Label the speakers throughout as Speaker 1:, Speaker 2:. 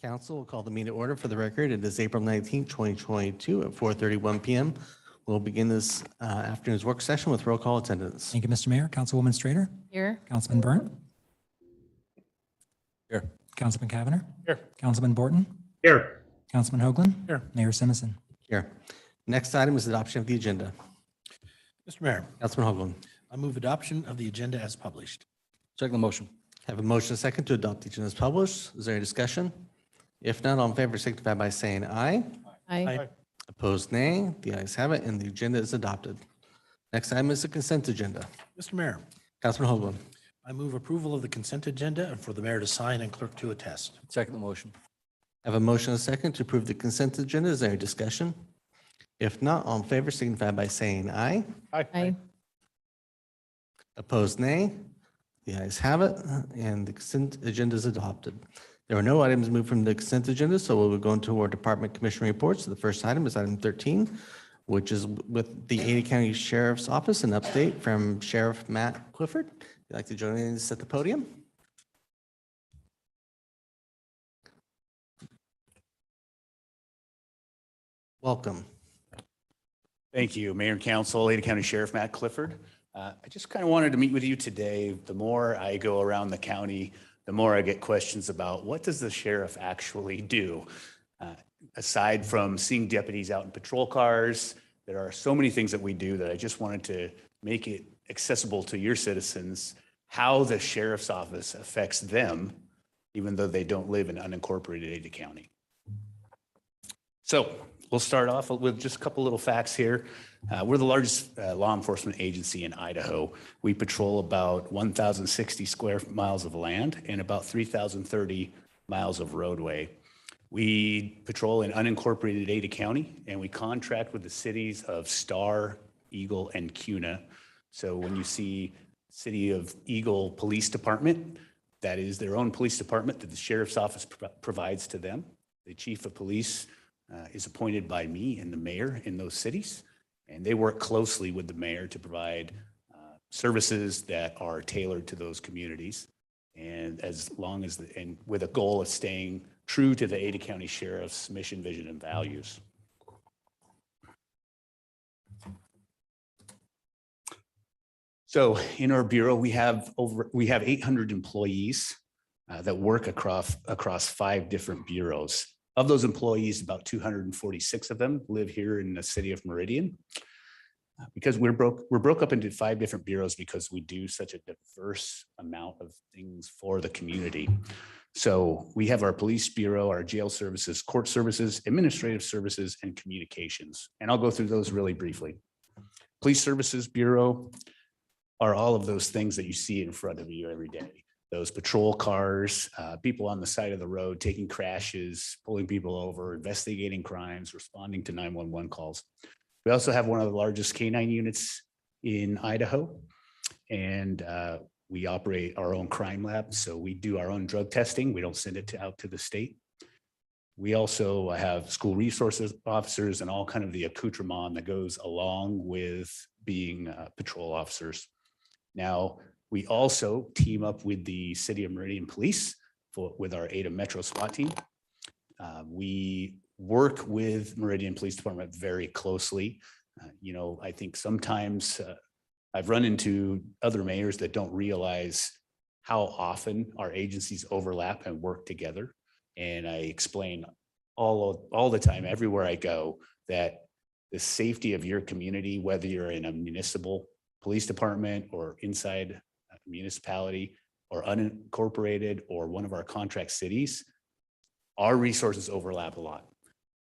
Speaker 1: Council will call the meeting to order. For the record, it is April 19th, 2022 at 4:31 p.m. We'll begin this afternoon's work session with roll call attendance.
Speaker 2: Thank you, Mr. Mayor. Councilwoman Strader.
Speaker 3: Here.
Speaker 2: Councilman Byrne.
Speaker 4: Here.
Speaker 2: Councilman Cavanagh.
Speaker 4: Here.
Speaker 2: Councilman Borton.
Speaker 4: Here.
Speaker 2: Councilman Hoagland.
Speaker 4: Here.
Speaker 2: Mayor Simison.
Speaker 1: Here. Next item is adoption of the agenda.
Speaker 4: Mr. Mayor,
Speaker 1: Councilman Hoagland.
Speaker 4: I move adoption of the agenda as published.
Speaker 5: Second the motion.
Speaker 1: Have a motion and a second to adopt the agenda as published. Is there any discussion? If not, all in favor signify by saying aye.
Speaker 3: Aye.
Speaker 1: Opposed, nay. The ayes have it, and the agenda is adopted. Next item is the consent agenda.
Speaker 4: Mr. Mayor,
Speaker 1: Councilman Hoagland.
Speaker 4: I move approval of the consent agenda and for the mayor to sign and clerk to attest.
Speaker 5: Second the motion.
Speaker 1: I have a motion and a second to approve the consent agenda. Is there any discussion? If not, all in favor signify by saying aye.
Speaker 3: Aye.
Speaker 1: Opposed, nay. The ayes have it, and the consent agenda is adopted. There are no items moved from the consent agenda, so we'll go into our department commission reports. The first item is item 13, which is with the Ada County Sheriff's Office, an update from Sheriff Matt Clifford. If you'd like to join us at the podium. Welcome.
Speaker 6: Thank you, Mayor and Council, Ada County Sheriff Matt Clifford. I just kind of wanted to meet with you today. The more I go around the county, the more I get questions about what does the sheriff actually do? Aside from seeing deputies out in patrol cars, there are so many things that we do that I just wanted to make it accessible to your citizens, how the sheriff's office affects them, even though they don't live in unincorporated Ada County. So we'll start off with just a couple little facts here. We're the largest law enforcement agency in Idaho. We patrol about 1,060 square miles of land and about 3,030 miles of roadway. We patrol in unincorporated Ada County, and we contract with the cities of Star, Eagle, and Cuna. So when you see City of Eagle Police Department, that is their own police department that the sheriff's office provides to them. The chief of police is appointed by me and the mayor in those cities, and they work closely with the mayor to provide services that are tailored to those communities, and and with a goal of staying true to the Ada County Sheriff's mission, vision, and values. So in our bureau, we have 800 employees that work across 5 different bureaus. Of those employees, about 246 of them live here in the city of Meridian. Because we're broke up into 5 different bureaus because we do such a diverse amount of things for the community. So we have our police bureau, our jail services, court services, administrative services, and communications. And I'll go through those really briefly. Police services bureau are all of those things that you see in front of you every day. Those patrol cars, people on the side of the road taking crashes, pulling people over, investigating crimes, responding to 911 calls. We also have one of the largest canine units in Idaho, and we operate our own crime lab. So we do our own drug testing. We don't send it out to the state. We also have school resources officers and all kind of the accoutrement that goes along with being patrol officers. Now, we also team up with the City of Meridian Police with our Ada Metro SWAT team. We work with Meridian Police Department very closely. I think sometimes I've run into other mayors that don't realize how often our agencies overlap and work together. And I explain all the time, everywhere I go, that the safety of your community, whether you're in a municipal police department or inside municipality or unincorporated or one of our contract cities, our resources overlap a lot.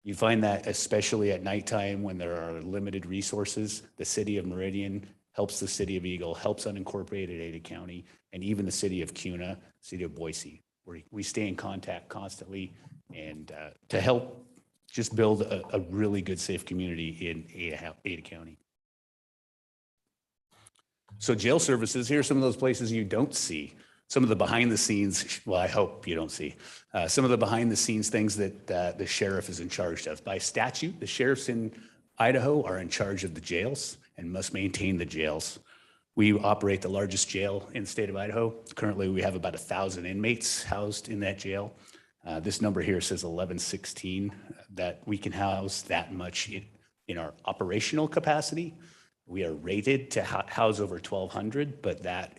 Speaker 6: You find that especially at nighttime when there are limited resources, the city of Meridian helps the city of Eagle, helps unincorporated Ada County, and even the city of Cuna, city of Boise, where we stay in contact constantly and to help just build a really good, safe community in Ada County. So jail services, here are some of those places you don't see. Some of the behind the scenes, well, I hope you don't see, some of the behind the scenes things that the sheriff is in charge of. By statute, the sheriffs in Idaho are in charge of the jails and must maintain the jails. We operate the largest jail in the state of Idaho. Currently, we have about 1,000 inmates housed in that jail. This number here says 1116, that we can house that much in our operational capacity. We are rated to house over 1,200, but that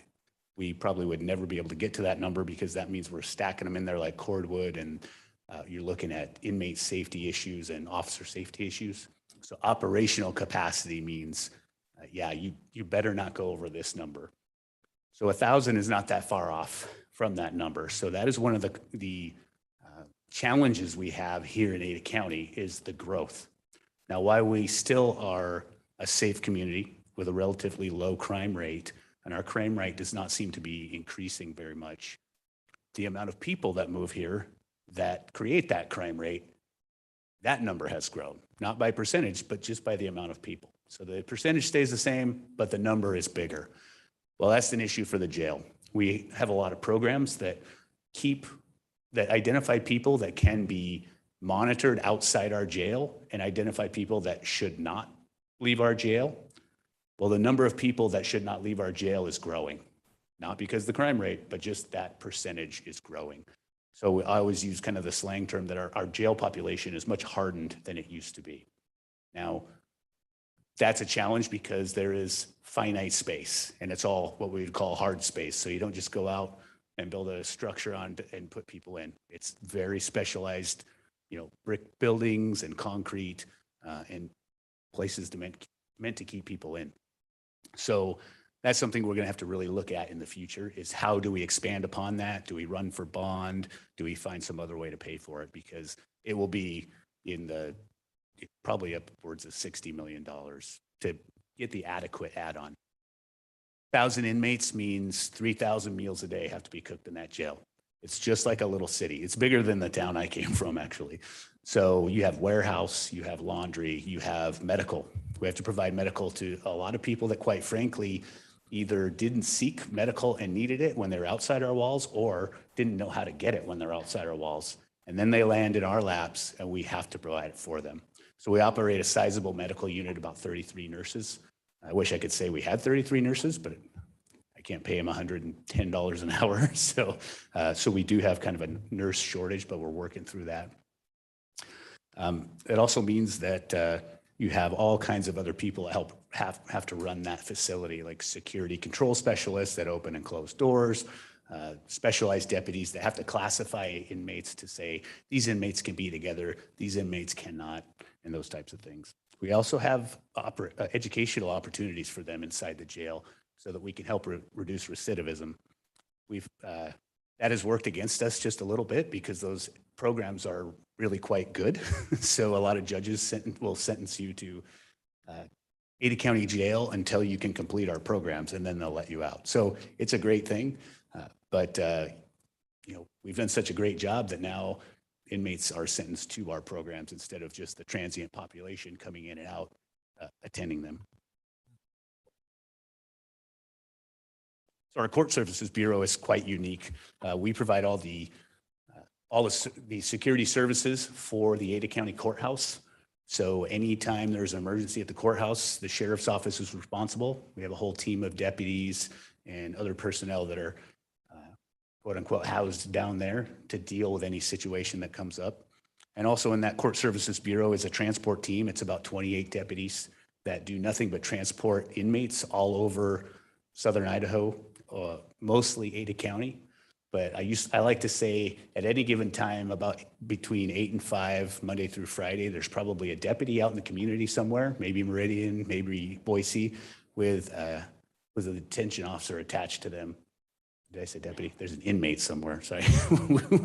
Speaker 6: we probably would never be able to get to that number because that means we're stacking them in there like cordwood, and you're looking at inmate safety issues and officer safety issues. So operational capacity means, yeah, you better not go over this number. So 1,000 is not that far off from that number. So that is one of the challenges we have here in Ada County is the growth. Now, while we still are a safe community with a relatively low crime rate, and our crime rate does not seem to be increasing very much, the amount of people that move here that create that crime rate, that number has grown, not by percentage, but just by the amount of people. So the percentage stays the same, but the number is bigger. Well, that's an issue for the jail. We have a lot of programs that identify people that can be monitored outside our jail and identify people that should not leave our jail. Well, the number of people that should not leave our jail is growing, not because of the crime rate, but just that percentage is growing. So I always use kind of the slang term that our jail population is much hardened than it used to be. Now, that's a challenge because there is finite space, and it's all what we would call hard space. So you don't just go out and build a structure on and put people in. It's very specialized, brick buildings and concrete and places meant to keep people in. So that's something we're going to have to really look at in the future is how do we expand upon that? Do we run for bond? Do we find some other way to pay for it? Because it will be probably upwards of $60 million to get the adequate add-on. 1,000 inmates means 3,000 meals a day have to be cooked in that jail. It's just like a little city. It's bigger than the town I came from, actually. So you have warehouse, you have laundry, you have medical. We have to provide medical to a lot of people that, quite frankly, either didn't seek medical and needed it when they're outside our walls or didn't know how to get it when they're outside our walls. And then they land in our laps and we have to provide it for them. So we operate a sizable medical unit, about 33 nurses. I wish I could say we had 33 nurses, but I can't pay them $110 an hour. So we do have kind of a nurse shortage, but we're working through that. It also means that you have all kinds of other people that have to run that facility, like security control specialists that open and close doors, specialized deputies that have to classify inmates to say, these inmates can be together, these inmates cannot, and those types of things. We also have educational opportunities for them inside the jail so that we can help reduce recidivism. That has worked against us just a little bit because those programs are really quite good. So a lot of judges will sentence you to Ada County Jail until you can complete our programs, and then they'll let you out. So it's a great thing, but we've done such a great job that now inmates are sentenced to our programs instead of just the transient population coming in and out attending them. So our Court Services Bureau is quite unique. We provide all the security services for the Ada County Courthouse. So anytime there's an emergency at the courthouse, the sheriff's office is responsible. We have a whole team of deputies and other personnel that are quote unquote housed down there to deal with any situation that comes up. And also in that Court Services Bureau is a transport team. It's about 28 deputies that do nothing but transport inmates all over Southern Idaho, mostly Ada County. But I like to say at any given time, about between 8 and 5, Monday through Friday, there's probably a deputy out in the community somewhere, maybe Meridian, maybe Boise, with a detention officer attached to them. Did I say deputy? There's an inmate somewhere, sorry,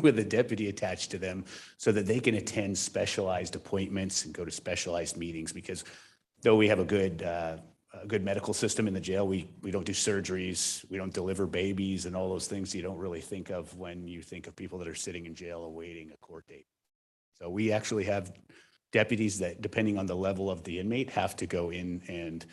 Speaker 6: with a deputy attached to them so that they can attend specialized appointments and go to specialized meetings, because though we have a good medical system in the jail, we don't do surgeries, we don't deliver babies and all those things you don't really think of when you think of people that are sitting in jail awaiting a court date. So we actually have deputies that, depending on the level of the inmate, have to go in and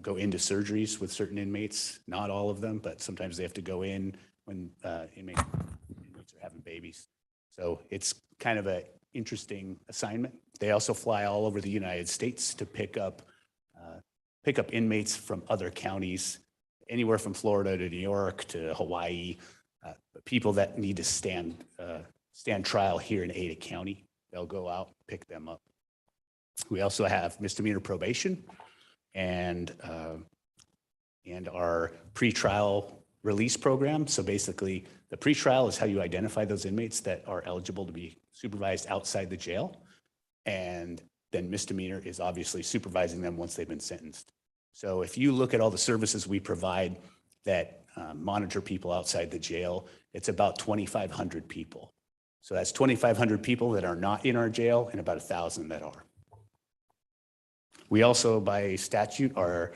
Speaker 6: go into surgeries with certain inmates. Not all of them, but sometimes they have to go in when inmates are having babies. So it's kind of an interesting assignment. They also fly all over the United States to pick up inmates from other counties, anywhere from Florida to New York to Hawaii, people that need to stand stand trial here in Ada County. They'll go out, pick them up. We also have misdemeanor probation and our pretrial release program. So basically, the pretrial is how you identify those inmates that are eligible to be supervised outside the jail. And then misdemeanor is obviously supervising them once they've been sentenced. So if you look at all the services we provide that monitor people outside the jail, it's about 2,500 people. So that's 2,500 people that are not in our jail and about 1,000 that are. We also, by statute, are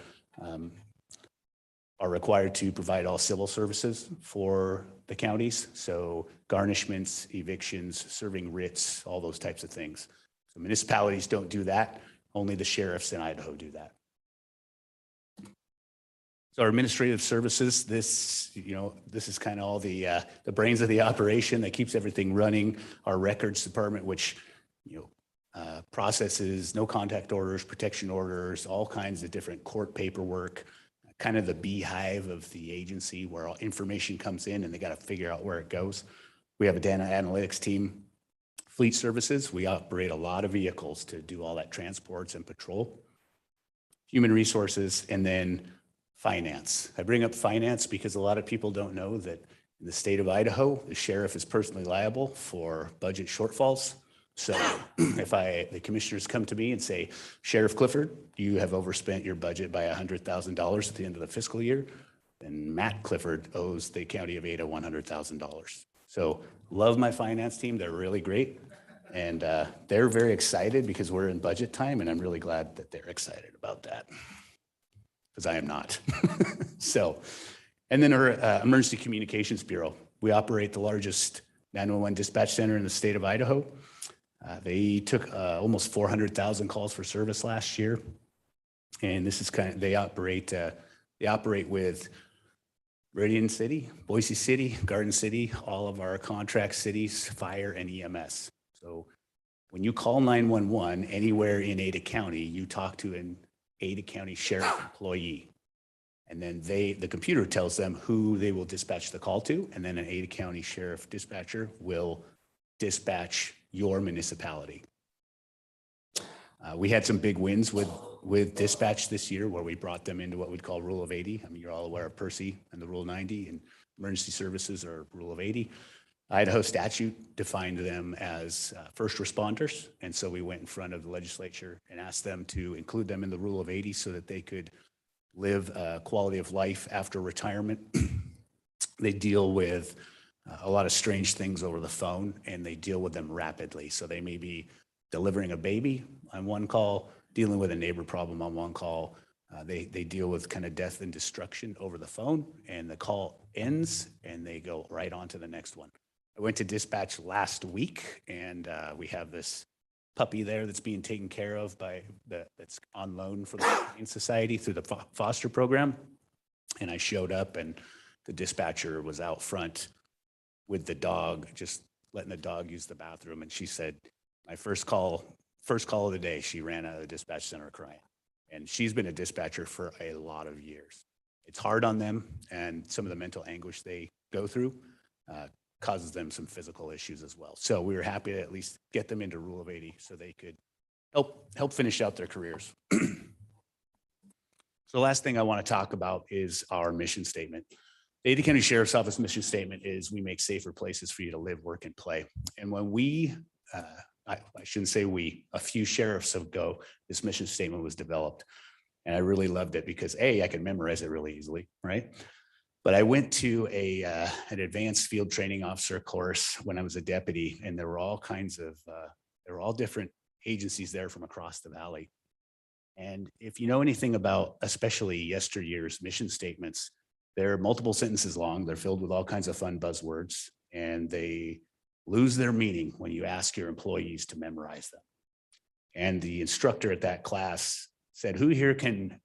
Speaker 6: required to provide all civil services for the counties. So garnishments, evictions, serving writs, all those types of things. So municipalities don't do that. Only the sheriffs in Idaho do that. So our administrative services, this is kind of all the brains of the operation that keeps everything running. Our records department, which, processes no contact orders, protection orders, all kinds of different court paperwork, kind of the beehive of the agency where all information comes in and they got to figure out where it goes. We have a data analytics team. Fleet services, we operate a lot of vehicles to do all that transports and patrol. Human resources, and then finance. I bring up finance because a lot of people don't know that in the state of Idaho, the sheriff is personally liable for budget shortfalls. So if the commissioners come to me and say, Sheriff Clifford, you have overspent your budget by $100,000 at the end of the fiscal year, then Matt Clifford owes the county of Ada $100,000. So love my finance team. They're really great. And they're very excited because we're in budget time, and I'm really glad that they're excited about that because I am not. So, and then our Emergency Communications Bureau. We operate the largest 911 dispatch center in the state of Idaho. They took almost 400,000 calls for service last year. And this is they operate with Meridian City, Boise City, Garden City, all of our contract cities, fire and EMS. So when you call 911 anywhere in Ada County, you talk to an Ada County Sheriff employee. And then the computer tells them who they will dispatch the call to. And then an Ada County Sheriff dispatcher will dispatch your municipality. We had some big wins with dispatch this year where we brought them into what we'd call Rule of 80. I mean, you're all aware of Percy and the Rule 90, and emergency services are Rule of 80. Idaho statute defined them as first responders. And so we went in front of the legislature and asked them to include them in the Rule of 80 so that they could live a quality of life after retirement. They deal with a lot of strange things over the phone, and they deal with them rapidly. So they may be delivering a baby on one call, dealing with a neighbor problem on one call. They deal with kind of death and destruction over the phone, and the call ends and they go right on to the next one. I went to dispatch last week, and we have this puppy there that's being taken care of that's on loan for the Humane Society through the foster program. And I showed up, and the dispatcher was out front with the dog, just letting the dog use the bathroom. And she said, my first call of the day, she ran out of the dispatch center crying. And she's been a dispatcher for a lot of years. It's hard on them, and some of the mental anguish they go through causes them some physical issues as well. So we were happy to at least get them into Rule of 80 so they could help finish out their careers. So the last thing I want to talk about is our mission statement. The Ada County Sheriff's Office mission statement is we make safer places for you to live, work, and play. And when we, I shouldn't say we, a few sheriffs ago, this mission statement was developed. And I really loved it because I can memorize it really easily, right? But I went to an advanced field training officer course when I was a deputy, and there were all kinds of, there were all different agencies there from across the valley. And if you know anything about, especially yesteryear's mission statements, they're multiple sentences long. They're filled with all kinds of fun buzzwords, and they lose their meaning when you ask your employees to memorize them. And the instructor at that class said, who here can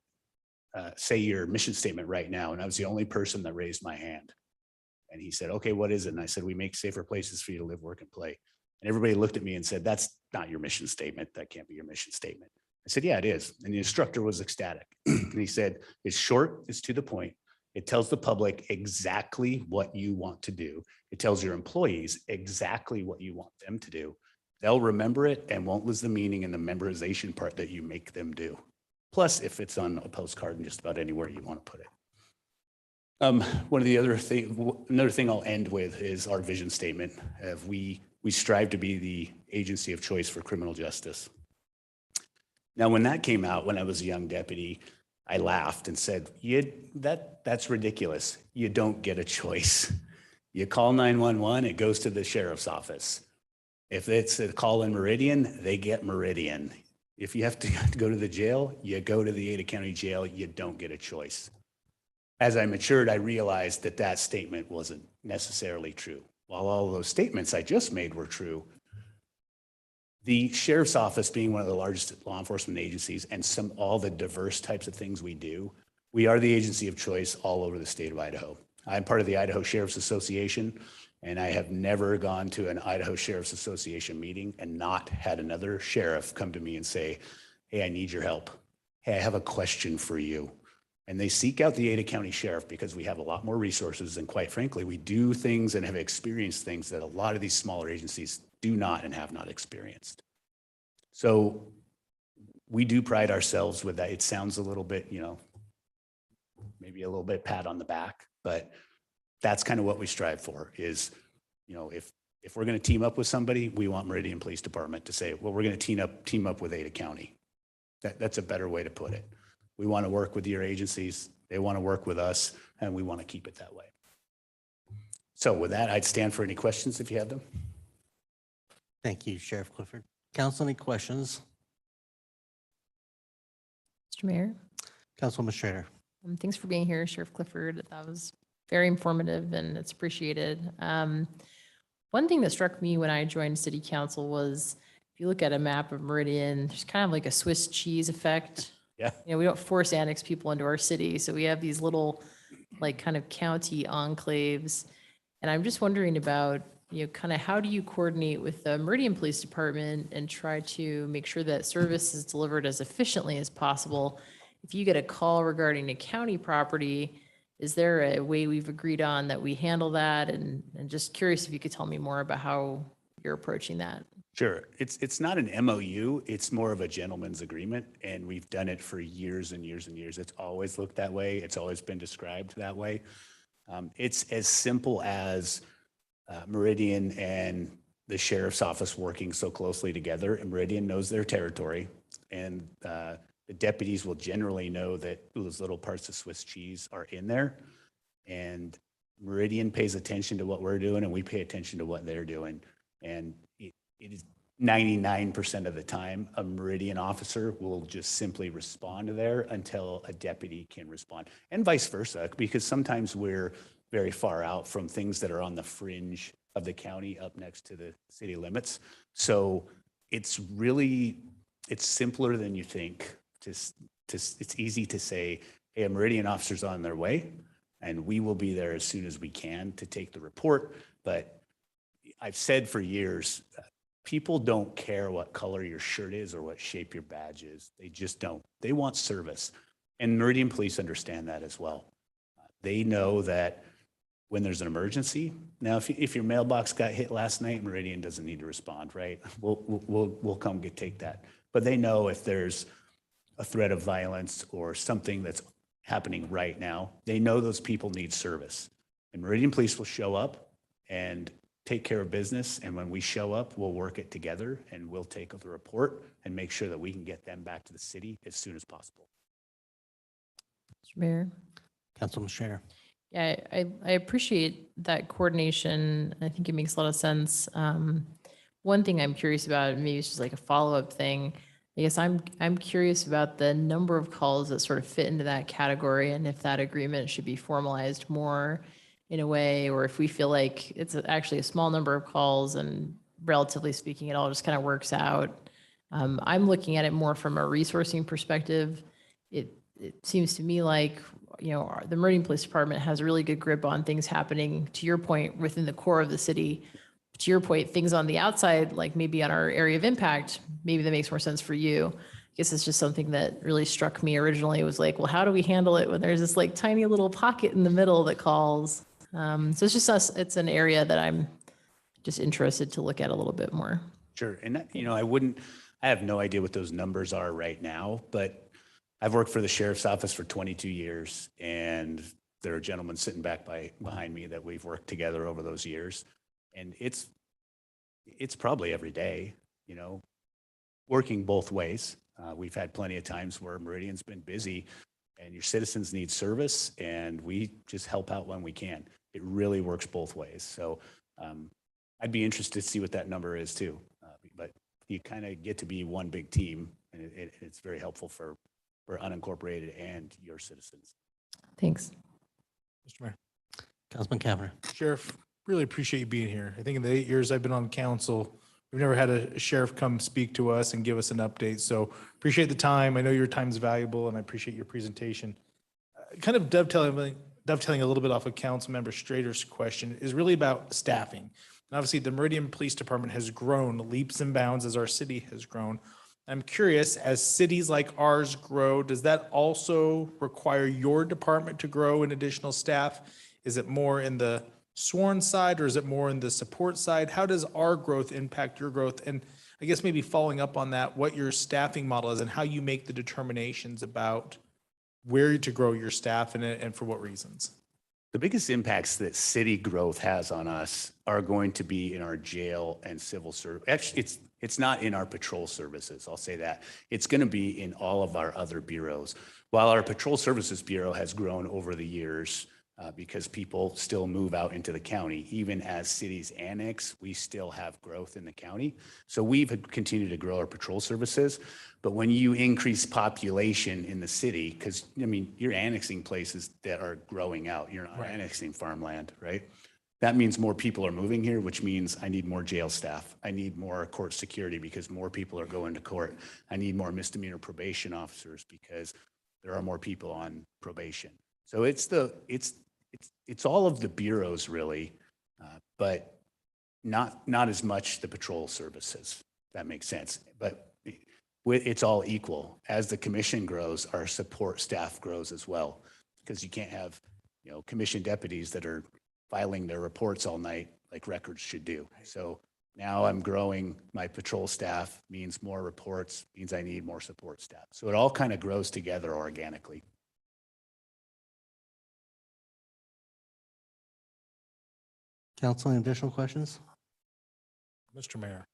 Speaker 6: say your mission statement right now? And I was the only person that raised my hand. And he said, okay, what is it? And I said, we make safer places for you to live, work, and play. And everybody looked at me and said, that's not your mission statement. That can't be your mission statement. I said, yeah, it is. And the instructor was ecstatic. And he said, it's short, it's to the point, It tells the public exactly what you want to do. It tells your employees exactly what you want them to do. They'll remember it and won't lose the meaning in the memorization part that you make them do. Plus, if it's on a postcard and just about anywhere you want to put it. Another thing I'll end with is our vision statement. We strive to be the agency of choice for criminal justice. Now, when that came out, when I was a young deputy, I laughed and said, that's ridiculous. You don't get a choice. You call 911, it goes to the sheriff's office. If it's a call in Meridian, they get Meridian. If you have to go to the jail, you go to the Ada County Jail. You don't get a choice. As I matured, I realized that that statement wasn't necessarily true. While all of those statements I just made were true, the sheriff's office being one of the largest law enforcement agencies and all the diverse types of things we do, we are the agency of choice all over the state of Idaho. I'm part of the Idaho Sheriff's Association, and I have never gone to an Idaho Sheriff's Association meeting and not had another sheriff come to me and say, hey, I need your help. Hey, I have a question for you. And they seek out the Ada County Sheriff because we have a lot more resources. And quite frankly, we do things and have experienced things that a lot of these smaller agencies do not and have not experienced. So we do pride ourselves with that. It sounds a little bit, maybe a little bit pat on the back, but that's kind of what we strive for is, if we're going to team up with somebody, we want Meridian Police Department to say, well, we're going to team up with Ada County. That's a better way to put it. We want to work with your agencies. They want to work with us, and we want to keep it that way. So with that, I'd stand for any questions if you have them.
Speaker 1: Thank you, Sheriff Clifford. Council, any questions?
Speaker 3: Mr. Mayor,
Speaker 1: Councilwoman Schrader.
Speaker 3: thanks for being here, Sheriff Clifford. That was very informative and it's appreciated. One thing that struck me when I joined City Council was if you look at a map of Meridian, there's kind of like a Swiss cheese effect.
Speaker 6: Yeah.
Speaker 3: We don't force annex people into our city. So we have these little like kind of county enclaves. And I'm just wondering about, kind of how do you coordinate with the Meridian Police Department and try to make sure that service is delivered as efficiently as possible? If you get a call regarding a county property, is there a way we've agreed on that we handle that? And just curious if you could tell me more about how you're approaching that.
Speaker 6: Sure. It's not an MOU. It's more of a gentleman's agreement. And we've done it for years and years and years. It's always looked that way. It's always been described that way. It's as simple as Meridian and the sheriff's office working so closely together. And Meridian knows their territory. And the deputies will generally know that those little parts of Swiss cheese are in there. And Meridian pays attention to what we're doing and we pay attention to what they're doing. And it is 99% of the time, a Meridian officer will just simply respond there until a deputy can respond, and vice versa, because sometimes we're very far out from things that are on the fringe of the county up next to the city limits. So it's simpler than you think. It's easy to say, hey, a Meridian officer's on their way, and we will be there as soon as we can to take the report. But I've said for years, people don't care what color your shirt is or what shape your badge is. They just don't. They want service. And Meridian police understand that as well. They know that when there's an emergency, now if your mailbox got hit last night, Meridian doesn't need to respond, right? We'll come take that. But they know if there's a threat of violence or something that's happening right now, they know those people need service. And Meridian police will show up and take care of business. And when we show up, we'll work it together and we'll take the report and make sure that we can get them back to the city as soon as possible.
Speaker 3: Mr. Mayor.
Speaker 1: Councilwoman Schrader.
Speaker 3: Yeah, I appreciate that coordination. I think it makes a lot of sense. One thing I'm curious about, maybe it's just like a follow-up thing. I guess I'm curious about the number of calls that sort of fit into that category and if that agreement should be formalized more in a way, or if we feel like it's actually a small number of calls and relatively speaking, it all just kind of works out. I'm looking at it more from a resourcing perspective. It seems to me like, the Meridian Police Department has a really good grip on things happening, to your point, within the core of the city. To your point, things on the outside, like maybe on our area of impact, maybe that makes more sense for you. I guess it's just something that really struck me originally. It was like, well, how do we handle it when there's this like tiny little pocket in the middle that calls? So it's just us, it's an area that I'm just interested to look at a little bit more.
Speaker 6: Sure. And I have no idea what those numbers are right now, but I've worked for the sheriff's office for 22 years, and there are gentlemen sitting behind me that we've worked together over those years. And it's probably every day, working both ways. We've had plenty of times where Meridian's been busy and your citizens need service, and we just help out when we can. It really works both ways. So I'd be interested to see what that number is too. But you kind of get to be one big team, and it's very helpful for unincorporated and your citizens.
Speaker 3: Thanks.
Speaker 5: Mr. Mayor.
Speaker 1: Councilman Cavanagh.
Speaker 5: Sheriff, really appreciate you being here. I think in the 8 years I've been on council, we've never had a sheriff come speak to us and give us an update. So appreciate the time. I know your time's valuable, and I appreciate your presentation. Kind of dovetailing a little bit off of Councilmember Strader's question is really about staffing. And obviously, the Meridian Police Department has grown leaps and bounds as our city has grown. I'm curious, as cities like ours grow, does that also require your department to grow in additional staff? Is it more in the sworn side, or is it more in the support side? How does our growth impact your growth? And I guess maybe following up on that, what your staffing model is and how you make the determinations about where to grow your staff and for what reasons.
Speaker 6: The biggest impacts that city growth has on us are going to be in our jail and civil service. Actually, it's not in our patrol services, I'll say that. It's going to be in all of our other bureaus. While our patrol services bureau has grown over the years, because people still move out into the county, even as cities annex, we still have growth in the county. So we've continued to grow our patrol services. But when you increase population in the city, because you're annexing places that are growing out, you're not annexing farmland, right? That means more people are moving here, which means I need more jail staff. I need more court security because more people are going to court. I need more misdemeanor probation officers because there are more people on probation. So it's all of the bureaus really, but not as much the patrol services. That makes sense. But it's all equal. As the commission grows, our support staff grows as well, because you can't have commission deputies that are filing their reports all night like records should do. So now I'm growing my patrol staff, means more reports, means I need more support staff. So it all kind of grows together organically.
Speaker 1: Council, any additional questions?
Speaker 5: Mr. Mayor,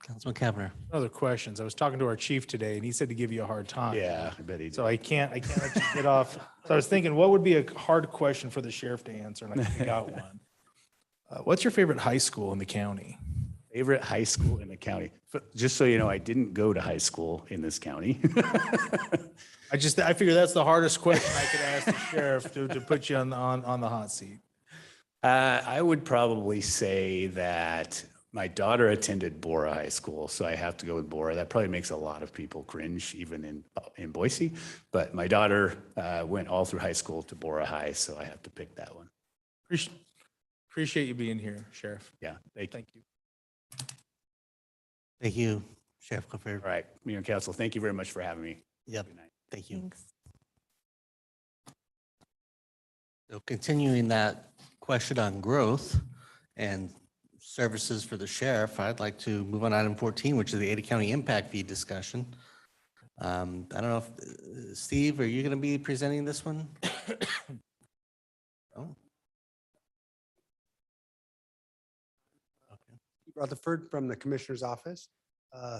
Speaker 1: Councilman Cavanagh.
Speaker 5: other questions. I was talking to our chief today and he said to give you a hard time.
Speaker 6: Yeah, I bet he did.
Speaker 5: So I can't let you get off. So I was thinking, what would be a hard question for the sheriff to answer? And I think I got one. What's your favorite high school in the county?
Speaker 6: Favorite high school in the county? Just so you know, I didn't go to high school in this county.
Speaker 5: I figure that's the hardest question I could ask the sheriff to put you on the hot seat.
Speaker 6: I would probably say that my daughter attended Bora High School, so I have to go with Bora. That probably makes a lot of people cringe, even in Boise. But my daughter went all through high school to Bora High, so I have to pick that one.
Speaker 5: Appreciate you being here, Sheriff.
Speaker 6: Yeah, thank you.
Speaker 1: Thank you, Sheriff Clifford.
Speaker 6: All right, Mayor and Council, thank you very much for having me.
Speaker 1: Yep,
Speaker 6: Good night.
Speaker 1: thank you.
Speaker 3: Thanks.
Speaker 1: So continuing that question on growth and services for the sheriff, I'd like to move on to item 14, which is the Ada County impact fee discussion. I don't know if, Steve, are you going to be presenting this one? Oh.
Speaker 7: Rutherford from the Commissioner's Office.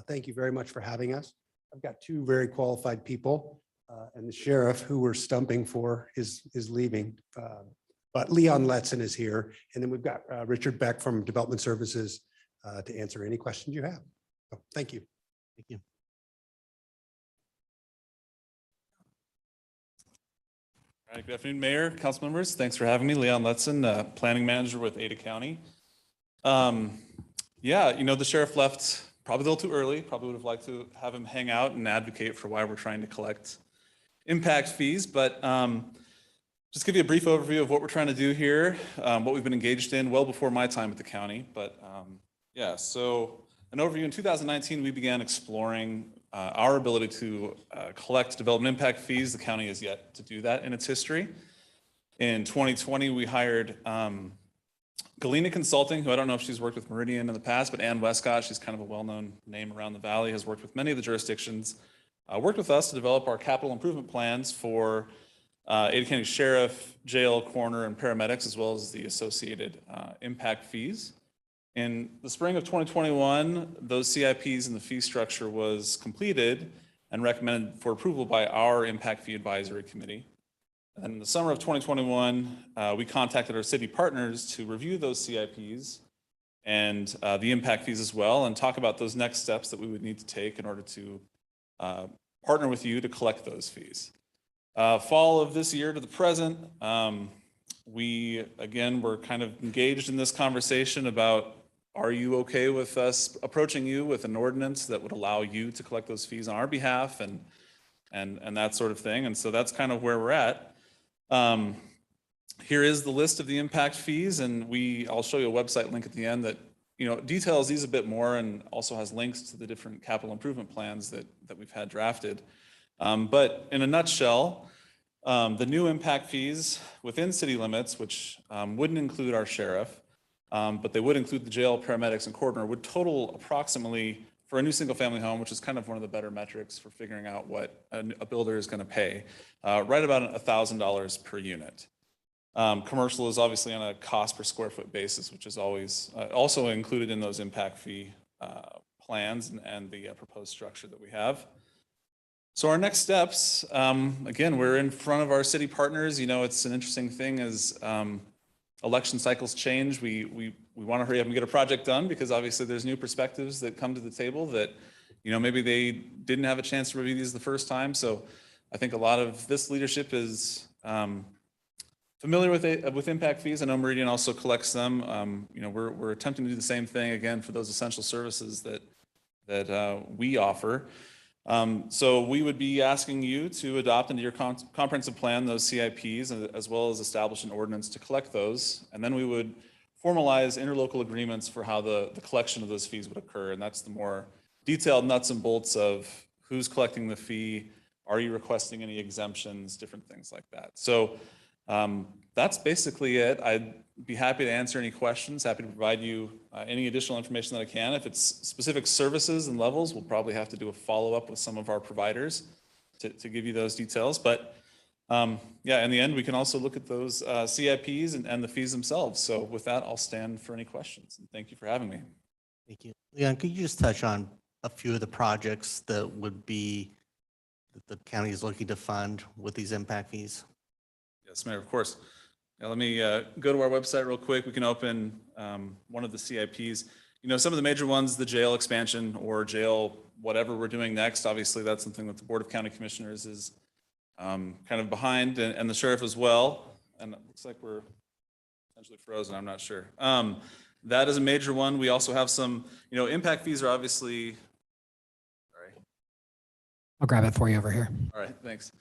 Speaker 7: Thank you very much for having us. I've got two very qualified people, and the sheriff who we're stumping for is leaving. But Leon Letson is here, and then we've got Richard Beck from Development Services to answer any questions you have. So, thank you.
Speaker 1: Thank you.
Speaker 8: All right, good afternoon, Mayor, council members. Thanks for having me. Leon Letson, Planning Manager with Ada County. Yeah, the sheriff left probably a little too early. Probably would have liked to have him hang out and advocate for why we're trying to collect impact fees. But just give you a brief overview of what we're trying to do here, what we've been engaged in well before my time at the county. But yeah, so an overview. In 2019, we began exploring our ability to collect development impact fees. The county has yet to do that in its history. In 2020, we hired Galena Consulting, who I don't know if she's worked with Meridian in the past, but Ann Westcott, she's kind of a well-known name around the valley, has worked with many of the jurisdictions, worked with us to develop our capital improvement plans for Ada County Sheriff, jail, coroner, and paramedics, as well as the associated impact fees. In the spring of 2021, those CIPs and the fee structure was completed and recommended for approval by our Impact Fee Advisory Committee. And in the summer of 2021, we contacted our city partners to review those CIPs and the impact fees as well, and talk about those next steps that we would need to take in order to partner with you to collect those fees. Fall of this year to the present, we, again, were kind of engaged in this conversation about, are you okay with us approaching you with an ordinance that would allow you to collect those fees on our behalf and that sort of thing? And so that's kind of where we're at. Here is the list of the impact fees, and I'll show you a website link at the end that details these a bit more and also has links to the different capital improvement plans that we've had drafted. But in a nutshell, the new impact fees within city limits, which wouldn't include our sheriff, but they would include the jail, paramedics, and coroner, would total approximately, for a new single-family home, which is kind of one of the better metrics for figuring out what a builder is going to pay, right about $1,000 per unit. Commercial is obviously on a cost per square foot basis, which is always also included in those impact fee plans and the proposed structure that we have. So our next steps, again, we're in front of our city partners. It's an interesting thing as election cycles change. We want to hurry up and get a project done because obviously there's new perspectives that come to the table that, maybe they didn't have a chance to review these the first time. So I think a lot of this leadership is familiar with impact fees. I know Meridian also collects them. We're attempting to do the same thing again for those essential services that we offer. So we would be asking you to adopt into your comprehensive plan those CIPs as well as establish an ordinance to collect those. And then we would formalize interlocal agreements for how the collection of those fees would occur. And that's the more detailed nuts and bolts of who's collecting the fee, are you requesting any exemptions, different things like that. So that's basically it. I'd be happy to answer any questions, happy to provide you any additional information that I can. If it's specific services and levels, we'll probably have to do a follow-up with some of our providers to give you those details. But yeah, in the end, we can also look at those CIPs and the fees themselves. So with that, I'll stand for any questions. And thank you for having me.
Speaker 1: Thank you. Leon, could you just touch on a few of the projects that the county is looking to fund with these impact fees?
Speaker 8: Yes, Mayor, of course. Now, let me go to our website real quick. We can open one of the CIPs. Some of the major ones, the jail expansion or jail, whatever we're doing next. Obviously, that's something that the Board of County Commissioners is kind of behind, and the sheriff as well. And it looks like we're potentially frozen. I'm not sure. That is a major one. We also have some, impact fees are obviously. Sorry.
Speaker 2: I'll grab it for you over here.
Speaker 8: All right, thanks.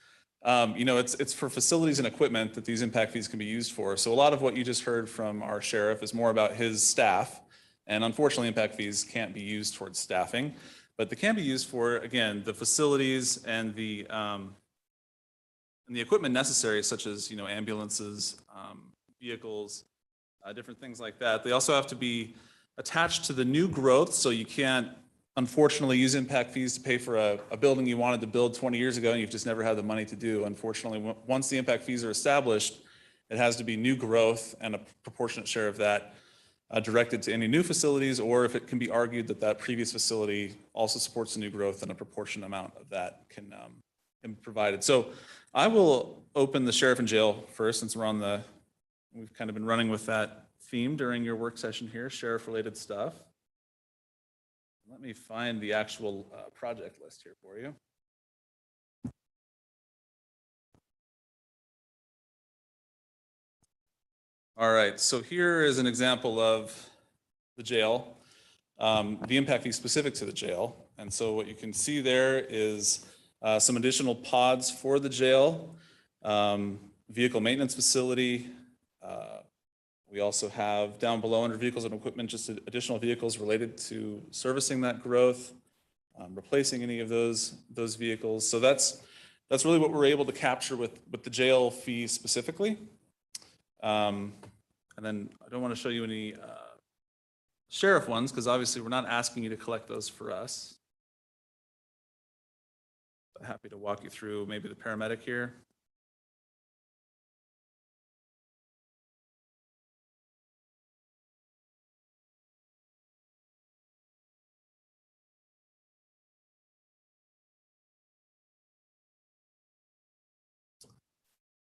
Speaker 8: It's for facilities and equipment that these impact fees can be used for. So a lot of what you just heard from our sheriff is more about his staff. And unfortunately, impact fees can't be used towards staffing, but they can be used for, again, the facilities and the equipment necessary, such as, ambulances, vehicles, different things like that. They also have to be attached to the new growth. So you can't, unfortunately, use impact fees to pay for a building you wanted to build 20 years ago and you've just never had the money to do. Unfortunately, once the impact fees are established, it has to be new growth and a proportionate share of that directed to any new facilities, or if it can be argued that that previous facility also supports the new growth, then a proportionate amount of that can be provided. So I will open the sheriff and jail first, since we've kind of been running with that theme during your work session here, sheriff-related stuff. Let me find the actual project list here for you. All right, so here is an example of the jail, the impact fee specific to the jail. And so what you can see there is some additional pods for the jail, vehicle maintenance facility. We also have down below under vehicles and equipment, just additional vehicles related to servicing that growth. replacing any of those vehicles. So that's really what we're able to capture with the jail fee specifically. And then I don't want to show you any sheriff ones because obviously we're not asking you to collect those for us. But happy to walk you through maybe the paramedic here.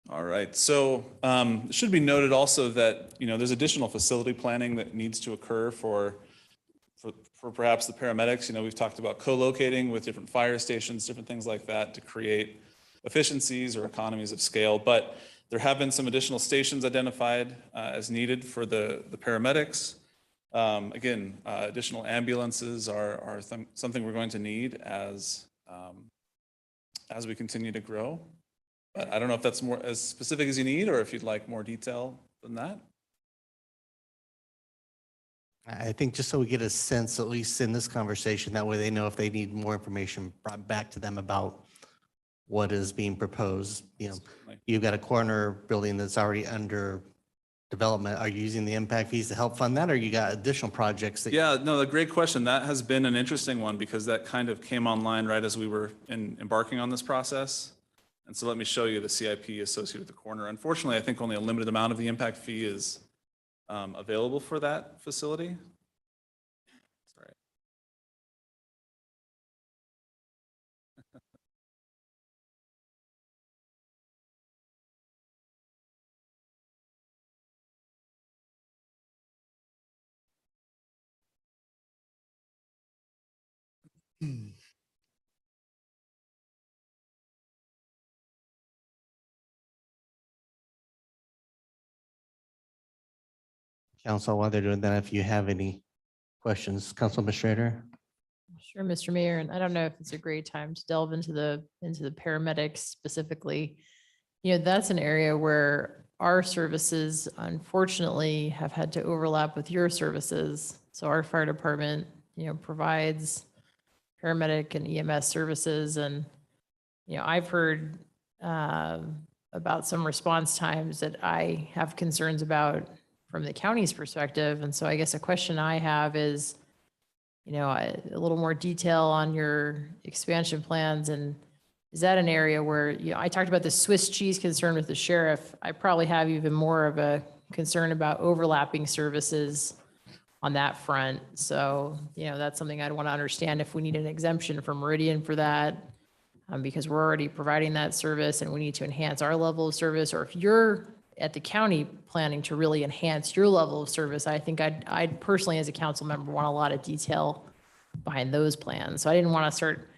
Speaker 8: All right, so it should be noted also that, there's additional facility planning that needs to occur for perhaps the paramedics. We've talked about co-locating with different fire stations, different things like that to create efficiencies or economies of scale. But there have been some additional stations identified as needed for the paramedics. Again, additional ambulances are something we're going to need as we continue to grow. But I don't know if that's more as specific as you need or if you'd like more detail than that.
Speaker 1: I think just so we get a sense, at least in this conversation, that way they know if they need more information brought back to them about what is being proposed.
Speaker 8: Certainly.
Speaker 1: You've got a corner building that's already under development. Are you using the impact fees to help fund that, or you got additional projects that?
Speaker 8: Yeah, no, a great question. That has been an interesting one because that kind of came online right as we were embarking on this process. And so let me show you the CIP associated with the corner. Unfortunately, I think only a limited amount of the impact fee is available for that facility. Sorry.
Speaker 1: Council, while they're doing that, if you have any questions, Council Administrator?
Speaker 3: Sure, Mr. Mayor, and I don't know if it's a great time to delve into the paramedics specifically. That's an area where our services unfortunately have had to overlap with your services. So our fire department, provides paramedic and EMS services. And, I've heard about some response times that I have concerns about from the county's perspective. And so I guess a question I have is, a little more detail on your expansion plans. And is that an area where, I talked about the Swiss cheese concern with the sheriff. I probably have even more of a concern about overlapping services on that front. So, that's something I'd want to understand if we need an exemption from Meridian for that, because we're already providing that service and we need to enhance our level of service. Or if you're at the county planning to really enhance your level of service, I think I'd personally, as a council member, want a lot of detail behind those plans. So I didn't want to start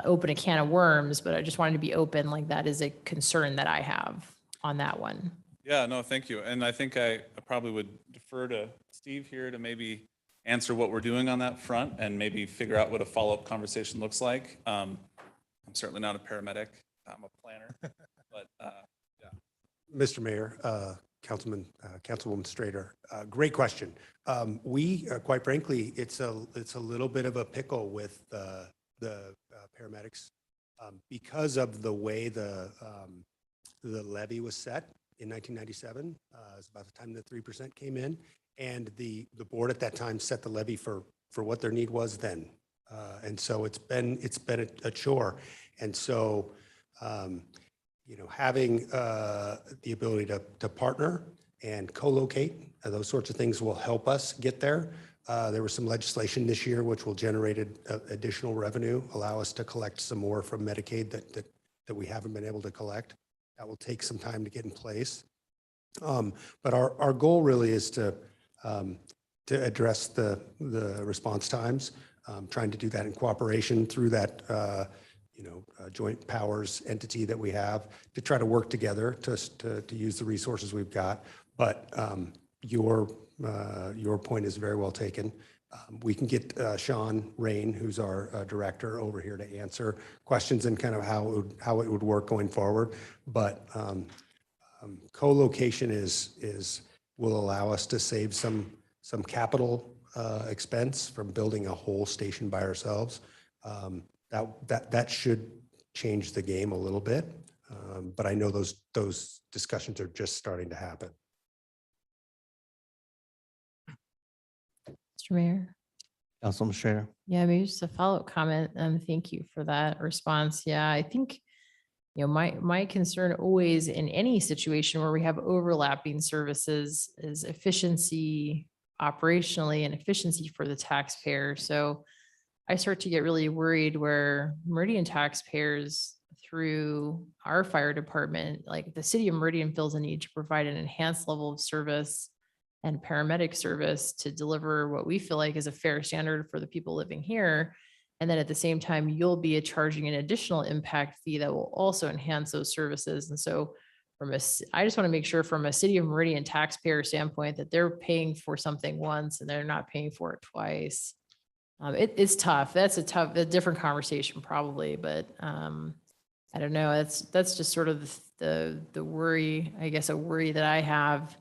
Speaker 3: open a can of worms, but I just wanted to be open, like that is a concern that I have on that one.
Speaker 8: Yeah, no, thank you. And I think I probably would defer to Steve here to maybe answer what we're doing on that front and maybe figure out what a follow-up conversation looks like. I'm certainly not a paramedic. I'm a planner, but
Speaker 7: Mr. Mayor, Councilwoman Strader, great question. We, quite frankly, it's a little bit of a pickle with the paramedics because of the way the levy was set in 1997. It's about the time the 3% came in, and the board at that time set the levy for what their need was then. And so it's been a chore. And so having the ability to partner and co-locate, those sorts of things will help us get there. There was some legislation this year which will generate additional revenue, allow us to collect some more from Medicaid that we haven't been able to collect. That will take some time to get in place. But our goal really is to address the response times, trying to do that in cooperation through that joint powers entity that we have to try to work together to use the resources we've got. But your point is very well taken. We can get Sean Rain, who's our director, over here to answer questions and kind of how it would work going forward. But co-location will allow us to save some capital expense from building a whole station by ourselves. That should change the game a little bit. But I know those discussions are just starting to happen.
Speaker 3: Mr. Mayor.
Speaker 1: Councilman Schrader.
Speaker 3: Yeah, maybe just a follow-up comment, and thank you for that response. Yeah, I think, my concern always in any situation where we have overlapping services is efficiency operationally and efficiency for the taxpayer. So I start to get really worried where Meridian taxpayers through our fire department, like the city of Meridian feels a need to provide an enhanced level of service and paramedic service to deliver what we feel like is a fair standard for the people living here. And then at the same time, you'll be charging an additional impact fee that will also enhance those services. And so I just want to make sure from a city of Meridian taxpayer standpoint that they're paying for something once and they're not paying for it twice. It's tough. That's a different conversation probably, but I don't know. That's just sort of the worry, I guess, a worry that I have.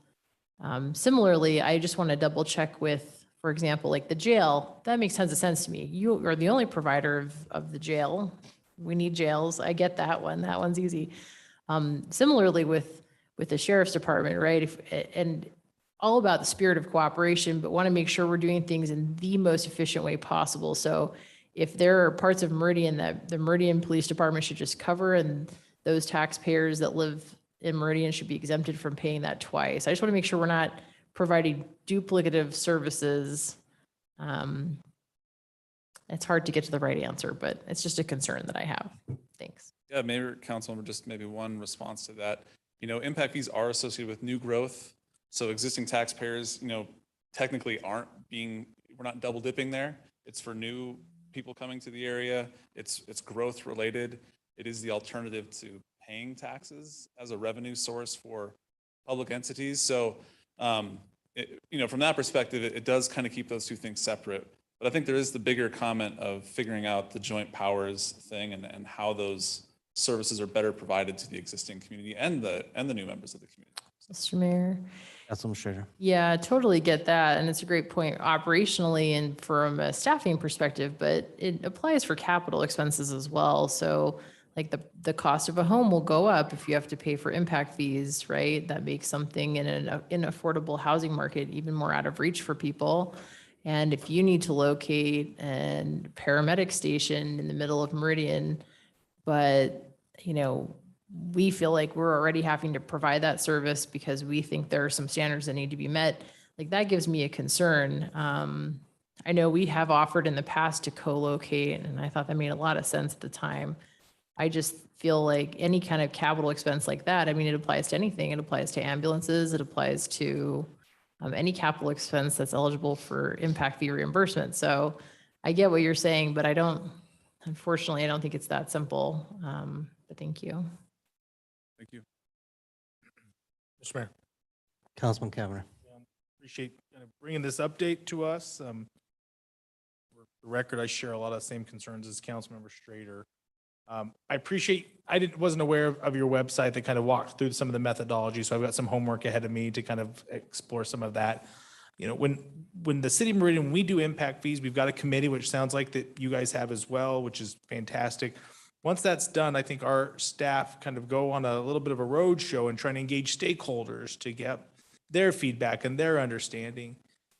Speaker 3: Similarly, I just want to double check with, for example, like the jail. That makes tons of sense to me. You are the only provider of the jail. We need jails. I get that one. That one's easy. Similarly with the sheriff's department, right? And all about the spirit of cooperation, but want to make sure we're doing things in the most efficient way possible. So if there are parts of Meridian that the Meridian Police Department should just cover, and those taxpayers that live in Meridian should be exempted from paying that twice. I just want to make sure we're not providing duplicative services. It's hard to get to the right answer, but it's just a concern that I have. Thanks.
Speaker 8: Yeah, Mayor, Councilmember, just maybe one response to that. Impact fees are associated with new growth. So existing taxpayers, technically we're not double dipping there. It's for new people coming to the area. It's growth related. It is the alternative to paying taxes as a revenue source for public entities. So, from that perspective, it does kind of keep those two things separate. But I think there is the bigger comment of figuring out the joint powers thing and how those services are better provided to the existing community and the new members of the community.
Speaker 3: Mr. Mayor.
Speaker 1: Councilman Schrader.
Speaker 3: Yeah, I totally get that. And it's a great point operationally and from a staffing perspective, but it applies for capital expenses as well. So like the cost of a home will go up if you have to pay for impact fees, right? That makes something in an affordable housing market even more out of reach for people. And if you need to locate a paramedic station in the middle of Meridian, but we feel like we're already having to provide that service because we think there are some standards that need to be met. Like that gives me a concern. I know we have offered in the past to co-locate, and I thought that made a lot of sense at the time. I just feel like any kind of capital expense like that, it applies to anything. It applies to ambulances. It applies to any capital expense that's eligible for impact fee reimbursement. So I get what you're saying, but unfortunately, I don't think it's that simple. But thank you.
Speaker 8: Thank you.
Speaker 5: Mr. Mayor.
Speaker 1: Councilman Cavanagh.
Speaker 5: Appreciate bringing this update to us. For the record, I share a lot of the same concerns as Councilmember Schrader. I wasn't aware of your website that kind of walked through some of the methodology, so I've got some homework ahead of me to kind of explore some of that. When the city of Meridian, we do impact fees, we've got a committee, which sounds like that you guys have as well, which is fantastic. Once that's done, I think our staff kind of go on a little bit of a road show and try to engage stakeholders to get their feedback and their understanding.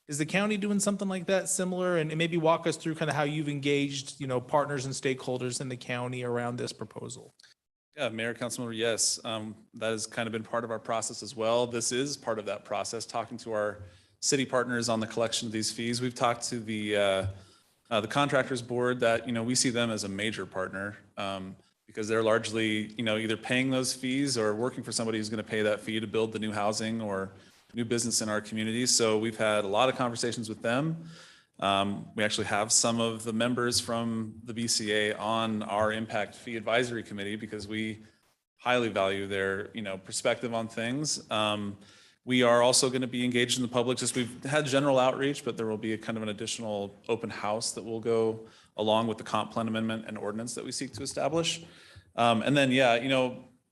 Speaker 5: Is the county doing something like that similar? And maybe walk us through kind of how you've engaged, partners and stakeholders in the county around this proposal.
Speaker 8: Yeah, Mayor, Councilmember, yes, that has kind of been part of our process as well. This is part of that process, talking to our city partners on the collection of these fees. We've talked to the contractors board that, we see them as a major partner because they're largely, either paying those fees or working for somebody who's going to pay that fee to build the new housing or new business in our community. So we've had a lot of conversations with them. We actually have some of the members from the BCA on our impact fee advisory committee because we highly value their, perspective on things. We are also going to be engaged in the public. We've had general outreach, but there will be a kind of an additional open house that will go along with the comp plan amendment and ordinance that we seek to establish. And then,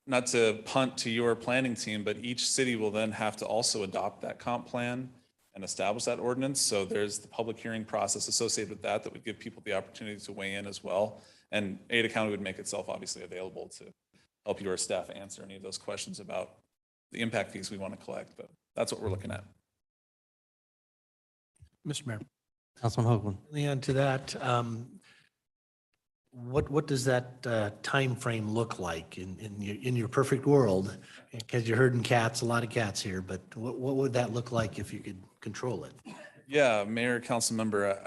Speaker 8: not to punt to your planning team, but each city will then have to also adopt that comp plan and establish that ordinance. So there's the public hearing process associated with that would give people the opportunity to weigh in as well. And Ada County would make itself obviously available to help your staff answer any of those questions about the impact fees we want to collect, but that's what we're looking at.
Speaker 4: Mr. Mayor,
Speaker 1: Councilman Hoagland.
Speaker 4: Leon, to that, what does that timeframe look like in your perfect world? Because you're herding cats, a lot of cats here, but what would that look like if you could control it?
Speaker 8: Yeah, Mayor, Council Member,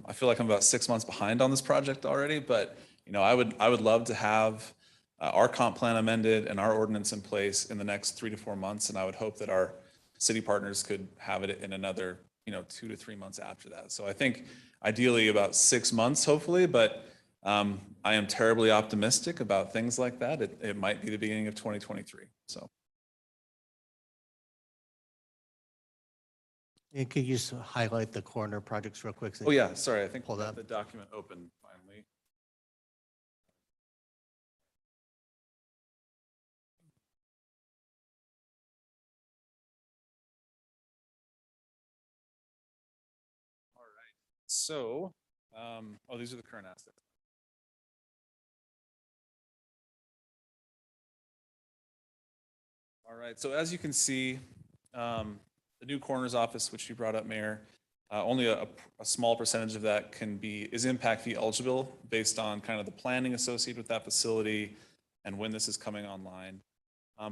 Speaker 8: I feel like I'm about 6 months behind on this project already, but I would love to have our comp plan amended and our ordinance in place in the next 3 to 4 months, and I would hope that our city partners could have it in another 2 to 3 months after that. So I think ideally about 6 months, hopefully, but I am terribly optimistic about things like that. It might be the beginning of 2023. So.
Speaker 1: And could you just highlight the corner projects real quick?
Speaker 8: Oh yeah, sorry. I think
Speaker 1: Hold
Speaker 8: we'll
Speaker 1: up.
Speaker 8: have the document open finally. All right. So, these are the current assets. All right. So as you can see, the new coroner's office, which you brought up, Mayor, only a small percentage of that is impact fee eligible based on kind of the planning associated with that facility and when this is coming online.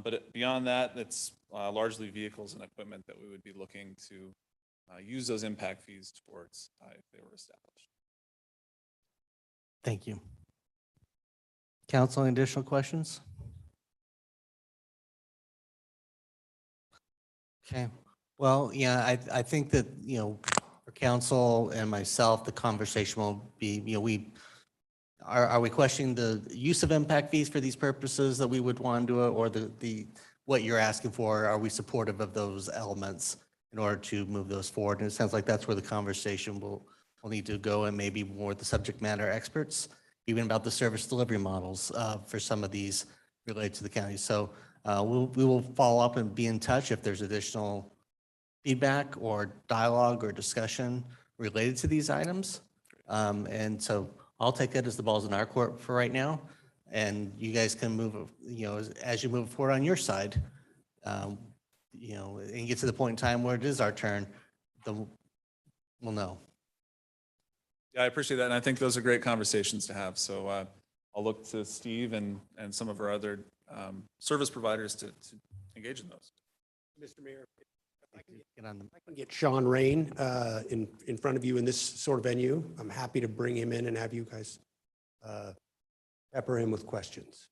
Speaker 8: But beyond that, it's largely vehicles and equipment that we would be looking to use those impact fees towards if they were established.
Speaker 1: Thank you. Council, any additional questions? Okay. Well, yeah, I think that, for council and myself, the conversation will be, are we questioning the use of impact fees for these purposes that we would want to do it, or what you're asking for? Are we supportive of those elements in order to move those forward? And it sounds like that's where the conversation will need to go, and maybe more the subject matter experts, even about the service delivery models for some of these related to the county. So we will follow up and be in touch if there's additional feedback or dialogue or discussion related to these items. And so I'll take that as the ball's in our court for right now. And you guys can move, as you move forward on your side, and get to the point in time where it is our turn, we'll know.
Speaker 8: Yeah, I appreciate that. And I think those are great conversations to have. So I'll look to Steve and some of our other service providers to engage in those.
Speaker 7: Mr. Mayor, if I can get Sean Rain in front of you in this sort of venue, I'm happy to bring him in and have you guys pepper him with questions.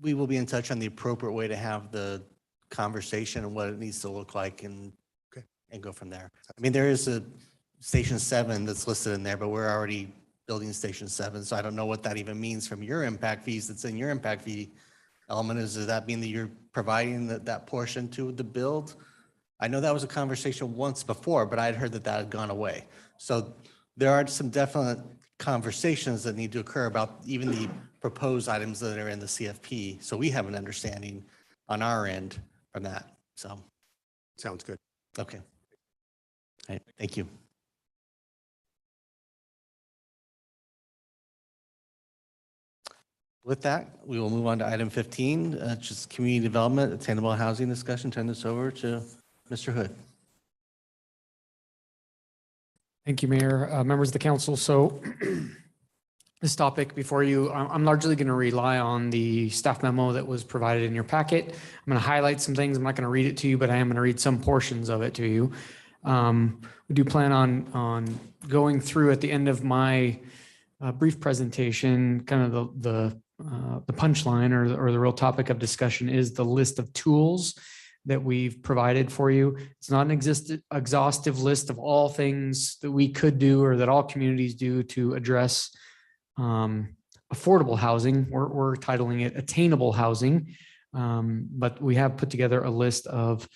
Speaker 1: We will be in touch on the appropriate way to have the conversation and what it needs to look like, and go from there. I mean, there is a Station 7 that's listed in there, but we're already building Station 7, so I don't know what that even means from your impact fees that's in your impact fee element. Does that mean that you're providing that portion to the build? I know that was a conversation once before, but I'd heard that had gone away. So there are some definite conversations that need to occur about even the proposed items that are in the CFP. So we have an understanding on our end from that. So.
Speaker 7: Sounds good.
Speaker 1: Okay. All right. Thank you. With that, we will move on to item 15, which is community development, attainable housing discussion. Turn this over to Mr. Hood.
Speaker 2: Thank you, Mayor, members of the council. So this topic before you, I'm largely going to rely on the staff memo that was provided in your packet. I'm going to highlight some things. I'm not going to read it to you, but I am going to read some portions of it to you. We do plan on going through at the end of my brief presentation, kind of the punchline or the real topic of discussion is the list of tools that we've provided for you. It's not an exhaustive list of all things that we could do or that all communities do to address affordable housing. We're titling it attainable housing, but we have put together a list of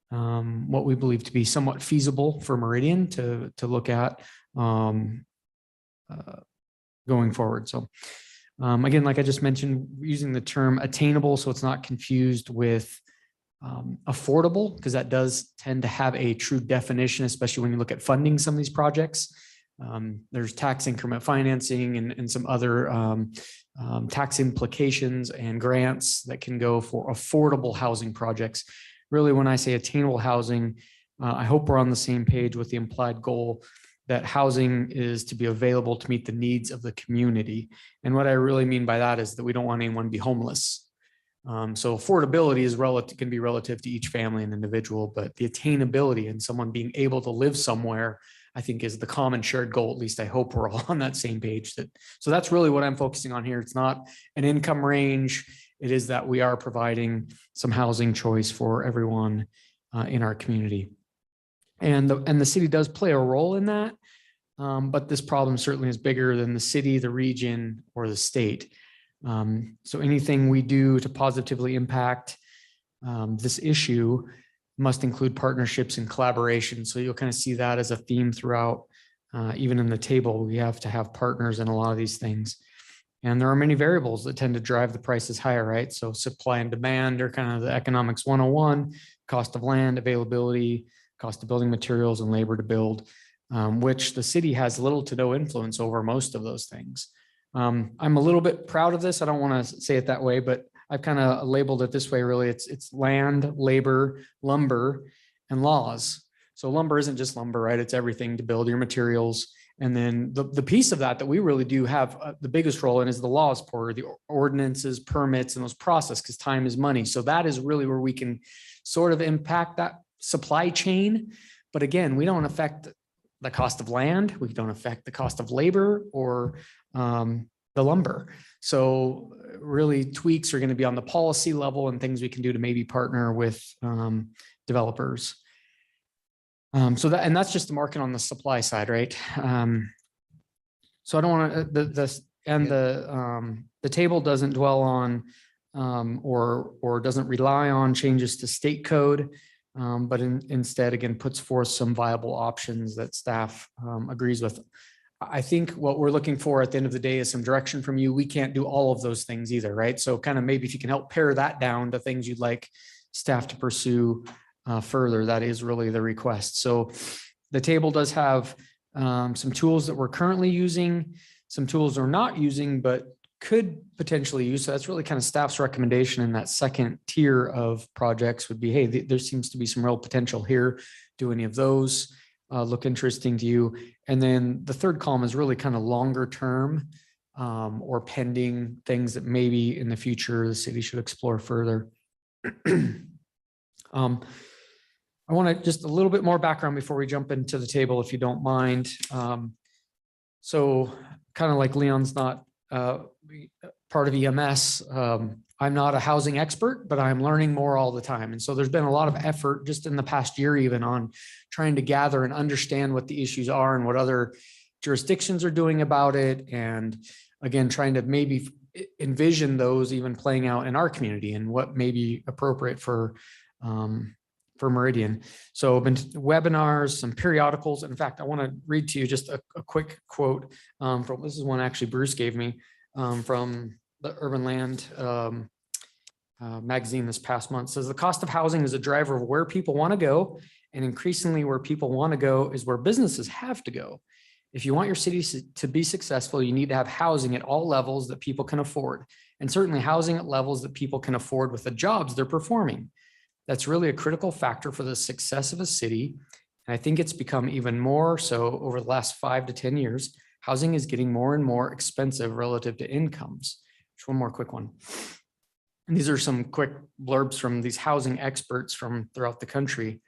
Speaker 2: what we believe to be somewhat feasible for Meridian to look at going forward. So again, like I just mentioned, using the term attainable so it's not confused with affordable, because that does tend to have a true definition, especially when you look at funding some of these projects. There's tax increment financing and some other tax implications and grants that can go for affordable housing projects. Really, when I say attainable housing, I hope we're on the same page with the implied goal that housing is to be available to meet the needs of the community. And what I really mean by that is that we don't want anyone to be homeless. So affordability is relative, can be relative to each family and individual, but the attainability and someone being able to live somewhere, I think, is the common shared goal. At least I hope we're all on that same page. So that's really what I'm focusing on here. It's not an income range. It is that we are providing some housing choice for everyone in our community. And the city does play a role in that. But this problem certainly is bigger than the city, the region, or the state. So anything we do to positively impact this issue must include partnerships and collaboration. So you'll kind of see that as a theme throughout, even in the table. We have to have partners in a lot of these things. And there are many variables that tend to drive the prices higher, right? So supply and demand are kind of the economics 101, cost of land, availability, cost of building materials, and labor to build, which the city has little to no influence over most of those things. I'm a little bit proud of this. I don't want to say it that way, but I've kind of labeled it this way. Really, it's land, labor, lumber, and laws. So lumber isn't just lumber, right? It's everything to build your materials. And then the piece of that we really do have the biggest role in is the laws part, the ordinances, permits, and those process, because time is money. So that is really where we can sort of impact that supply chain. But again, we don't affect the cost of land. We don't affect the cost of labor or the lumber. So really tweaks are going to be on the policy level and things we can do to maybe partner with developers. So that's just the market on the supply side, right? So I don't want to, the table doesn't dwell on or doesn't rely on changes to state code, but instead, again, puts forth some viable options that staff agrees with. I think what we're looking for at the end of the day is some direction from you. We can't do all of those things either, right? So kind of maybe if you can help pare that down to things you'd like staff to pursue further, that is really the request. So the table does have some tools that we're currently using, some tools we're not using, but could potentially use. So that's really kind of staff's recommendation in that second tier of projects would be, hey, there seems to be some real potential here. Do any of those look interesting to you? And then the third column is really kind of longer term or pending things that maybe in the future the city should explore further. I want to just a little bit more background before we jump into the table, if you don't mind. So kind of like Leon's not part of EMS. I'm not a housing expert, but I'm learning more all the time. And so there's been a lot of effort just in the past year, even on trying to gather and understand what the issues are and what other jurisdictions are doing about it. And again, trying to maybe envision those even playing out in our community and what may be appropriate for Meridian. So been webinars, some periodicals. In fact, I want to read to you just a quick quote from, this is one actually Bruce gave me from the Urban Land magazine this past month. It says the cost of housing is a driver of where people want to go, and increasingly where people want to go is where businesses have to go. If you want your city to be successful, you need to have housing at all levels that people can afford, and certainly housing at levels that people can afford with the jobs they're performing. That's really a critical factor for the success of a city. And I think it's become even more so over the last 5 to 10 years. Housing is getting more and more expensive relative to incomes. Just one more quick one. And these are some quick blurbs from these housing experts from throughout the country.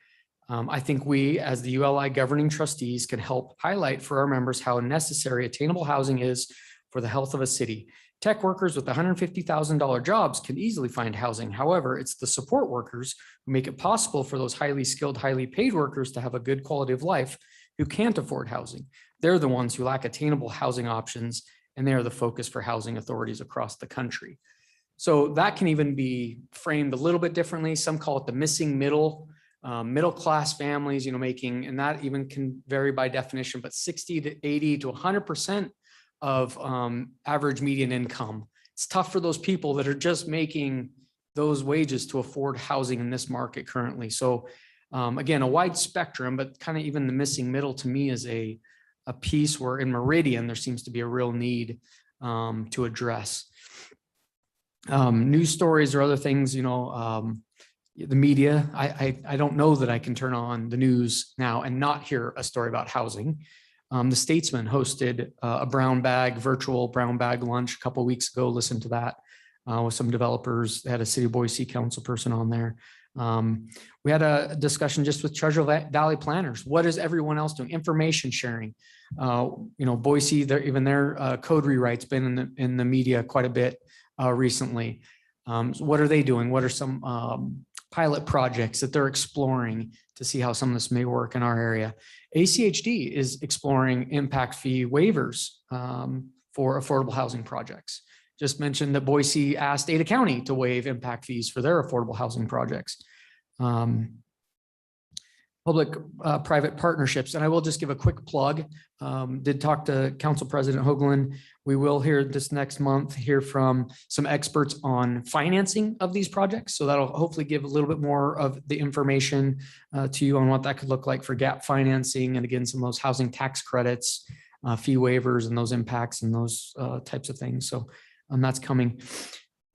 Speaker 2: I think we, as the ULI governing trustees, can help highlight for our members how necessary attainable housing is for the health of a city. Tech workers with $150,000 jobs can easily find housing. However, it's the support workers who make it possible for those highly skilled, highly paid workers to have a good quality of life who can't afford housing. They're the ones who lack attainable housing options, and they are the focus for housing authorities across the country. So that can even be framed a little bit differently. Some call it the missing middle class families, making, and that even can vary by definition, but 60 to 80 to 100% of average median income. It's tough for those people that are just making those wages to afford housing in this market currently. So again, a wide spectrum, but kind of even the missing middle to me is a piece where in Meridian, there seems to be a real need to address. News stories or other things, you know, the media, I don't know that I can turn on the news now and not hear a story about housing. The Statesman hosted a virtual brown bag lunch a couple of weeks ago. Listen to that with some developers. They had a City of Boise council person on there. We had a discussion just with Treasure Valley planners. What is everyone else doing? Information sharing. You know, Boise, even their code rewrites been in the media quite a bit recently. So what are they doing? What are some pilot projects that they're exploring to see how some of this may work in our area? ACHD is exploring impact fee waivers for affordable housing projects. Just mentioned that Boise asked Ada County to waive impact fees for their affordable housing projects. Public-private partnerships, and I will just give a quick plug. Did talk to Council President Hoagland. We will hear this next month, hear from some experts on financing of these projects. So that'll hopefully give a little bit more of the information to you on what that could look like for gap financing. And again, some of those housing tax credits, fee waivers and those impacts and those types of things. So that's coming.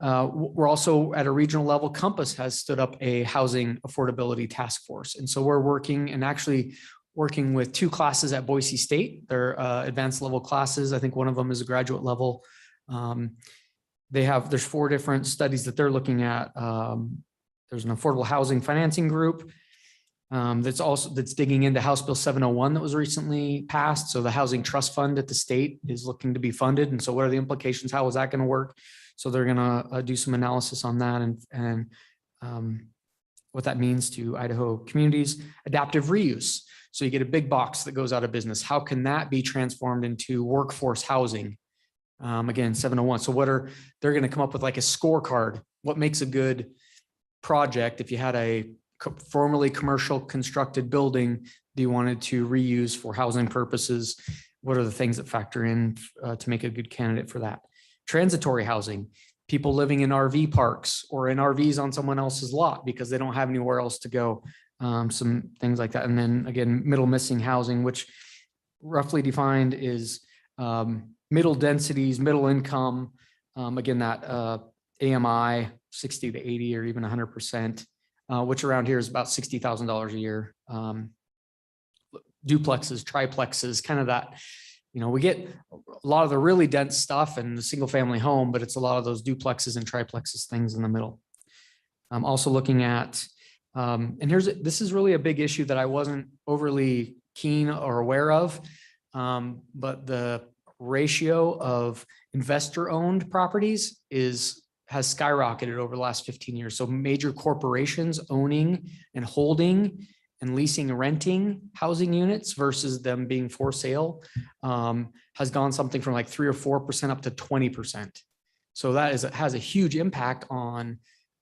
Speaker 2: We're also at a regional level. Compass has stood up a housing affordability task force. And so we're working and actually working with 2 classes at Boise State. They're advanced level classes. I think one of them is a graduate level. There's 4 different studies that they're looking at. There's an affordable housing financing group that's digging into House Bill 701 that was recently passed. So the Housing Trust Fund at the state is looking to be funded. And so what are the implications? How is that going to work? So they're going to do some analysis on that and what that means to Idaho communities. Adaptive reuse. So you get a big box that goes out of business. How can that be transformed into workforce housing? Again, 701. So they're going to come up with like a scorecard. What makes a good project if you had a formerly commercial constructed building that you wanted to reuse for housing purposes? What are the things that factor in to make a good candidate for that? Transitory housing, people living in RV parks or in RVs on someone else's lot because they don't have anywhere else to go. Some things like that. And then again, middle missing housing, which roughly defined is middle densities, middle income. Again, that AMI 60 to 80 or even 100%, which around here is about $60,000 a year. Duplexes, triplexes, kind of that. You know, we get a lot of the really dense stuff and the single family home, but it's a lot of those duplexes and triplexes things in the middle. I'm also looking at, and this is really a big issue that I wasn't overly keen or aware of, but the ratio of investor owned properties has skyrocketed over the last 15 years. So major corporations owning and holding and leasing and renting housing units versus them being for sale has gone something from like 3 or 4% up to 20%. So that has a huge impact on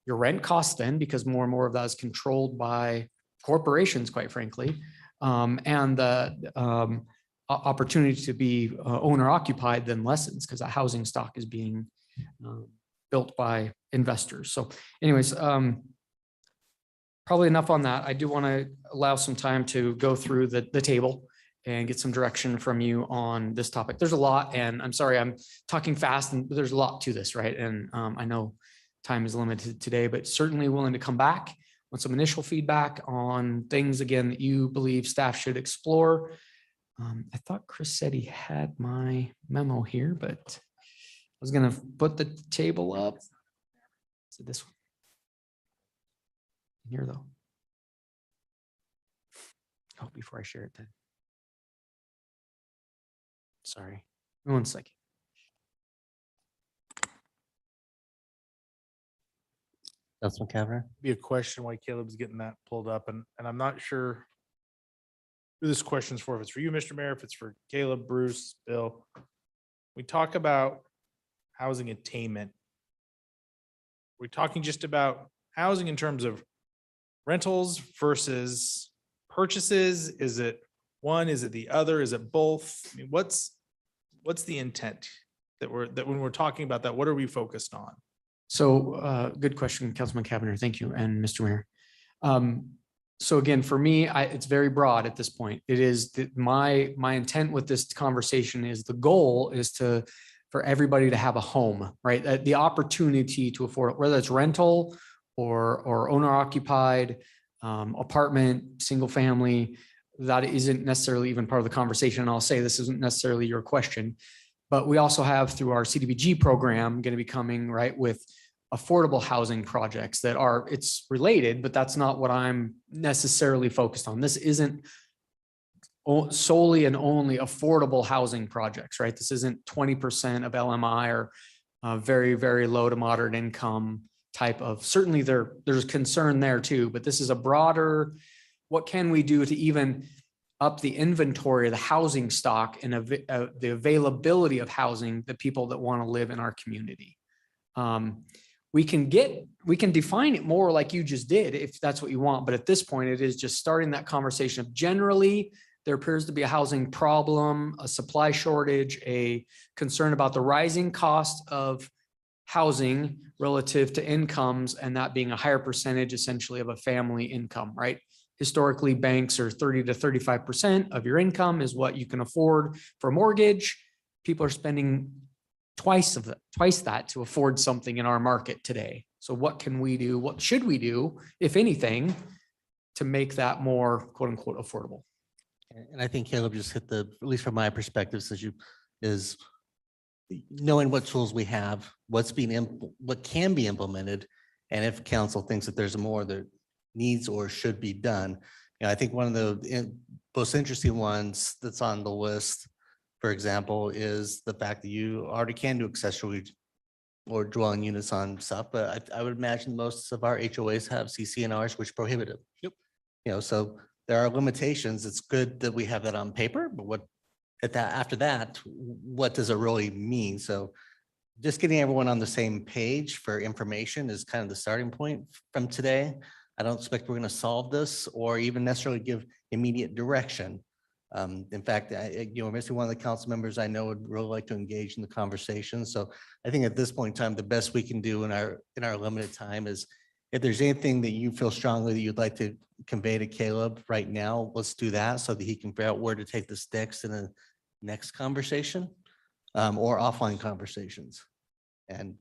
Speaker 2: your rent costs then, because more and more of that is controlled by corporations, quite frankly, and the opportunity to be owner occupied then lessens because that housing stock is being built by investors. So anyways, probably enough on that. I do want to allow some time to go through the table and get some direction from you on this topic. There's a lot, and I'm sorry, I'm talking fast, and there's a lot to this, right? And I know time is limited today, but certainly willing to come back with some initial feedback on things, again, that you believe staff should explore. I thought Chris said he had my memo here, but I was going to put the table up. So this one here, though. Oh, before I share it then. Sorry, 1 second.
Speaker 1: Councilman Cavanagh.
Speaker 5: Be a question why Caleb's getting that pulled up, and I'm not sure who this question's for. If it's for you, Mr. Mayor, if it's for Caleb, Bruce, Bill. We talk about housing attainment. We're talking just about housing in terms of rentals versus purchases. Is it one? Is it the other? Is it both? I mean, what's the intent that when we're talking about that, what are we focused on?
Speaker 2: So good question, Councilman Cavanagh. Thank you. And Mr. Mayor. So again, for me, it's very broad at this point. It is that my intent with this conversation is the goal is for everybody to have a home, right? The opportunity to afford it, whether it's rental or owner occupied, apartment, single family, that isn't necessarily even part of the conversation. And I'll say this isn't necessarily your question, but we also have through our CDBG program going to be coming right with affordable housing projects that are, it's related, but that's not what I'm necessarily focused on. This isn't solely and only affordable housing projects, right? This isn't 20% of LMI or very, very low to moderate income type of, certainly there's concern there too, but this is a broader, what can we do to even up the inventory of the housing stock and the availability of housing, the people that want to live in our community. We can define it more like you just did, if that's what you want. But at this point, it is just starting that conversation of generally, there appears to be a housing problem, a supply shortage, a concern about the rising cost of housing relative to incomes, and that being a higher percentage essentially of a family income, right? Historically, banks are 30 to 35% of your income is what you can afford for a mortgage. People are spending twice that to afford something in our market today. So what can we do? What should we do, if anything, to make that more quote unquote affordable?
Speaker 1: And I think Caleb just hit at least from my perspective, is knowing what tools we have, what can be implemented, and if council thinks that there's more that needs or should be done. I think one of the most interesting ones that's on the list, for example, is the fact that you already can do accessory or dwelling units on stuff, but I would imagine most of our HOAs have CC&Rs which prohibit it.
Speaker 5: Yep.
Speaker 1: So there are limitations. It's good that we have that on paper, but after that, what does it really mean? So just getting everyone on the same page for information is kind of the starting point from today. I don't expect we're going to solve this or even necessarily give immediate direction. In fact, missing one of the council members I know would really like to engage in the conversation. So I think at this point in time, the best we can do in our limited time is if there's anything that you feel strongly that you'd like to convey to Caleb right now, let's do that so that he can figure out where to take this next in a next conversation or offline conversations. And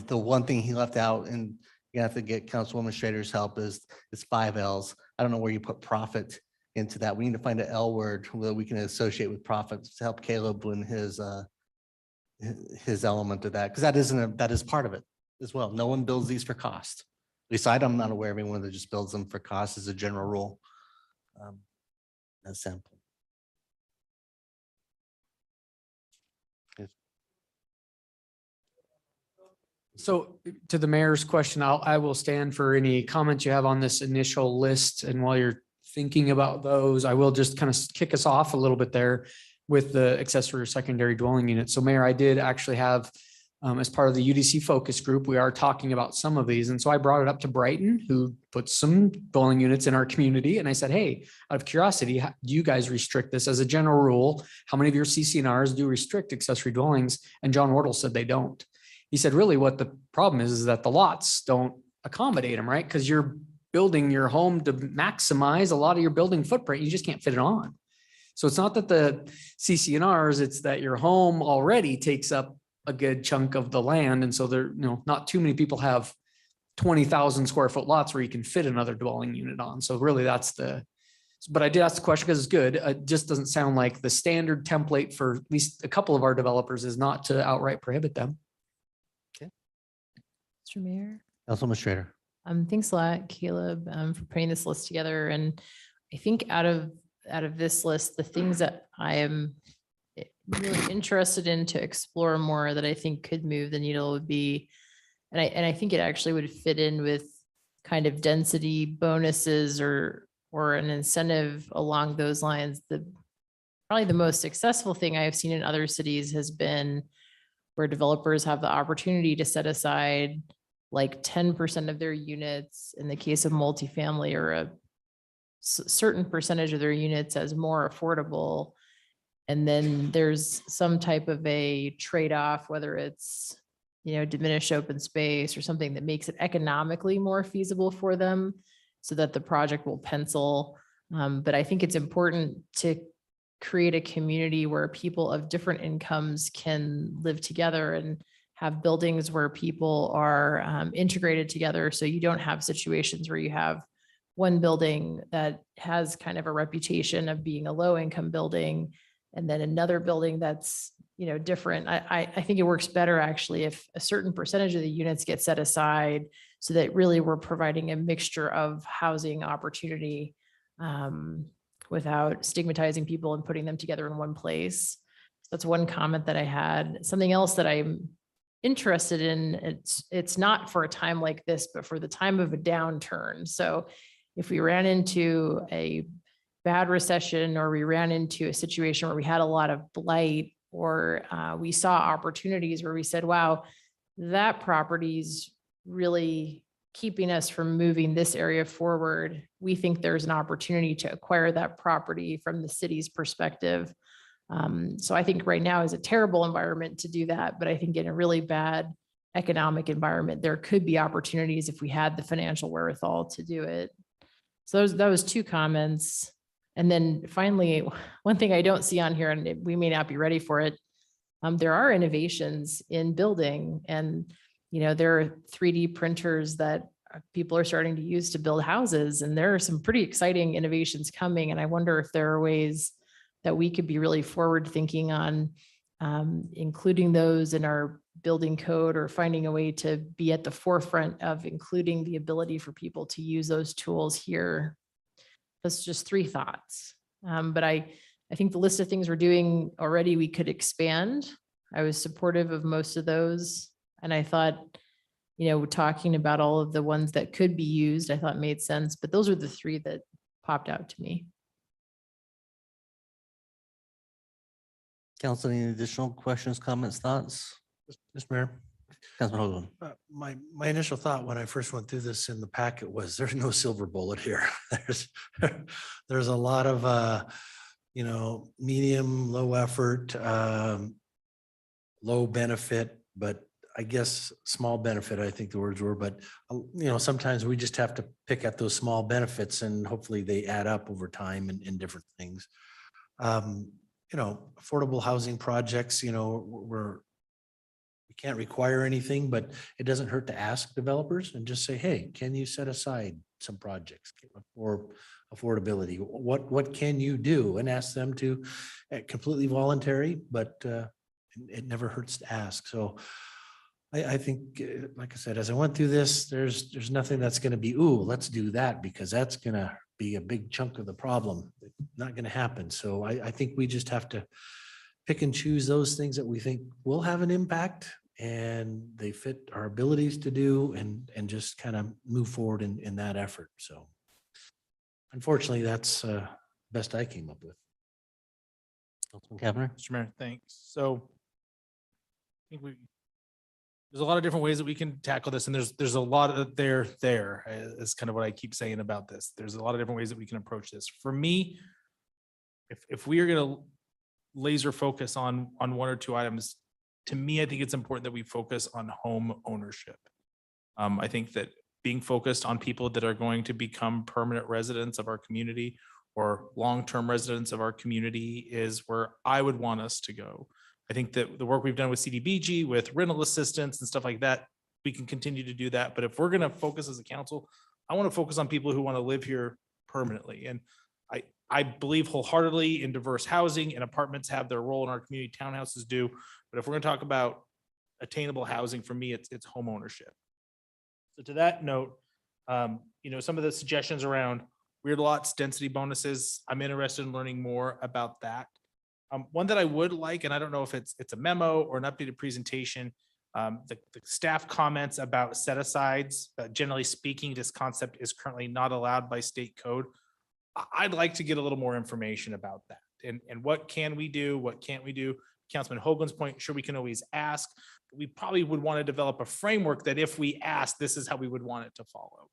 Speaker 1: the one thing he left out, and you have to get Councilwoman Schrader's help, is 5 L's. I don't know where you put profit into that. We need to find an L word that we can associate with profits to help Caleb win his element of that, because that is part of it as well. No one builds these for cost. At least I'm not aware of anyone that just builds them for cost as a general rule. That's simple.
Speaker 2: So to the mayor's question, I will stand for any comments you have on this initial list. And while you're thinking about those, I will just kind of kick us off a little bit there with the accessory or secondary dwelling unit. So Mayor, I did actually have, as part of the UDC focus group, we are talking about some of these. And so I brought it up to Brighton, who put some dwelling units in our community. And I said, hey, out of curiosity, do you guys restrict this as a general rule? How many of your CC&Rs do restrict accessory dwellings? And John Wardle said they don't. He said, really what the problem is that the lots don't accommodate them, right? Because you're building your home to maximize a lot of your building footprint. You just can't fit it on. So it's not that the CC&Rs, it's that your home already takes up a good chunk of the land. And so there, not too many people have 20,000 square foot lots where you can fit another dwelling unit on. So really but I did ask the question because it's good. It just doesn't sound like the standard template for at least a couple of our developers is not to outright prohibit them.
Speaker 3: Mr. Mayor.
Speaker 1: Councilwoman Schrader.
Speaker 3: Thanks a lot, Caleb, for putting this list together. And I think out of this list, the things that I am really interested in to explore more that I think could move the needle would be, and I think it actually would fit in with kind of density bonuses or an incentive along those lines. Probably the most successful thing I have seen in other cities has been where developers have the opportunity to set aside like 10% of their units in the case of multifamily, or a certain percentage of their units as more affordable. And then there's some type of a trade-off, whether it's, diminished open space or something that makes it economically more feasible for them so that the project will pencil. But I think it's important to create a community where people of different incomes can live together and have buildings where people are integrated together. So you don't have situations where you have one building that has kind of a reputation of being a low income building and then another building that's, different. I think it works better actually if a certain percentage of the units get set aside so that really we're providing a mixture of housing opportunity without stigmatizing people and putting them together in one place. That's one comment that I had. Something else that I'm interested in, it's not for a time like this, but for the time of a downturn. So if we ran into a bad recession or we ran into a situation where we had a lot of blight or we saw opportunities where we said, wow, that property's really keeping us from moving this area forward. We think there's an opportunity to acquire that property from the city's perspective. So I think right now is a terrible environment to do that, but I think in a really bad economic environment, there could be opportunities if we had the financial wherewithal to do it. So that was two comments. And then finally, one thing I don't see on here, and we may not be ready for it, there are innovations in building and, there are 3D printers that people are starting to use to build houses. And there are some pretty exciting innovations coming. And I wonder if there are ways that we could be really forward thinking on including those in our building code or finding a way to be at the forefront of including the ability for people to use those tools here. That's just three thoughts. But I think the list of things we're doing already, we could expand. I was supportive of most of those. And I thought, talking about all of the ones that could be used, I thought made sense, but those are the three that popped out to me.
Speaker 1: Council, any additional questions, comments, thoughts?
Speaker 4: Mr. Mayor,
Speaker 1: Councilman Hoagland.
Speaker 4: my initial thought when I first went through this in the packet was there's no silver bullet here. There's a lot of, medium, low effort, low benefit, but I guess small benefit, I think the words were, but sometimes we just have to pick at those small benefits and hopefully they add up over time in different things. Affordable housing projects, we can't require anything, but it doesn't hurt to ask developers and just say, hey, can you set aside some projects for affordability? What can you do? And ask them to, completely voluntary, but it never hurts to ask. So I think, like I said, as I went through this, there's nothing that's going to be, ooh, let's do that because that's going to be a big chunk of the problem. Not going to happen. So I think we just have to pick and choose those things that we think will have an impact and they fit our abilities to do and just kind of move forward in that effort. So unfortunately, that's best I came up with.
Speaker 1: Councilman Kavanaugh.
Speaker 5: Mr. Mayor, thanks. So I think there's a lot of different ways that we can tackle this. And there's a lot of there is kind of what I keep saying about this. There's a lot of different ways that we can approach this. For me, if we are going to laser focus on one or two items, to me, I think it's important that we focus on home ownership. I think that being focused on people that are going to become permanent residents of our community or long-term residents of our community is where I would want us to go. I think that the work we've done with CDBG, with rental assistance and stuff like that, we can continue to do that. But if we're going to focus as a council, I want to focus on people who want to live here permanently. And I believe wholeheartedly in diverse housing, and apartments have their role in our community, townhouses do. But if we're going to talk about attainable housing, for me, it's home ownership. So to that note, some of the suggestions around weird lots, density bonuses, I'm interested in learning more about that. One that I would like, and I don't know if it's a memo or an updated presentation, the staff comments about set-asides. Generally speaking, this concept is currently not allowed by state code. I'd like to get a little more information about that. And what can we do? What can't we do? Councilman Hoagland's point, sure, we can always ask. We probably would want to develop a framework that if we ask, this is how we would want it to follow.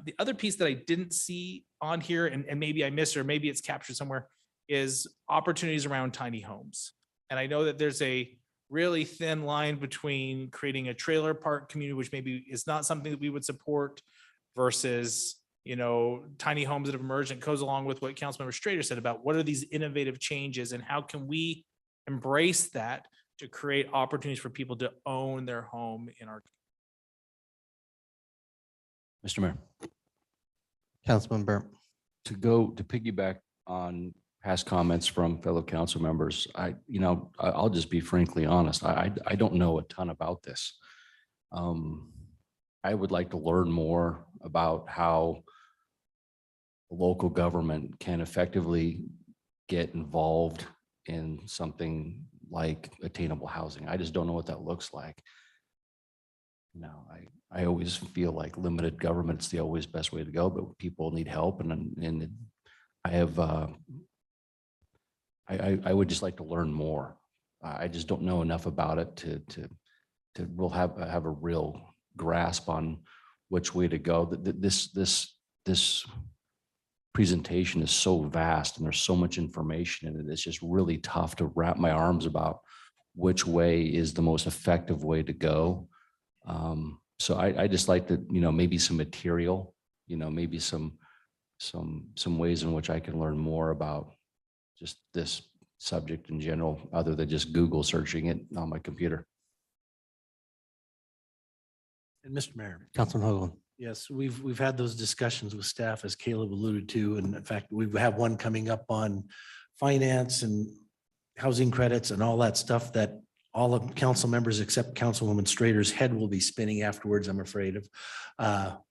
Speaker 5: The other piece that I didn't see on here, and maybe I missed, or maybe it's captured somewhere, is opportunities around tiny homes. And I know that there's a really thin line between creating a trailer park community, which maybe is not something that we would support, versus, you know, tiny homes that have emerged. And goes along with what Councilmember Strader said about what are these innovative changes and how can we embrace that to create opportunities for people to own their home in our.
Speaker 9: Mr. Mayor,
Speaker 1: Councilman Burnt.
Speaker 9: to piggyback on past comments from fellow council members, I'll just be frankly honest. I don't know a ton about this. I would like to learn more about how local government can effectively get involved in something like attainable housing. I just don't know what that looks like. No, I always feel like limited government's the always best way to go, but people need help, and I have I would just like to learn more. I just don't know enough about it to we'll have a real grasp on which way to go. This presentation is so vast and there's so much information in it. It's just really tough to wrap my arms about which way is the most effective way to go. So I just like to, maybe some material, maybe some ways in which I can learn more about just this subject in general, other than just Google searching it on my computer.
Speaker 4: And Mr. Mayor.
Speaker 1: Councilman Hoagland.
Speaker 4: Yes, we've had those discussions with staff, as Caleb alluded to, and in fact, we have one coming up on finance and housing credits and all that stuff that all of council members except Councilwoman Strader's head will be spinning afterwards, I'm afraid of.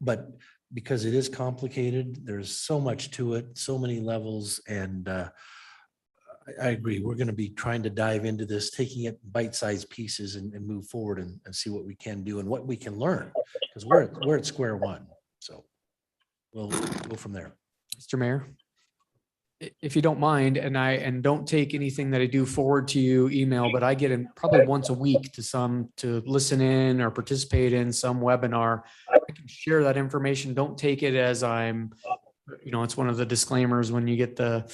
Speaker 4: But because it is complicated, there's so much to it, so many levels, and I agree. We're going to be trying to dive into this, taking it bite-sized pieces and move forward and see what we can do and what we can learn, because we're at square one. So we'll go from there.
Speaker 2: Mr. Mayor, if you don't mind, and don't take anything that I do forward to you email, but I get in probably once a week to listen in or participate in some webinar. I can share that information. Don't take it as I'm, it's one of the disclaimers when you get the,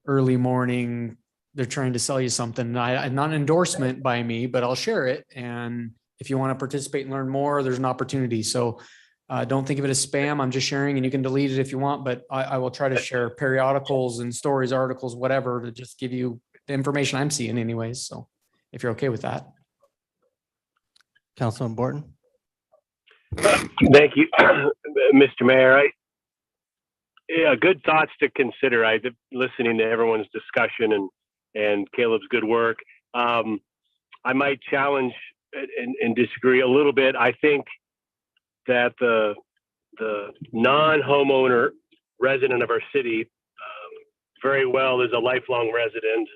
Speaker 2: early morning, they're trying to sell you something. Not an endorsement by me, but I'll share it. And if you want to participate and learn more, there's an opportunity. So don't think of it as spam. I'm just sharing, and you can delete it if you want, but I will try to share periodicals and stories, articles, whatever, to just give you the information I'm seeing anyways. So if you're okay with that.
Speaker 1: Councilman Borton.
Speaker 10: Thank you, Mr. Mayor. Good thoughts to consider. I've been listening to everyone's discussion and Caleb's good work. I might challenge and disagree a little bit. I think that the non-homeowner resident of our city very well is a lifelong resident.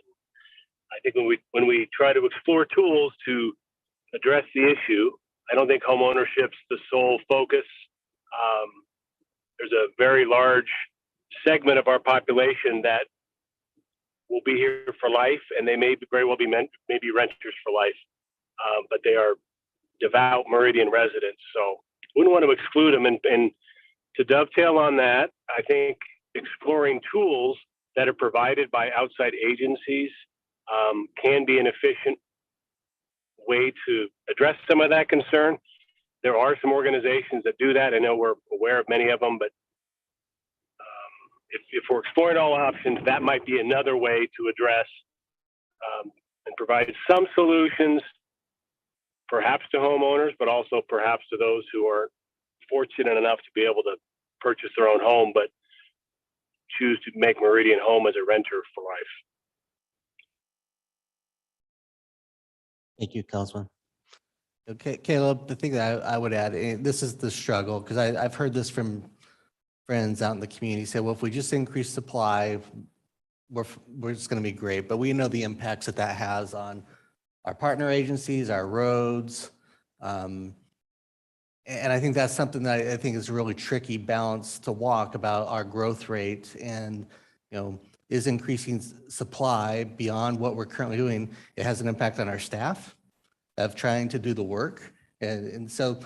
Speaker 10: I think when we try to explore tools to address the issue, I don't think homeownership's the sole focus. There's a very large segment of our population that will be here for life, and they may very well be maybe renters for life, but they are devout Meridian residents. So wouldn't want to exclude them. And to dovetail on that, I think exploring tools that are provided by outside agencies can be an efficient way to address some of that concern. There are some organizations that do that. I know we're aware of many of them, but if we're exploring all options, that might be another way to address and provide some solutions, perhaps to homeowners, but also perhaps to those who are fortunate enough to be able to purchase their own home, but choose to make Meridian home as a renter for life.
Speaker 1: Thank you, Councilman. Okay, Caleb, the thing that I would add, and this is the struggle, because I've heard this from friends out in the community say, well, if we just increase supply, we're just going to be great. But we know the impacts that has on our partner agencies, our roads. And I think that's something that I think is a really tricky balance to walk about our growth rate and, is increasing supply beyond what we're currently doing. It has an impact on our staff of trying to do the work. And so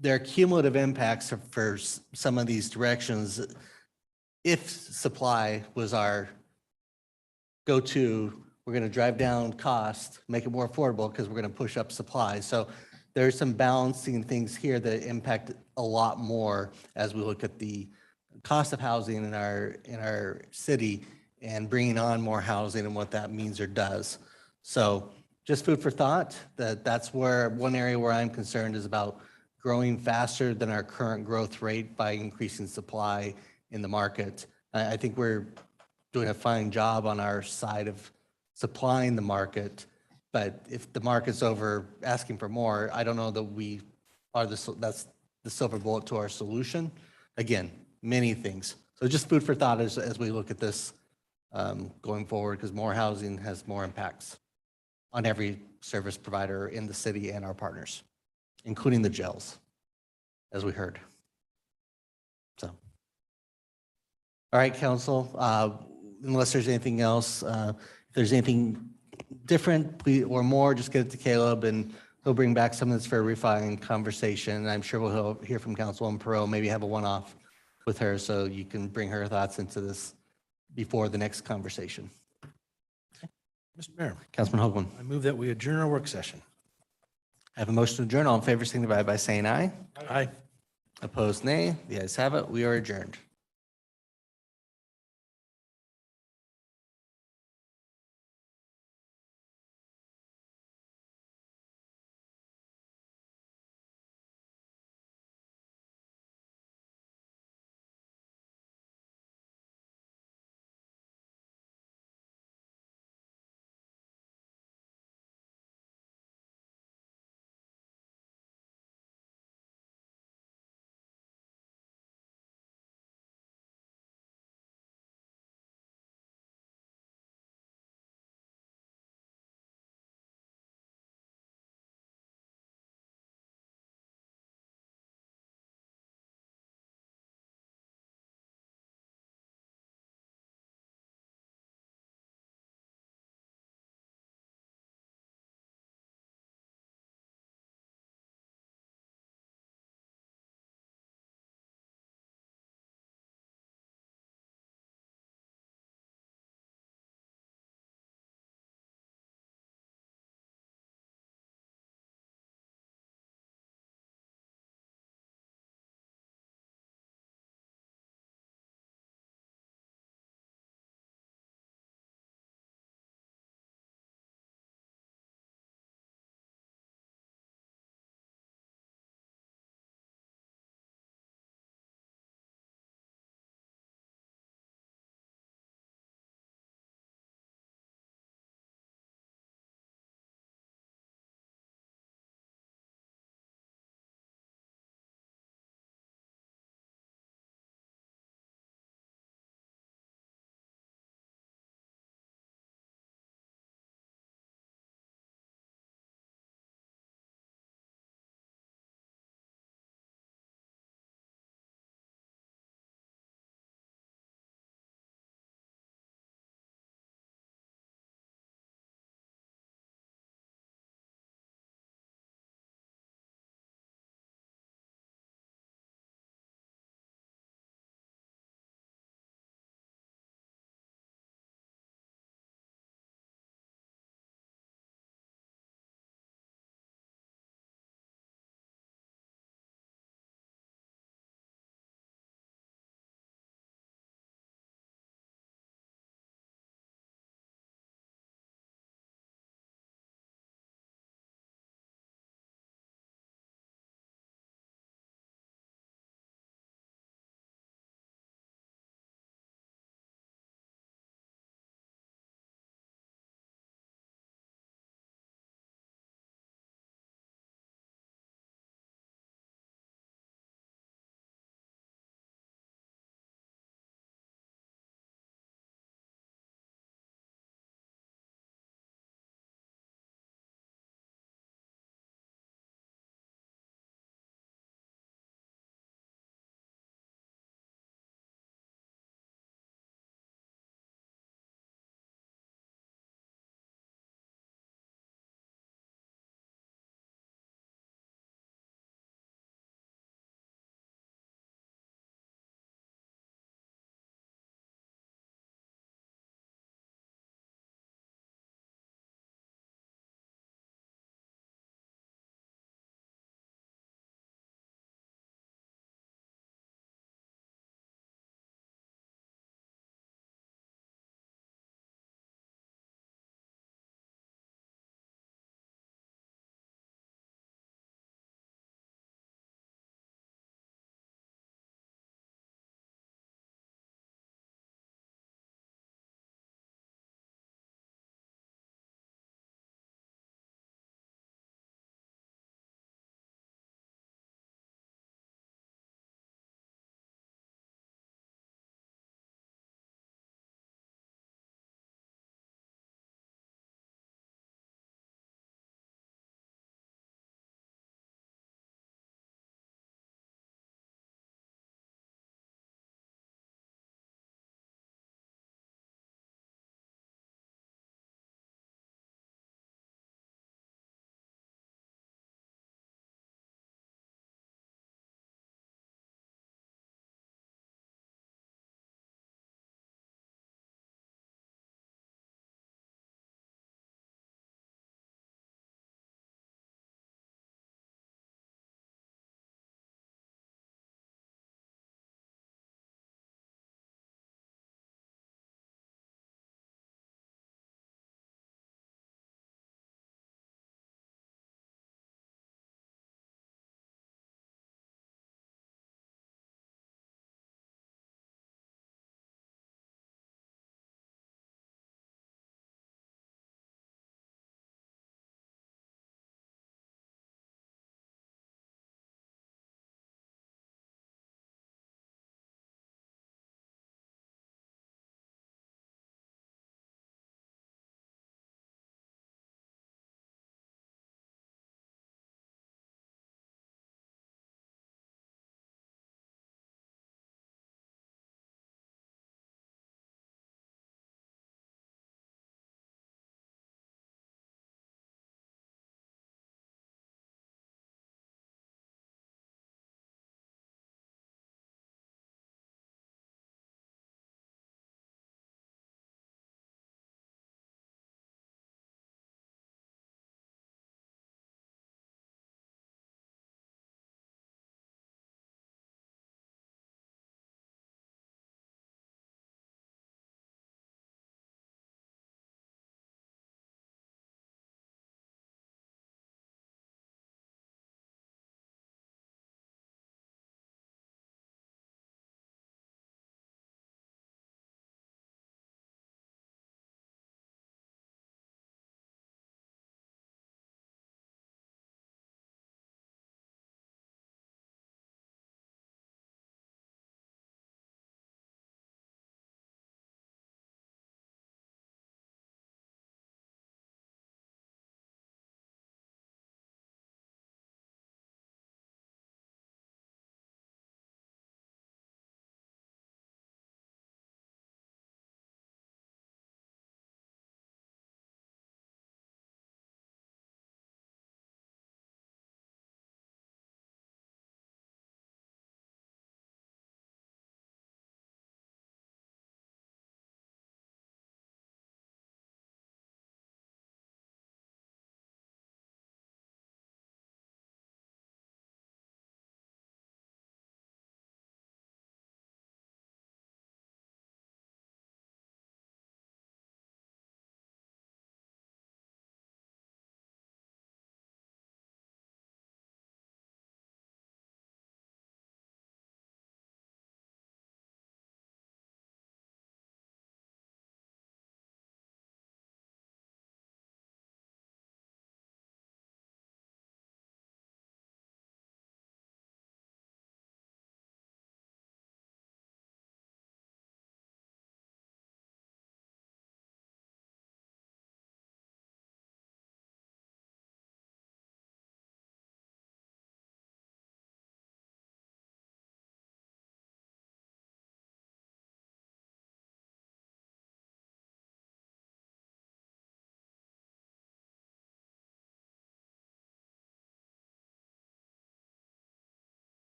Speaker 1: there are cumulative impacts for some of these directions. If supply was our go-to we're going to drive down cost, make it more affordable because we're going to push up supply. So there's some balancing things here that impact a lot more as we look at the cost of housing in our city and bringing on more housing and what that means or does. So just food for thought, that's where one area where I'm concerned is about growing faster than our current growth rate by increasing supply in the market. I think we're doing a fine job on our side of supplying the market, but if the market's over asking for more, I don't know that we are that's the silver bullet to our solution. Again, many things. So just food for thought as we look at this going forward, because more housing has more impacts on every service provider in the city and our partners, including the jails, as we heard. So, all right, council, unless there's anything else, if there's anything different please, or more, just get it to Caleb and he'll bring back some of this for a refined conversation. And I'm sure we'll hear from Councilwoman Perot, maybe have a one-off with her so you can bring her thoughts into this before the next conversation.
Speaker 4: Mr. Mayor,
Speaker 1: Councilman Hoagland.
Speaker 4: I move that we adjourn our work session.
Speaker 1: I have a motion to adjourn. All in favor, signify by saying aye.
Speaker 4: Aye.
Speaker 1: Opposed, nay. The ayes have it. We are adjourned.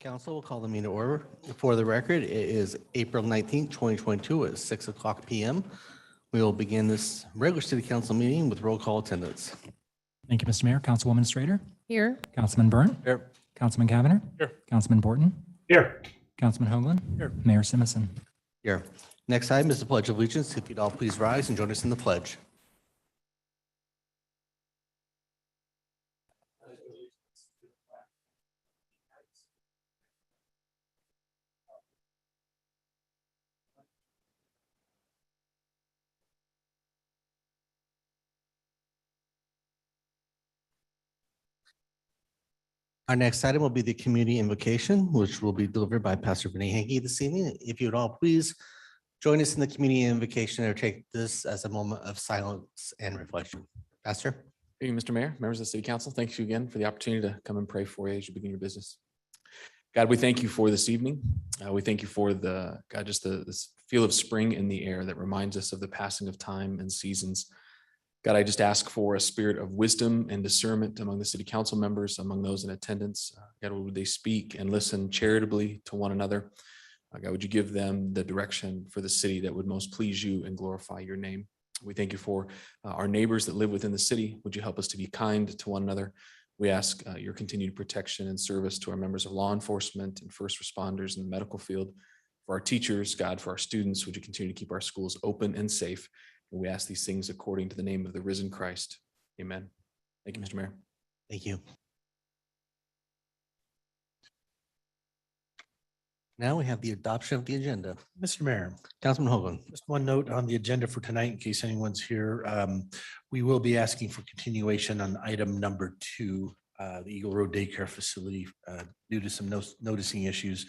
Speaker 1: Council will call the meeting to order. For the record, it is April 19th, 2022 at 6 p.m. We will begin this regular city council meeting with roll call attendance.
Speaker 11: Thank you, Mr. Mayor. Councilwoman Strader,
Speaker 3: Here.
Speaker 11: Councilman Byrne,
Speaker 1: Here.
Speaker 11: Councilman Cavanagh,
Speaker 5: Here.
Speaker 11: Councilman Borton,
Speaker 4: Here.
Speaker 11: Councilman Hoagland, Mayor Simison.
Speaker 1: Here. Next item is the Pledge of Allegiance. If you'd all please rise and join us in the pledge. Our next item will be the community invocation, which will be delivered by Pastor Vinny Hankey this evening. If you would all please join us in the community invocation or take this as a moment of silence and reflection. Pastor?
Speaker 12: Thank you, Mr. Mayor, members of the City Council. Thank you again for the opportunity to come and pray for you as you begin your business. God, we thank you for this evening. We thank you for this feel of spring in the air that reminds us of the passing of time and seasons. God, I just ask for a spirit of wisdom and discernment among the city council members, among those in attendance. God, would they speak and listen charitably to one another? God, would you give them the direction for the city that would most please you and glorify your name? We thank you for our neighbors that live within the city. Would you help us to be kind to one another? We ask your continued protection and service to our members of law enforcement and first responders in the medical field. For our teachers, God, for our students, would you continue to keep our schools open and safe? And we ask these things according to the name of the risen Christ. Amen. Thank you, Mr. Mayor.
Speaker 1: Thank you. Now we have the adoption of the agenda.
Speaker 4: Mr. Mayor,
Speaker 1: Councilman Hoagland.
Speaker 4: just one note on the agenda for tonight, in case anyone's here. We will be asking for continuation on item number 2, the Eagle Road Daycare Facility, due to some noticing issues.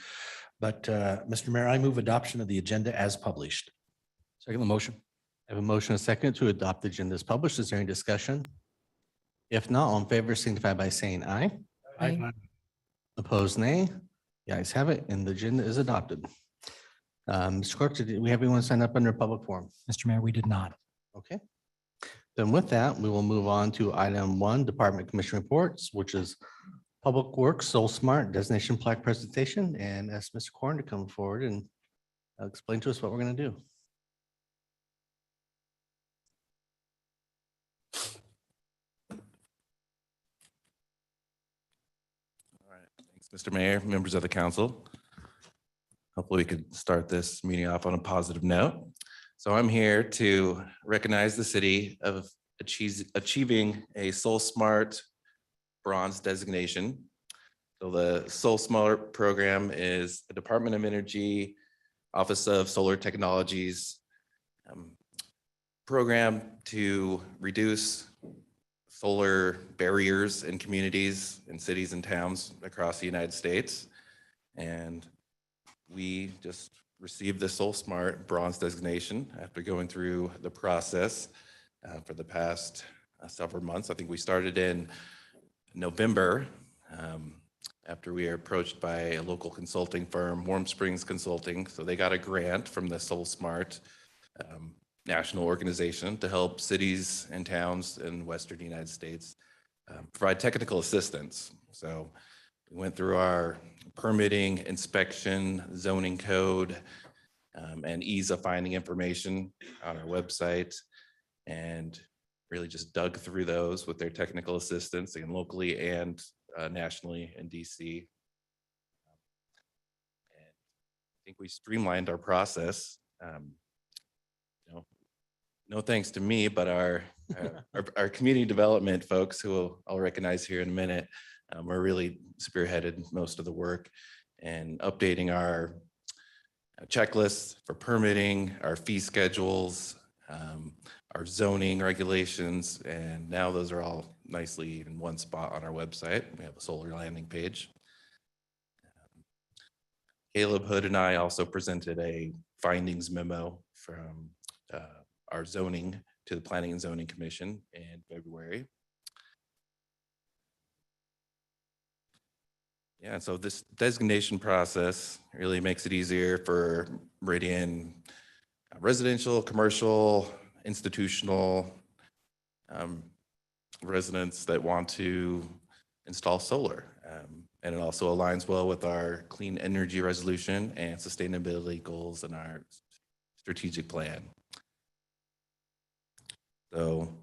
Speaker 4: But Mr. Mayor, I move adoption of the agenda as published.
Speaker 9: Second the motion.
Speaker 1: I have a motion and a second to adopt the agenda as published. Is there any discussion? If not, all in favor signify by saying aye.
Speaker 3: Aye.
Speaker 1: Opposed, nay. The ayes have it, and the agenda is adopted. Mr. Clerk, did we have anyone sign up under public forum?
Speaker 11: Mr. Mayor, we did not.
Speaker 1: Okay. Then with that, we will move on to item 1, Department Commission reports, which is Public Works Soul Smart Designation Plaque presentation, and ask Mr. Corn to come forward and explain to us what we're going to do.
Speaker 13: Thanks, Mr. Mayor, members of the council. Hopefully we could start this meeting off on a positive note. So I'm here to recognize the city of achieving a Soul Smart Bronze designation. So the Soul Smart program is the Department of Energy, Office of Solar Technologies program to reduce solar barriers in communities and cities and towns across the United States. And we just received the Soul Smart Bronze designation after going through the process for the past several months. I think we started in November after we were approached by a local consulting firm, Warm Springs Consulting. So they got a grant from the Soul Smart national organization to help cities and towns in Western United States provide technical assistance. So we went through our permitting, inspection, zoning code, and ease of finding information on our website, and really just dug through those with their technical assistance, and locally and nationally in DC. And I think we streamlined our process. No thanks to me, but our community development folks, who I'll recognize here in a minute, are really spearheaded most of the work and updating our checklists for permitting, our fee schedules, our zoning regulations, and now those are all nicely in one spot on our website. We have a solar landing page. Caleb Hood and I also presented a findings memo from our zoning to the Planning and Zoning Commission in February. Yeah, so this designation process really makes it easier for Meridian residential, commercial, institutional residents that want to install solar. And it also aligns well with our clean energy resolution and sustainability goals in our strategic plan. So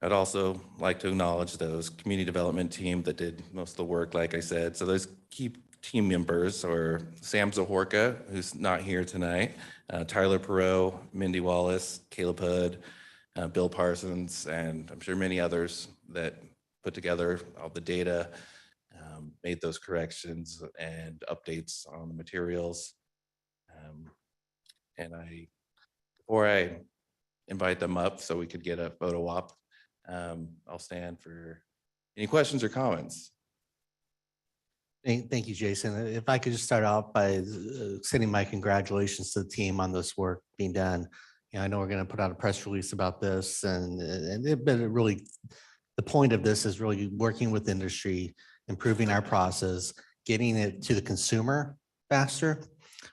Speaker 13: I'd also like to acknowledge those community development team that did most of the work, like I said. So those key team members are Sam Zahorka, who's not here tonight, Tyler Perot, Mindy Wallace, Caleb Hood, Bill Parsons, and I'm sure many others that put together all the data, made those corrections and updates on the materials. And before I invite them up so we could get a photo op, I'll stand for any questions or comments.
Speaker 1: Thank you, Jason. If I could just start off by sending my congratulations to the team on this work being done. You know, I know we're going to put out a press release about this, but it really, the point of this is really working with industry, improving our process, getting it to the consumer faster,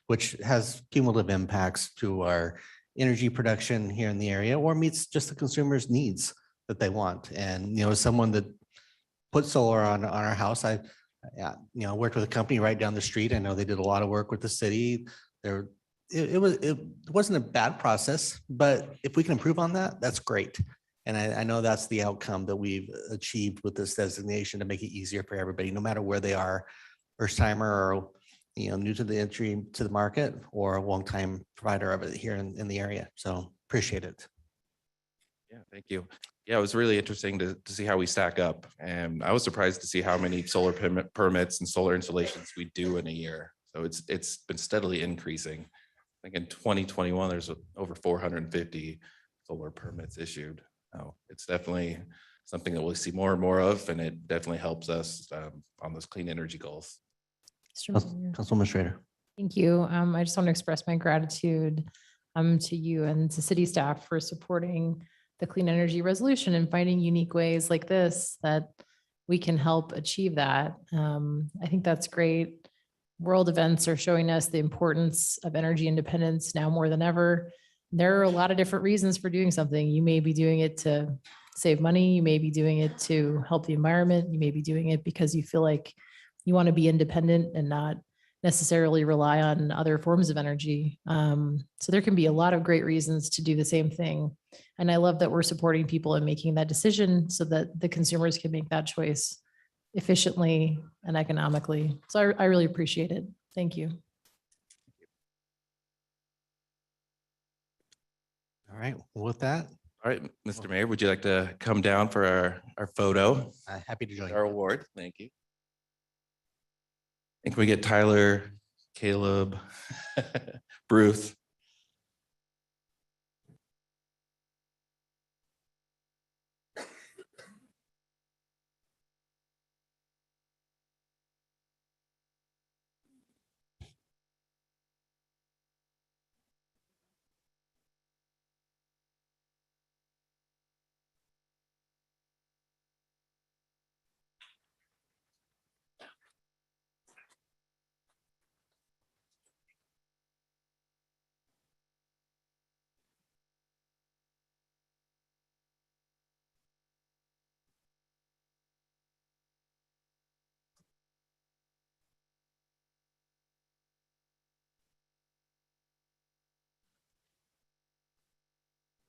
Speaker 1: which has cumulative impacts to our energy production here in the area, or meets just the consumer's needs that they want. And, you know, as someone that put solar on our house, I worked with a company right down the street. I know they did a lot of work with the city. It wasn't a bad process, but if we can improve on that, that's great. And I know that's the outcome that we've achieved with this designation, to make it easier for everybody, no matter where they are, first timer or, you know, new to the entry to the market, or a long time provider of it here in the area. So appreciate it.
Speaker 13: Yeah, thank you. Yeah, it was really interesting to see how we stack up. And I was surprised to see how many solar permits and solar installations we do in a year. So it's been steadily increasing. I think in 2021, there's over 450 solar permits issued. Oh, it's definitely something that we'll see more and more of, and it definitely helps us on those clean energy goals.
Speaker 1: Councilwoman Schrader.
Speaker 3: Thank you. I just want to express my gratitude to you and to city staff for supporting the clean energy resolution and finding unique ways like this that we can help achieve that. I think that's great. World events are showing us the importance of energy independence now more than ever. There are a lot of different reasons for doing something. You may be doing it to save money. You may be doing it to help the environment. You may be doing it because you feel like you want to be independent and not necessarily rely on other forms of energy. So there can be a lot of great reasons to do the same thing. And I love that we're supporting people in making that decision so that the consumers can make that choice efficiently and economically. So I really appreciate it. Thank you.
Speaker 1: All right, well, with that,
Speaker 13: All right, Mr. Mayor, would you like to come down for our photo?
Speaker 1: happy to join you.
Speaker 13: Our award, thank you. And can we get Tyler, Caleb, Bruce?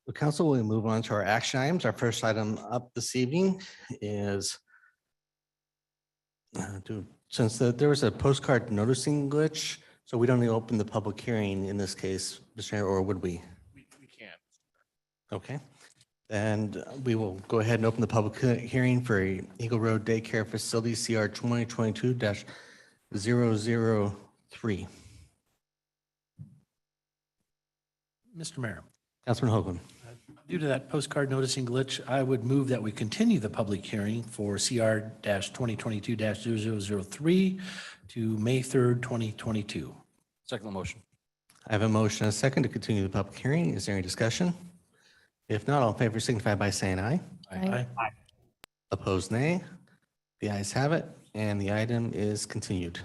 Speaker 1: The council will move on to our action items. Our first item up this evening is since there was a postcard noticing glitch, so we don't need to open the public hearing in this case, Mr. Mayor, or would we?
Speaker 6: We can't.
Speaker 1: Okay. And we will go ahead and open the public hearing for Eagle Road Daycare Facility CR 2022-003.
Speaker 4: Mr. Mayor,
Speaker 1: Councilman Hoagland.
Speaker 4: due to that postcard noticing glitch, I would move that we continue the public hearing for CR 2022-0003 to May 3rd, 2022.
Speaker 9: Second motion.
Speaker 1: I have a motion and a second to continue the public hearing. Is there any discussion? If not, all in favor signify by saying aye.
Speaker 3: Aye.
Speaker 1: Opposed, nay. The ayes have it, and the item is continued.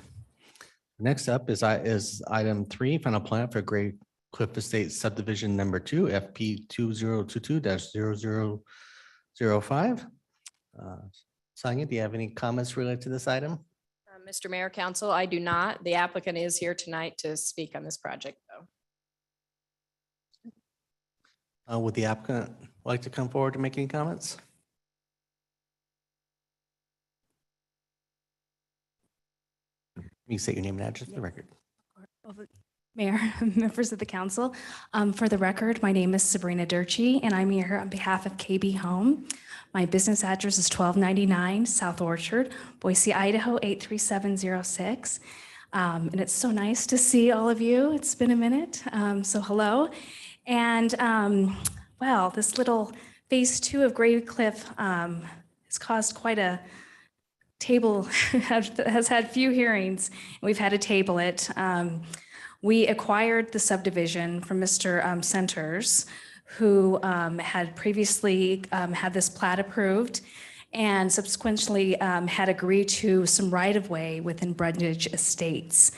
Speaker 1: Next up is item 3, final plat for Great Cliff Estate Subdivision Number 2, FP 2022-0005. Sonia, do you have any comments related to this item?
Speaker 14: Mr. Mayor, Council, I do not. The applicant is here tonight to speak on this project, though.
Speaker 1: Would the applicant like to come forward to make any comments? You can state your name and address for the record.
Speaker 15: Mayor, members of the council, for the record, my name is Sabrina Durchie, and I'm here on behalf of KB Home. My business address is 1299 South Orchard, Boise, Idaho 83706. And it's so nice to see all of you. It's been a minute, so hello. And well, this little phase 2 of Gray Cliff has caused quite a table, has had few hearings. We've had to table it. We acquired the subdivision from Mr. Centers, who had previously had this plat approved and subsequently had agreed to some right-of-way within Brundage Estates.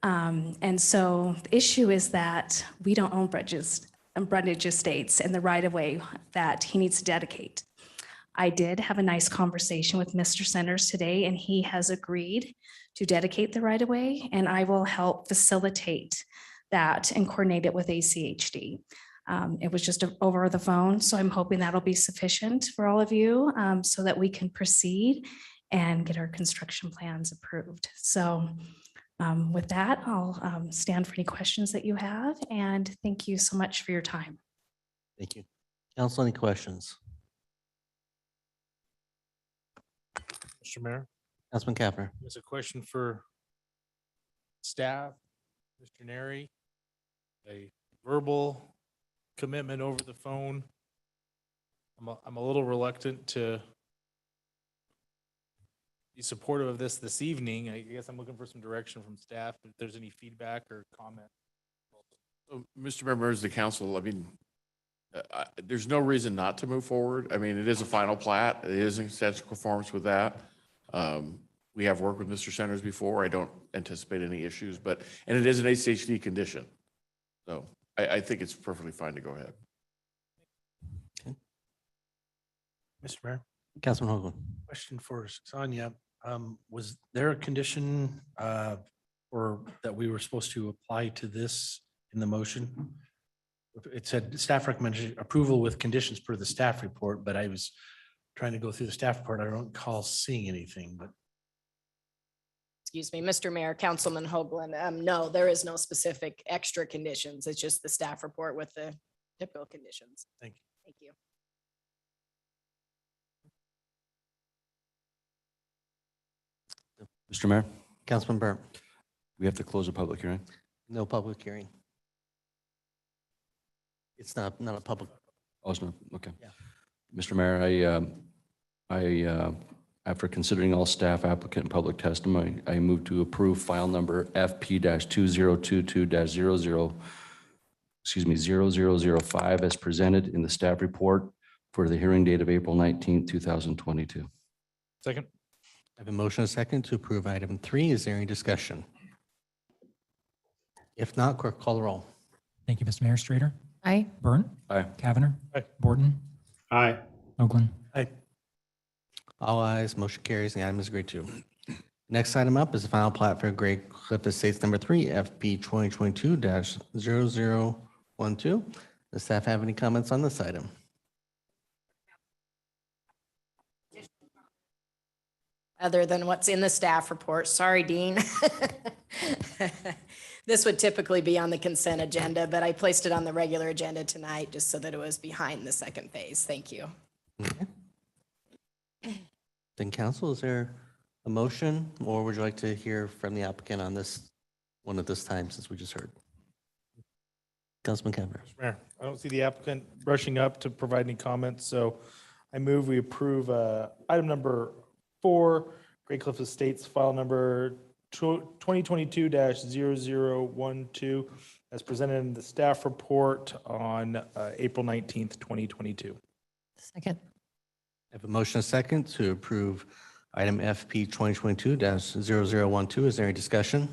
Speaker 15: And so the issue is that we don't own Brundage Estates and the right-of-way that he needs to dedicate. I did have a nice conversation with Mr. Centers today, and he has agreed to dedicate the right-of-way, and I will help facilitate that and coordinate it with ACHD. It was just over the phone, so I'm hoping that'll be sufficient for all of you so that we can proceed and get our construction plans approved. So with that, I'll stand for any questions that you have, and thank you so much for your time.
Speaker 1: Thank you. Council, any questions?
Speaker 5: Mr. Mayor,
Speaker 1: Councilman Kapper.
Speaker 5: there's a question for staff, Mr. Neri, a verbal commitment over the phone. I'm a little reluctant to be supportive of this evening. I guess I'm looking for some direction from staff, if there's any feedback or comment.
Speaker 16: Mr. Mayor, members of the council, I mean, there's no reason not to move forward. I mean, it is a final plat. It is in substantial conformance with that. We have worked with Mr. Centers before. I don't anticipate any issues, and it is an ACHD condition. So I think it's perfectly fine to go ahead.
Speaker 4: Mr. Mayor,
Speaker 1: Councilman Hoagland.
Speaker 4: question for Sonia. Was there a condition or that we were supposed to apply to this in the motion? It said staff recommended approval with conditions per the staff report, but I was trying to go through the staff report. I don't recall seeing anything, but.
Speaker 14: Excuse me, Mr. Mayor, Councilman Hoagland. No, there is no specific extra conditions. It's just the staff report with the typical conditions.
Speaker 4: Thank you.
Speaker 14: Thank you.
Speaker 9: Mr. Mayor,
Speaker 1: Councilman Burnt.
Speaker 9: we have to close the public hearing.
Speaker 1: No public hearing. It's not a public.
Speaker 9: Oh, it's not, okay.
Speaker 1: Yeah.
Speaker 9: Mr. Mayor, after considering all staff, applicant, and public testimony, I move to approve file number FP-2022-0005 as presented in the staff report for the hearing date of April 19th, 2022.
Speaker 5: Second.
Speaker 1: I have a motion and a second to approve item 3. Is there any discussion? If not, clerk call the roll.
Speaker 11: Thank you, Mr. Mayor. Strader,
Speaker 3: Aye.
Speaker 11: Burnt,
Speaker 9: Aye.
Speaker 11: Cavanagh,
Speaker 5: Aye.
Speaker 11: Borton,
Speaker 10: Aye.
Speaker 11: Hoagland.
Speaker 1: All ayes, motion carries, and the item is agreed to. Next item up is the final plat for Gray Cliff Estates number 3, FP 2022-0012. Does staff have any comments on this item?
Speaker 14: Other than what's in the staff report. Sorry, Dean. This would typically be on the consent agenda, but I placed it on the regular agenda tonight just so that it was behind the second phase. Thank you.
Speaker 1: Okay. Then council, is there a motion, or would you like to hear from the applicant on this one at this time, since we just heard? Councilman Cameron.
Speaker 5: Mr. Mayor, I don't see the applicant rushing up to provide any comments, so I move we approve item number 4, Great Cliff Estates, file number 2022-0012, as presented in the staff report on April 19th, 2022.
Speaker 3: Second.
Speaker 1: I have a motion and a second to approve item FP 2022-0012. Is there any discussion?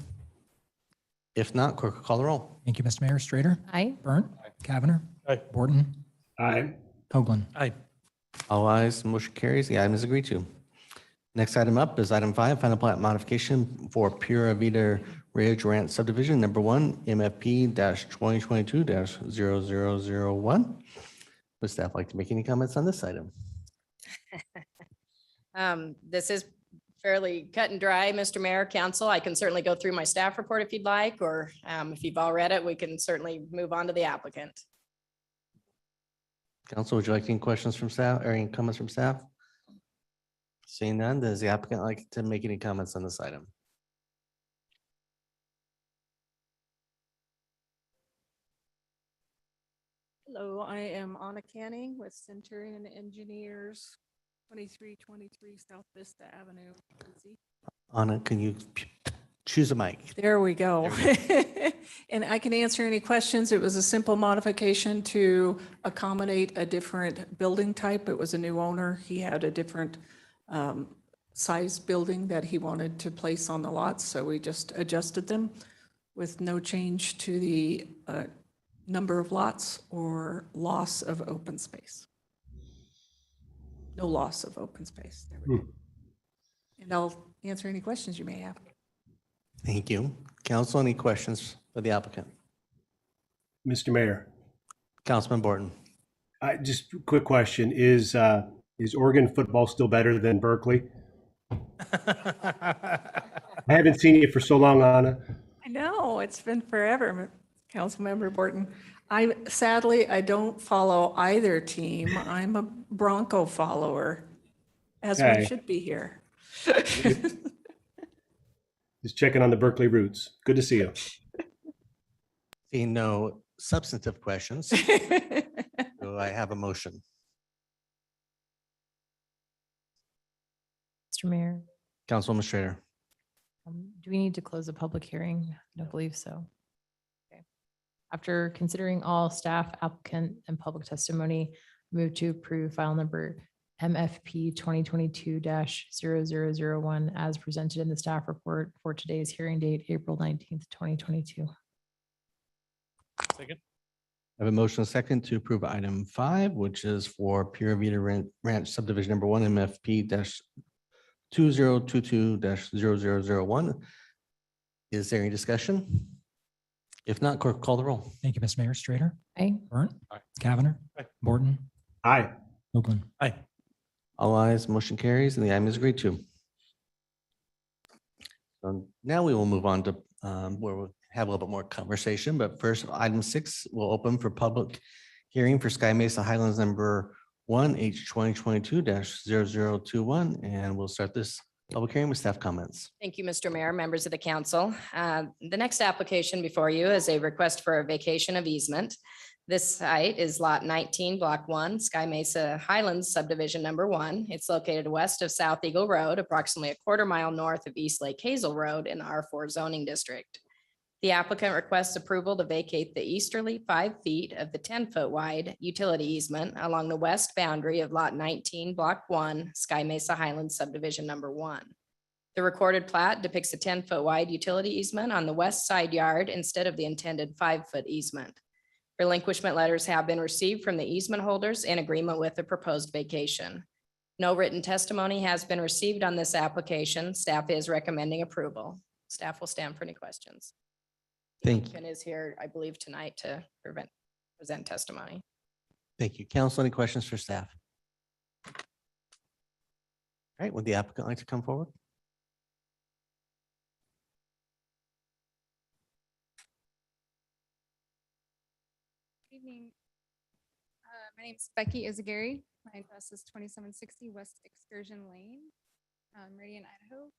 Speaker 1: If not, clerk will call the roll.
Speaker 11: Thank you, Mr. Mayor. Strader,
Speaker 3: Aye.
Speaker 11: Burnt, Cavanagh,
Speaker 5: Aye.
Speaker 11: Borton,
Speaker 10: Aye.
Speaker 11: Hoagland.
Speaker 4: Aye.
Speaker 1: All ayes, motion carries. The item is agreed to. Next item up is item 5, final plat modification for Pura Vida Ridge Ranch subdivision number 1, MFP-2022-0001. Would staff like to make any comments on this item?
Speaker 14: This is fairly cut and dry, Mr. Mayor, Council. I can certainly go through my staff report if you'd like, or if you've all read it, we can certainly move on to the applicant.
Speaker 1: Council, would you like any questions from staff or any comments from staff? Seeing none, does the applicant like to make any comments on this item?
Speaker 17: Hello, I am Anna Canning with Centurion Engineers, 2323 South Vista Avenue. Quincy.
Speaker 1: Anna, can you choose a mic?
Speaker 17: There we go. And I can answer any questions. It was a simple modification to accommodate a different building type. It was a new owner. He had a different size building that he wanted to place on the lots, so we just adjusted them with no change to the number of lots or loss of open space. No loss of open space. There we go. And I'll answer any questions you may have.
Speaker 1: Thank you. Council, any questions for the applicant?
Speaker 18: Mr. Mayor,
Speaker 1: Councilman Borton.
Speaker 18: just a quick question. Is Oregon football still better than Berkeley? I haven't seen you for so long, Anna.
Speaker 17: I know, it's been forever, Councilmember Borton. Sadly, I don't follow either team. I'm a Bronco follower, as one
Speaker 18: Okay.
Speaker 17: should be here.
Speaker 18: Just checking on the Berkeley roots. Good to see you.
Speaker 1: Seeing no substantive questions, do I have a motion?
Speaker 3: Mr. Mayor,
Speaker 1: Councilwoman Schrader.
Speaker 3: do we need to close the public hearing? I don't believe so. Okay. After considering all staff, applicant, and public testimony, move to approve file number MFP 2022-0001 as presented in the staff report for today's hearing date, April 19th, 2022.
Speaker 5: Second.
Speaker 1: I have a motion and a second to approve item 5, which is for Pura Vida Ranch subdivision number 1, MFP-2022-0001. Is there any discussion? If not, clerk, call the roll.
Speaker 11: Thank you, Mr. Mayor. Strader,
Speaker 3: Aye.
Speaker 11: Burnt, Cavanagh, Borton,
Speaker 18: Aye.
Speaker 11: Hoagland.
Speaker 1: Aye. All ayes, motion carries, and the item is agreed to. So now we will move on to where we'll have a little bit more conversation, but first, item 6 will open for public hearing for Sky Mesa Highlands number 1, H 2022-0021, and we'll start this public hearing with staff comments.
Speaker 14: Thank you, Mr. Mayor, members of the council. The next application before you is a request for a vacation of easement. This site is lot 19, block 1, Sky Mesa Highlands subdivision number 1. It's located west of South Eagle Road, approximately a quarter-mile north of East Lake Hazel Road in the R4 zoning district. The applicant requests approval to vacate the easterly 5 feet of the 10-foot wide utility easement along the west boundary of lot 19, block 1, Sky Mesa Highlands subdivision number 1. The recorded plat depicts a 10-foot wide utility easement on the west side yard instead of the intended 5-foot easement. Relinquishment letters have been received from the easement holders in agreement with the proposed vacation. No written testimony has been received on this application. Staff is recommending approval. Staff will stand for any questions.
Speaker 1: Thank you.
Speaker 14: And is here, I believe, tonight to present testimony.
Speaker 1: Thank you. Council, any questions for staff? All right, would the applicant like to come forward?
Speaker 19: Good evening. My name is Becky Izagari. My address is 2760 West Excursion Lane, Meridian, Idaho.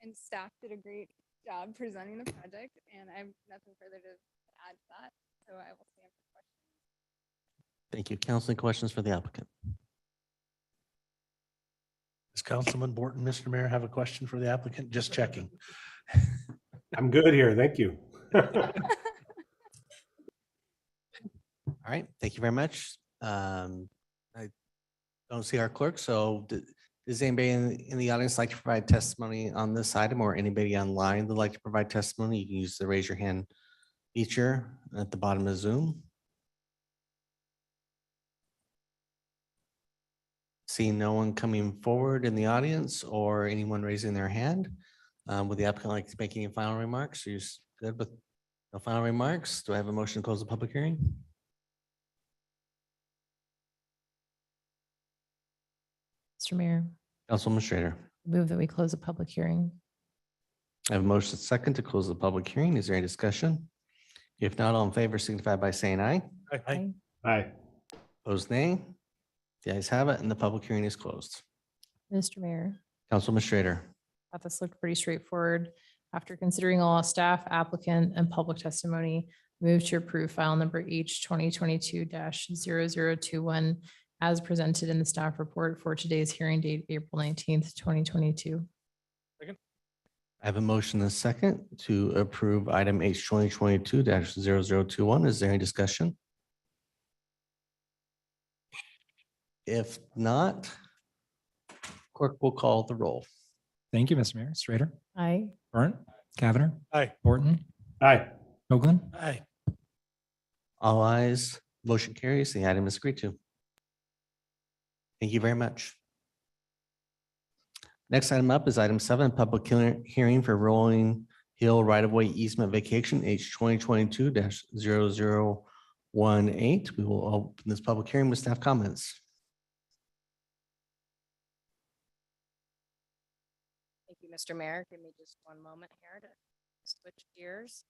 Speaker 19: And staff did a great job presenting the project, and I have nothing further to add to that, so I will stand for questions.
Speaker 1: Thank you. Council, any questions for the applicant?
Speaker 4: Does Councilman Borton, Mr. Mayor, have a question for the applicant? Just checking.
Speaker 18: I'm good here. Thank you.
Speaker 1: All right, thank you very much. I don't see our clerk, so does anybody in the audience like to provide testimony on this item, or anybody online that'd like to provide testimony? You can use the raise your hand feature at the bottom of Zoom. Seeing no one coming forward in the audience or anyone raising their hand, would the applicant like to make any final remarks? Are you good with no final remarks? Do I have a motion to close the public hearing?
Speaker 3: Mr. Mayor,
Speaker 1: Councilwoman Schrader.
Speaker 3: move that we close the public hearing.
Speaker 1: I have a motion second to close the public hearing. Is there any discussion? If not, all in favor signify by saying aye.
Speaker 8: Aye.
Speaker 18: Aye.
Speaker 1: Opposed, nay. The ayes have it, and the public hearing is closed.
Speaker 3: Mr. Mayor,
Speaker 1: Councilwoman Schrader.
Speaker 3: thought this looked pretty straightforward. After considering all staff, applicant, and public testimony, move to approve file number H 2022-0021 as presented in the staff report for today's hearing date, April 19th, 2022.
Speaker 1: I have a motion and a second to approve item H 2022-0021. Is there any discussion? If not, clerk will call the roll.
Speaker 11: Thank you, Mr. Mayor. Strater,
Speaker 3: Aye.
Speaker 11: Burnt, Cavanagh.
Speaker 8: Aye.
Speaker 11: Borton,
Speaker 18: Aye.
Speaker 11: Hoagland.
Speaker 8: Aye.
Speaker 1: All ayes, motion carries. The item is agreed to. Thank you very much. Next item up is item 7, public hearing for Rolling Hill right-of-way easement vacation, H 2022-0018. We will open this public hearing with staff comments.
Speaker 14: Thank you, Mr. Mayor. Give me just one moment here to switch gears.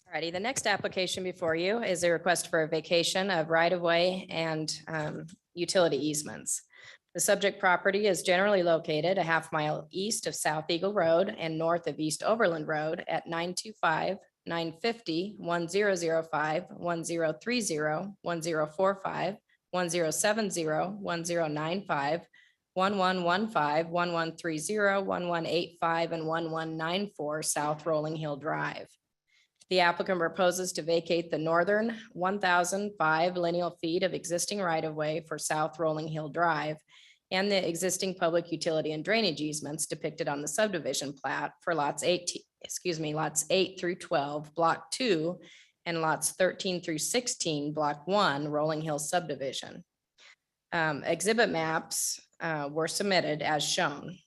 Speaker 14: Alrighty, the next application before you is a request for a vacation of right-of-way and utility easements. The subject property is generally located a half-mile east of South Eagle Road and north of East Overland Road at 925, 950, 1005, 1030, 1045, 1070, 1095, 1115, 1130, 1185, and 1194 South Rolling Hill Drive. The applicant proposes to vacate the northern 1,005 lineal feet of existing right-of-way for South Rolling Hill Drive and the existing public utility and drainage easements depicted on the subdivision plat for lots 8 through 12, block 2, and lots 13 through 16, block 1, Rolling Hill subdivision. Exhibit maps were submitted as shown.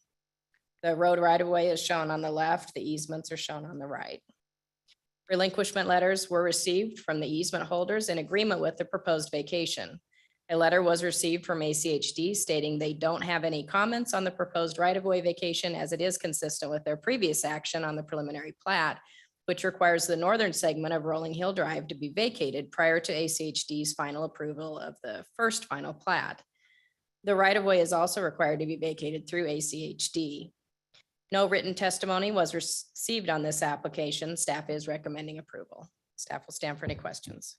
Speaker 14: The road right-of-way is shown on the left, the easements are shown on the right. Relinquishment letters were received from the easement holders in agreement with the proposed vacation. A letter was received from ACHD stating they don't have any comments on the proposed right-of-way vacation as it is consistent with their previous action on the preliminary plat, which requires the northern segment of Rolling Hill Drive to be vacated prior to ACHD's final approval of the first final plat. The right-of-way is also required to be vacated through ACHD. No written testimony was received on this application. Staff is recommending approval. Staff will stand for any questions.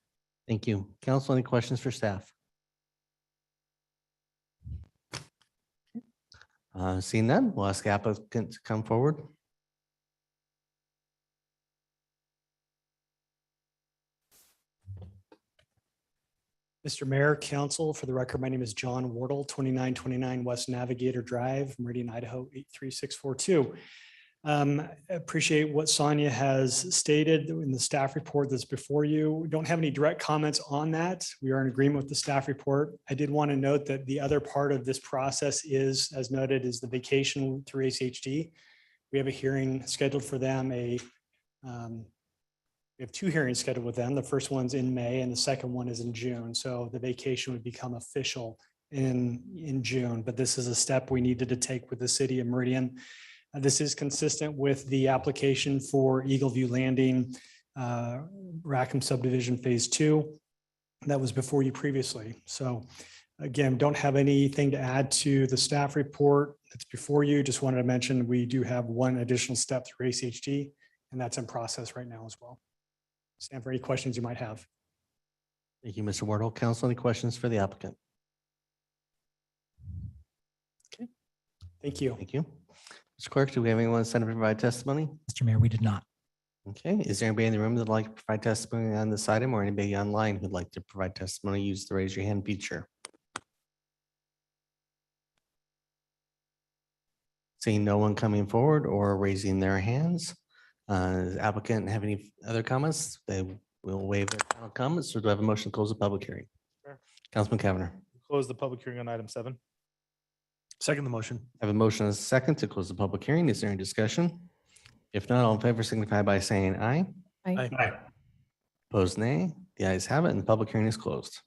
Speaker 1: Thank you. Council, any questions for staff? Seeing none, we'll ask the applicant to come forward.
Speaker 20: Mr. Mayor, Council, for the record, my name is John Wardle, 2929 West Navigator Drive, Meridian, Idaho, 83642. Appreciate what Sonia has stated in the staff report that's before you. We don't have any direct comments on that. We are in agreement with the staff report. I did want to note that the other part of this process is, as noted, is the vacation through ACHD. We have a hearing scheduled for them, we have 2 hearings scheduled with them. The first one's in May and the second one is in June. So the vacation would become official in June, but this is a step we needed to take with the city of Meridian. This is consistent with the application for Eagle View Landing, Rackham subdivision phase 2 that was before you previously. So again, don't have anything to add to the staff report that's before you. Just wanted to mention we do have one additional step through ACHD, and that's in process right now as well. Stand for any questions you might have.
Speaker 1: Thank you, Mr. Wardle. Council, any questions for the applicant?
Speaker 20: Okay. Thank you.
Speaker 1: Thank you. Mr. Clerk, do we have anyone sent to provide testimony?
Speaker 11: Mr. Mayor, we did not.
Speaker 1: Okay, is there anybody in the room that'd like to provide testimony on this item or anybody online who'd like to provide testimony? Use the raise your hand feature. Seeing no one coming forward or raising their hands. Does the applicant have any other comments? They will waive their final comments. So do I have a motion to close the public hearing?
Speaker 8: Sure.
Speaker 1: Councilman Cavanagh.
Speaker 5: close the public hearing on item 7.
Speaker 4: Second the motion.
Speaker 1: I have a motion and a second to close the public hearing. Is there any discussion? If not, all in favor signify by saying aye.
Speaker 4: Aye.
Speaker 1: Opposed, nay. The ayes have it and the public hearing is closed.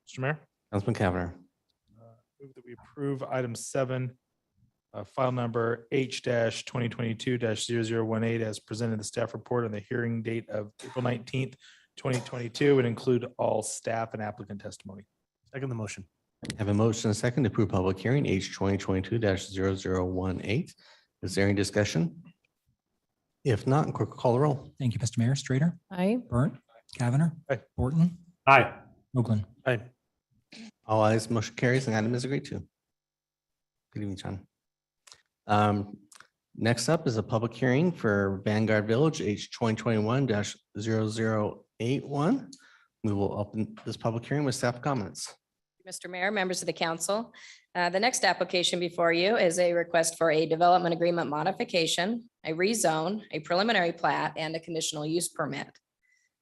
Speaker 5: Mr. Mayor,
Speaker 1: Councilman Cavanagh.
Speaker 5: move that we approve item 7, file number H-2022-0018 as presented in the staff report on the hearing date of April 19th, 2022, and include all staff and applicant testimony.
Speaker 4: Second the motion.
Speaker 1: I have a motion and a second to approve public hearing H 2022-0018. Is there any discussion? If not, clerk will call the roll.
Speaker 11: Thank you, Mr. Mayor. Strater,
Speaker 3: Aye.
Speaker 11: Burnt, Cavanagh,
Speaker 5: Aye.
Speaker 11: Borton,
Speaker 18: Aye.
Speaker 11: Hoagland.
Speaker 4: Aye.
Speaker 1: All ayes, motion carries and item is agreed to. Good evening, John. Next up is a public hearing for Vanguard Village H 2021-0081. We will open this public hearing with staff comments.
Speaker 14: Mr. Mayor, members of the council, the next application before you is a request for a development agreement modification, a rezone, a preliminary plat, and a conditional use permit.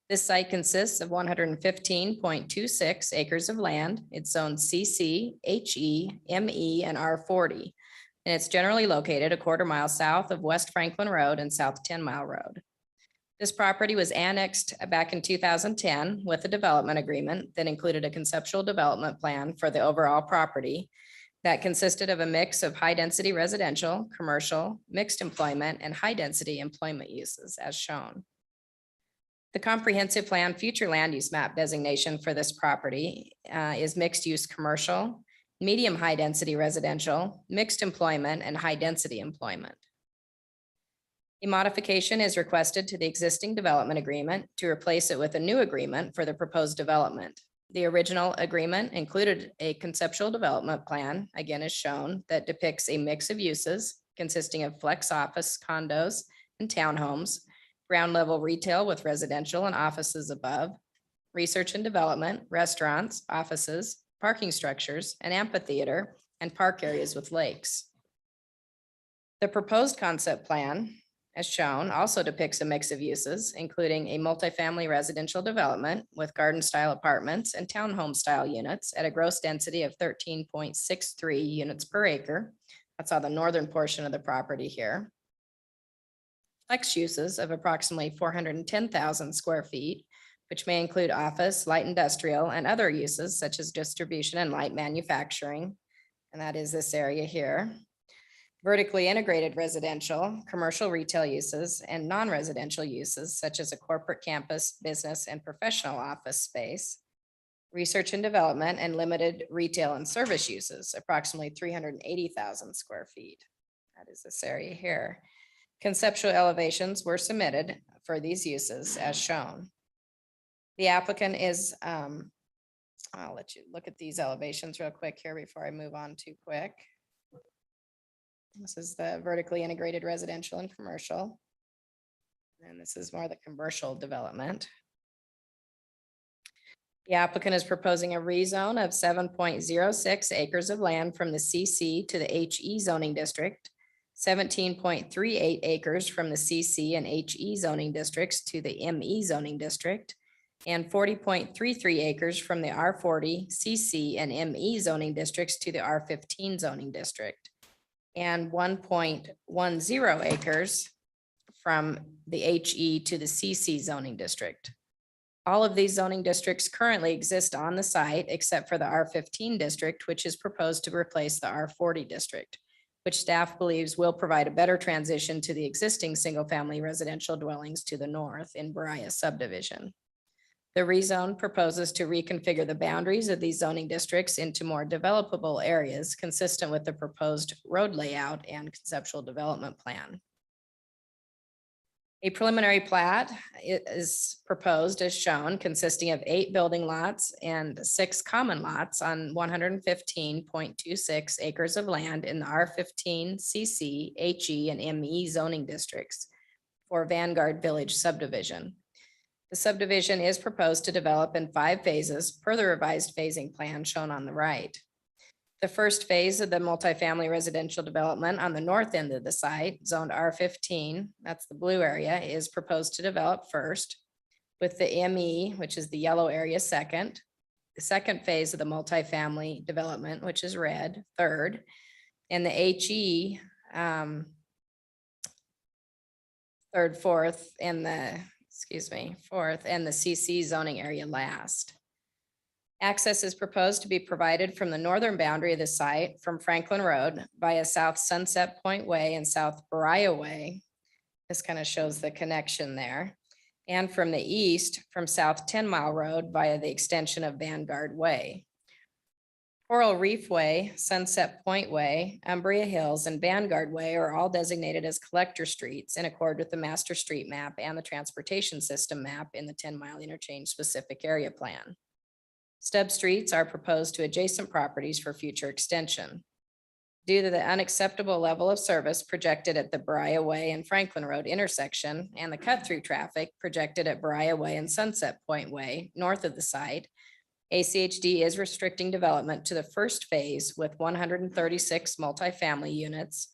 Speaker 14: This site consists of 115.26 acres of land. It's zoned CC, HE, ME, and R40. And it's generally located a quarter-mile south of West Franklin Road and South 10 Mile Road. This property was annexed back in 2010 with a development agreement that included a conceptual development plan for the overall property that consisted of a mix of high-density residential, commercial, mixed employment, and high-density employment uses as shown. The comprehensive plan future land use map designation for this property is mixed-use commercial, medium high-density residential, mixed employment, and high-density employment. A modification is requested to the existing development agreement to replace it with a new agreement for the proposed development. The original agreement included a conceptual development plan, again as shown, that depicts a mix of uses consisting of flex office, condos, and townhomes, ground level retail with residential and offices above, research and development, restaurants, offices, parking structures, an amphitheater, and park areas with lakes. The proposed concept plan, as shown, also depicts a mix of uses, including a multifamily residential development with garden-style apartments and townhome-style units at a gross density of 13.63 units per acre. That's on the northern portion of the property here. Flex uses of approximately 410,000 square feet, which may include office, light industrial, and other uses such as distribution and light manufacturing. And that is this area here. Vertically integrated residential, commercial retail uses, and non-residential uses such as a corporate campus, business, and professional office space. Research and development and limited retail and service uses, approximately 380,000 square feet. That is this area here. Conceptual elevations were submitted for these uses as shown. The applicant is, I'll let you look at these elevations real quick here before I move on too quick. This is the vertically integrated residential and commercial. And this is more the commercial development. The applicant is proposing a rezone of 7.06 acres of land from the CC to the HE zoning district, 17.38 acres from the CC and HE zoning districts to the ME zoning district, and 40.33 acres from the R40, CC, and ME zoning districts to the R15 zoning district, and 1.10 acres from the HE to the CC zoning district. All of these zoning districts currently exist on the site except for the R15 district, which is proposed to replace the R40 district, which staff believes will provide a better transition to the existing single-family residential dwellings to the north in Bariah subdivision. The rezone proposes to reconfigure the boundaries of these zoning districts into more developable areas consistent with the proposed road layout and conceptual development plan. A preliminary plat is proposed as shown, consisting of 8 building lots and 6 common lots on 115.26 acres of land in the R15, CC, HE, and ME zoning districts for Vanguard Village subdivision. The subdivision is proposed to develop in 5 phases per the revised phasing plan shown on the right. The first phase of the multifamily residential development on the north end of the site, zoned R15, that's the blue area, is proposed to develop first, with the ME, which is the yellow area, second, the second phase of the multifamily development, which is red, third, and the HE, third, fourth, and the, fourth, and the CC zoning area last. Access is proposed to be provided from the northern boundary of the site from Franklin Road via South Sunset Point Way and South Bariah Way. This kind of shows the connection there. And from the east from South 10 Mile Road via the extension of Vanguard Way. Coral Reef Way, Sunset Point Way, Umbria Hills, and Vanguard Way are all designated as collector streets in accord with the master street map and the transportation system map in the 10-mile interchange specific area plan. Stub streets are proposed to adjacent properties for future extension. Due to the unacceptable level of service projected at the Bariah Way and Franklin Road intersection and the cut-through traffic projected at Bariah Way and Sunset Point Way north of the site, ACHD is restricting development to the first phase with 136 multifamily units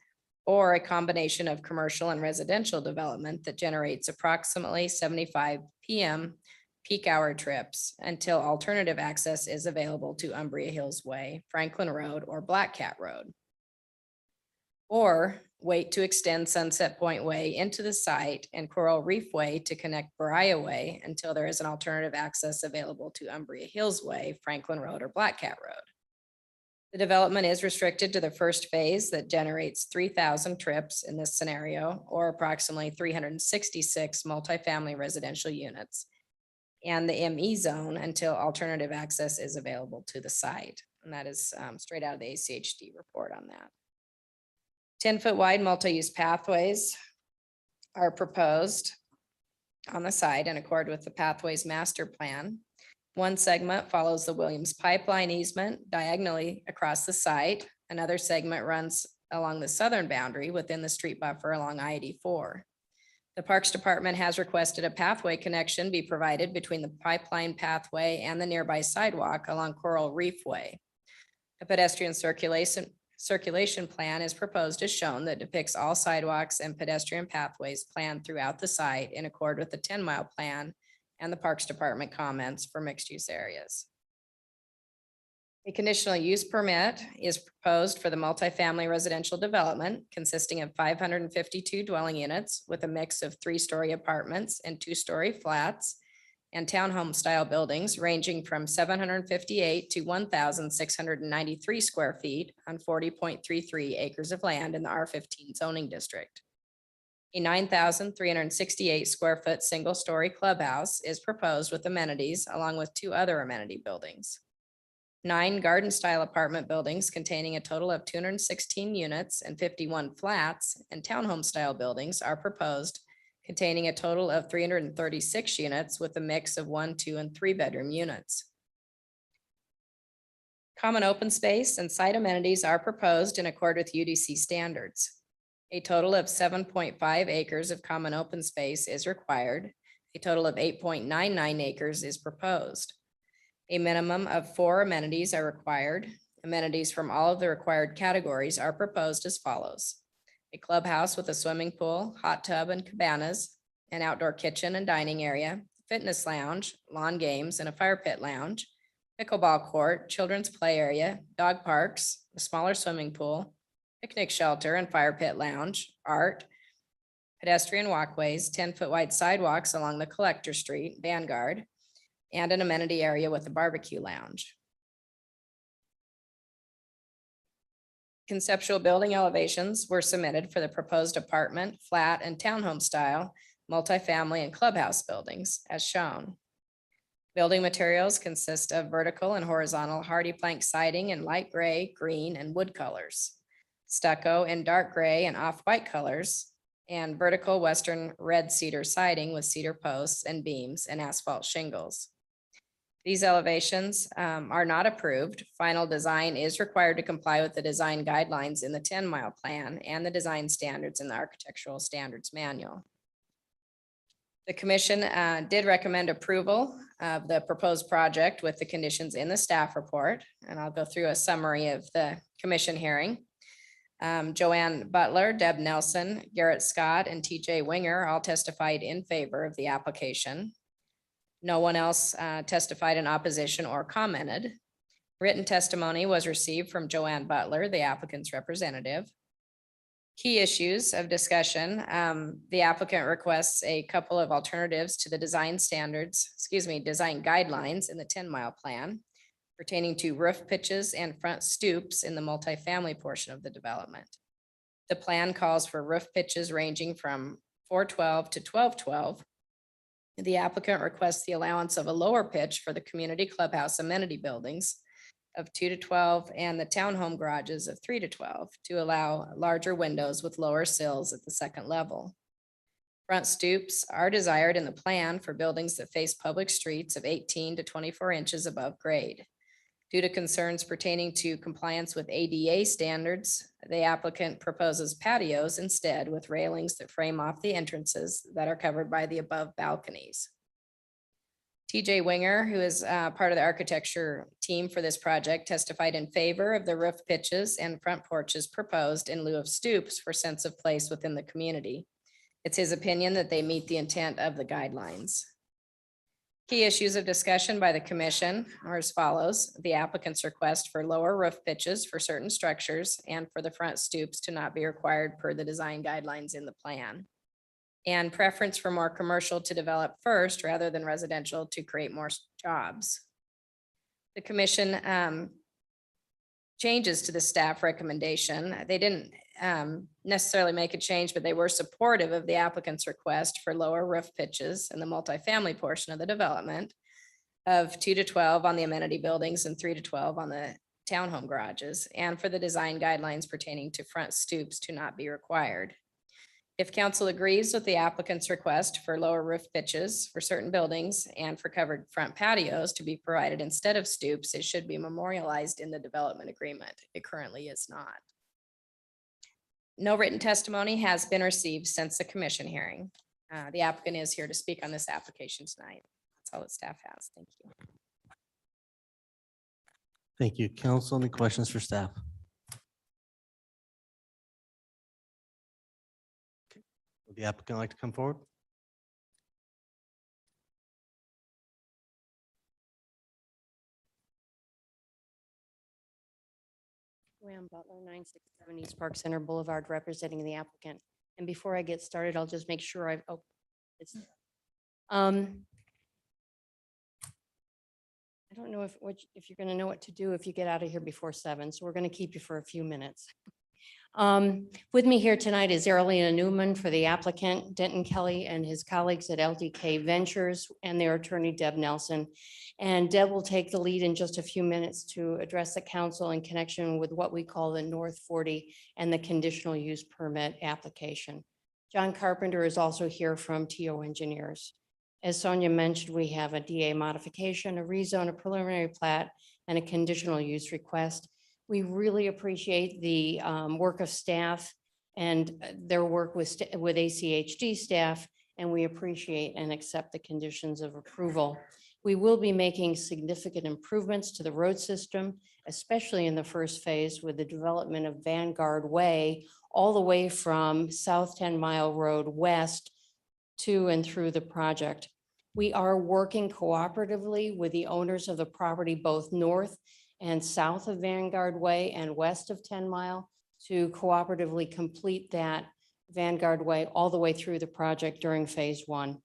Speaker 14: or a combination of commercial and residential development that generates approximately 75 PM peak hour trips until alternative access is available to Umbria Hills Way, Franklin Road, or Black Cat Road. Or wait to extend Sunset Point Way into the site and Coral Reef Way to connect Bariah Way until there is an alternative access available to Umbria Hills Way, Franklin Road, or Black Cat Road. The development is restricted to the first phase that generates 3,000 trips in this scenario, or approximately 366 multifamily residential units, and the ME zone until alternative access is available to the site. And that is straight out of the ACHD report on that. 10-foot wide multi-use pathways are proposed on the site in accord with the Pathways Master Plan. One segment follows the Williams Pipeline easement diagonally across the site. Another segment runs along the southern boundary within the street buffer along I-84. The Parks Department has requested a pathway connection be provided between the pipeline pathway and the nearby sidewalk along Coral Reef Way. A pedestrian circulation plan is proposed as shown that depicts all sidewalks and pedestrian pathways planned throughout the site in accord with the 10-mile plan and the Parks Department comments for mixed use areas. A conditional use permit is proposed for the multifamily residential development consisting of 552 dwelling units with a mix of 3-story apartments and 2-story flats and townhome style buildings ranging from 758 to 1,693 square feet on 40.33 acres of land in the R15 zoning district. A 9,368 square foot single-story clubhouse is proposed with amenities along with 2 other amenity buildings. 9 garden-style apartment buildings containing a total of 216 units and 51 flats and townhome-style buildings are proposed, containing a total of 336 units with a mix of 1, 2, and 3-bedroom units. Common open space and site amenities are proposed in accord with UDC standards. A total of 7.5 acres of common open space is required. A total of 8.99 acres is proposed. A minimum of 4 amenities are required. Amenities from all of the required categories are proposed as follows: a clubhouse with a swimming pool, hot tub and cabanas, an outdoor kitchen and dining area, fitness lounge, lawn games, and a fire pit lounge, pickleball court, children's play area, dog parks, a smaller swimming pool, picnic shelter and fire pit lounge, art, pedestrian walkways, 10-foot wide sidewalks along the Collector Street, Vanguard, and an amenity area with a barbecue lounge. Conceptual building elevations were submitted for the proposed apartment, flat, and townhome style, multifamily and clubhouse buildings as shown. Building materials consist of vertical and horizontal hardy plank siding in light gray, green, and wood colors, stucco in dark gray and off-white colors, and vertical western red cedar siding with cedar posts and beams and asphalt shingles. These elevations are not approved. Final design is required to comply with the design guidelines in the 10-mile plan and the design standards in the Architectural Standards Manual. The commission did recommend approval of the proposed project with the conditions in the staff report, and I'll go through a summary of the commission hearing. Joanne Butler, Deb Nelson, Garrett Scott, and TJ Winger all testified in favor of the application. No one else testified in opposition or commented. Written testimony was received from Joanne Butler, the applicant's representative. Key issues of discussion. The applicant requests a couple of alternatives to the design design guidelines in the 10-mile plan pertaining to roof pitches and front stoops in the multifamily portion of the development. The plan calls for roof pitches ranging from 412 to 1212. The applicant requests the allowance of a lower pitch for the community clubhouse amenity buildings of 2 to 12 and the townhome garages of 3 to 12 to allow larger windows with lower sills at the second level. Front stoops are desired in the plan for buildings that face public streets of 18 to 24 inches above grade. Due to concerns pertaining to compliance with ADA standards, the applicant proposes patios instead with railings that frame off the entrances that are covered by the above balconies. TJ Winger, who is part of the architecture team for this project, testified in favor of the roof pitches and front porches proposed in lieu of stoops for sense of place within the community. It's his opinion that they meet the intent of the guidelines. Key issues of discussion by the commission are as follows. The applicant's request for lower roof pitches for certain structures and for the front stoops to not be required per the design guidelines in the plan. And preference for more commercial to develop first rather than residential to create more jobs. The commission changes to the staff recommendation. They didn't necessarily make a change, but they were supportive of the applicant's request for lower roof pitches in the multifamily portion of the development of 2 to 12 on the amenity buildings and 3 to 12 on the townhome garages, and for the design guidelines pertaining to front stoops to not be required. If council agrees with the applicant's request for lower roof pitches for certain buildings and for covered front patios to be provided instead of stoops, it should be memorialized in the development agreement. It currently is not. No written testimony has been received since the commission hearing. The applicant is here to speak on this application tonight. That's all that staff has. Thank you.
Speaker 1: Thank you. Council, any questions for staff? Would the applicant like to come forward?
Speaker 21: Joanne Butler, 967 East Park Center Boulevard, representing the applicant. And before I get started, I'll just make sure it's, I don't know if you're going to know what to do if you get out of here before 7, so we're going to keep you for a few minutes. With me here tonight is Erlina Newman for the applicant, Denton Kelly and his colleagues at LDK Ventures and their attorney Deb Nelson. And Deb will take the lead in just a few minutes to address the council in connection with what we call the North 40 and the conditional use permit application. John Carpenter is also here from TO Engineers. As Sonia mentioned, we have a DA modification, a rezone, a preliminary plat, and a conditional use request. We really appreciate the work of staff and their work with ACHD staff, and we appreciate and accept the conditions of approval. We will be making significant improvements to the road system, especially in the first phase with the development of Vanguard Way, all the way from South 10 Mile Road west to and through the project. We are working cooperatively with the owners of the property, both north and south of Vanguard Way and west of 10 Mile, to cooperatively complete that Vanguard Way all the way through the project during phase 1.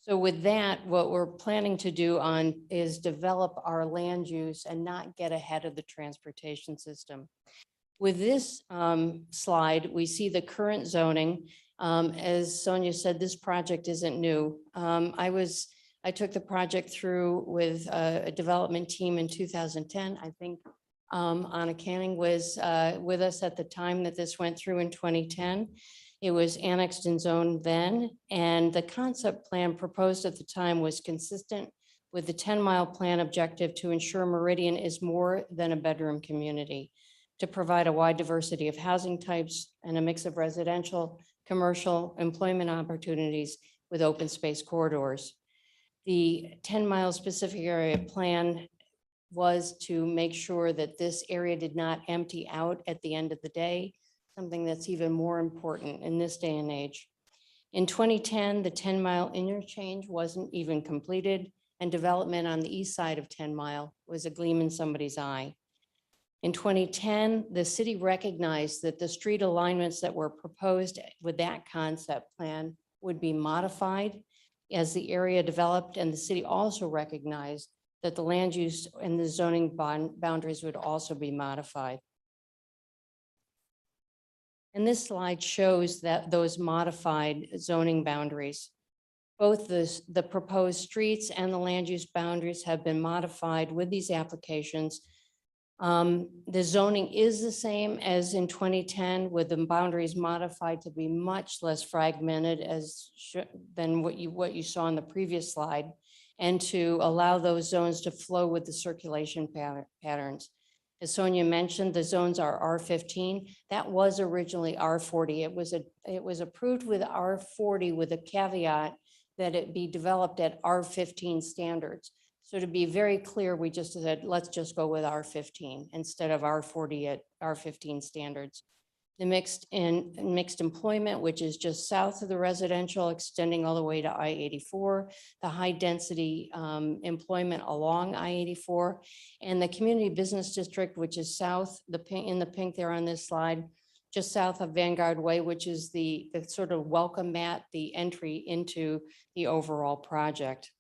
Speaker 21: So with that, what we're planning to do is develop our land use and not get ahead of the transportation system. With this slide, we see the current zoning. As Sonia said, this project isn't new. I took the project through with a development team in 2010. I think Anna Canning was with us at the time that this went through in 2010. It was annexed and zoned then, and the concept plan proposed at the time was consistent with the 10-mile plan objective to ensure Meridian is more than a bedroom community, to provide a wide diversity of housing types and a mix of residential, commercial, employment opportunities with open space corridors. The 10-mile specific area plan was to make sure that this area did not empty out at the end of the day, something that's even more important in this day and age. In 2010, the 10-mile interchange wasn't even completed, and development on the east side of 10 Mile was a gleam in somebody's eye. In 2010, the city recognized that the street alignments that were proposed with that concept plan would be modified as the area developed, and the city also recognized that the land use and the zoning boundaries would also be modified. And this slide shows that those modified zoning boundaries. Both the proposed streets and the land use boundaries have been modified with these applications. The zoning is the same as in 2010, with the boundaries modified to be much less fragmented than what you saw in the previous slide, and to allow those zones to flow with the circulation patterns. As Sonia mentioned, the zones are R15. That was originally R40. It was approved with R40 with a caveat that it be developed at R15 standards. So to be very clear, we just said, let's just go with R15 instead of R40 at R15 standards. The mixed employment, which is just south of the residential, extending all the way to I-84, the high density employment along I-84, and the community business district, which is south, in the pink there on this slide, just south of Vanguard Way, which is the sort of welcome mat, the entry into the overall project.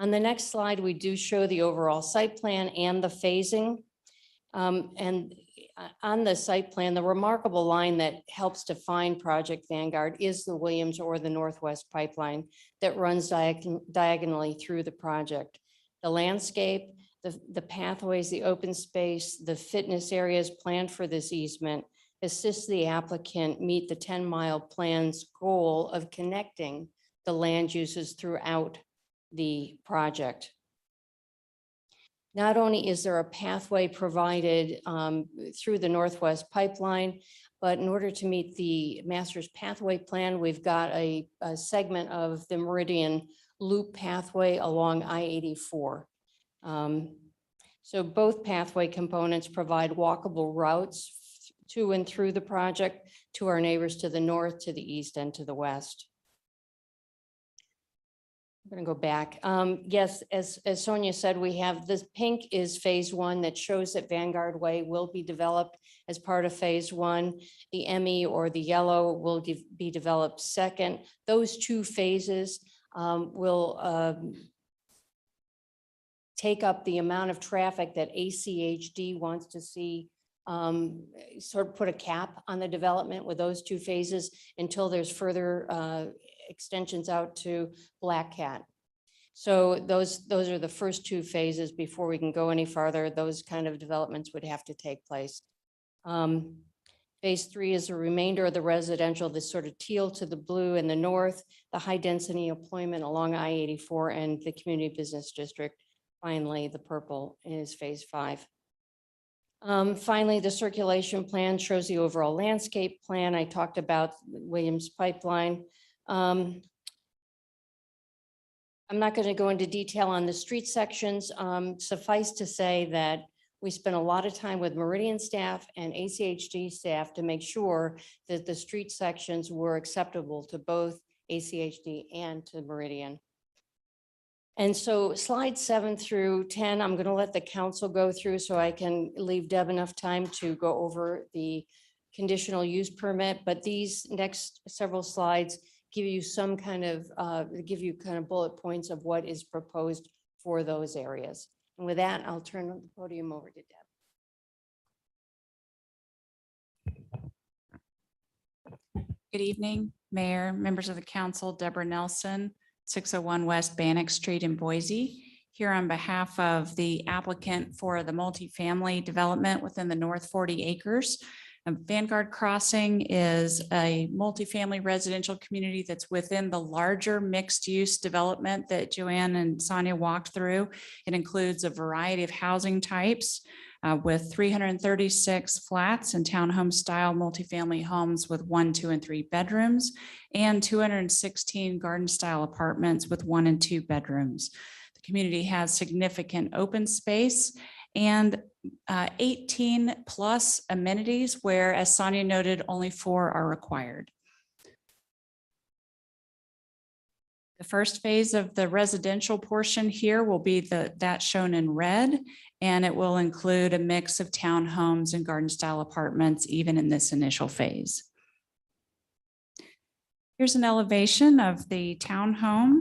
Speaker 21: On the next slide, we do show the overall site plan and the phasing. And on the site plan, the remarkable line that helps define Project Vanguard is the Williams or the Northwest Pipeline that runs diagonally through the project. The landscape, the pathways, the open space, the fitness areas planned for this easement assist the applicant meet the 10-mile plan's goal of connecting the land uses throughout the project. Not only is there a pathway provided through the Northwest Pipeline, but in order to meet the master's pathway plan, we've got a segment of the Meridian loop pathway along I-84. So both pathway components provide walkable routes to and through the project to our neighbors to the north, to the east, and to the west. I'm going to go back. Yes, as Sonia said, we have this pink is phase one that shows that Vanguard Way will be developed as part of phase one. The ME or the yellow will be developed second. Those two phases will take up the amount of traffic that ACHD wants to see, sort of put a cap on the development with those two phases until there's further extensions out to Black Cat. So those are the first two phases before we can go any farther. Those kind of developments would have to take place. Phase three is the remainder of the residential, this sort of teal to the blue in the north, the high density employment along I-84 and the community business district. Finally, the purple is phase five. Finally, the circulation plan shows the overall landscape plan. I talked about Williams Pipeline. I'm not going to go into detail on the street sections. Suffice to say that we spent a lot of time with Meridian staff and ACHD staff to make sure that the street sections were acceptable to both ACHD and to Meridian. And so slides 7 through 10, I'm going to let the council go through so I can leave Deb enough time to go over the conditional use permit. But these next several slides give you some kind of bullet points of what is proposed for those areas. And with that, I'll turn the podium over to Deb.
Speaker 7: Good evening, Mayor, members of the council, Deborah Nelson, 601 West Bannock Street in Boise, here on behalf of the applicant for the multifamily development within the North 40 acres. Vanguard Crossing is a multifamily residential community that's within the larger mixed-use development that Joanne and Sonia walked through. It includes a variety of housing types with 336 flats and townhome style multifamily homes with 1, 2, and 3 bedrooms, and 216 garden style apartments with 1 and 2 bedrooms. The community has significant open space and 18 plus amenities where, as Sonia noted, only 4 are required. The first phase of the residential portion here will be that shown in red, and it will include a mix of townhomes and garden style apartments, even in this initial phase. Here's an elevation of the townhome.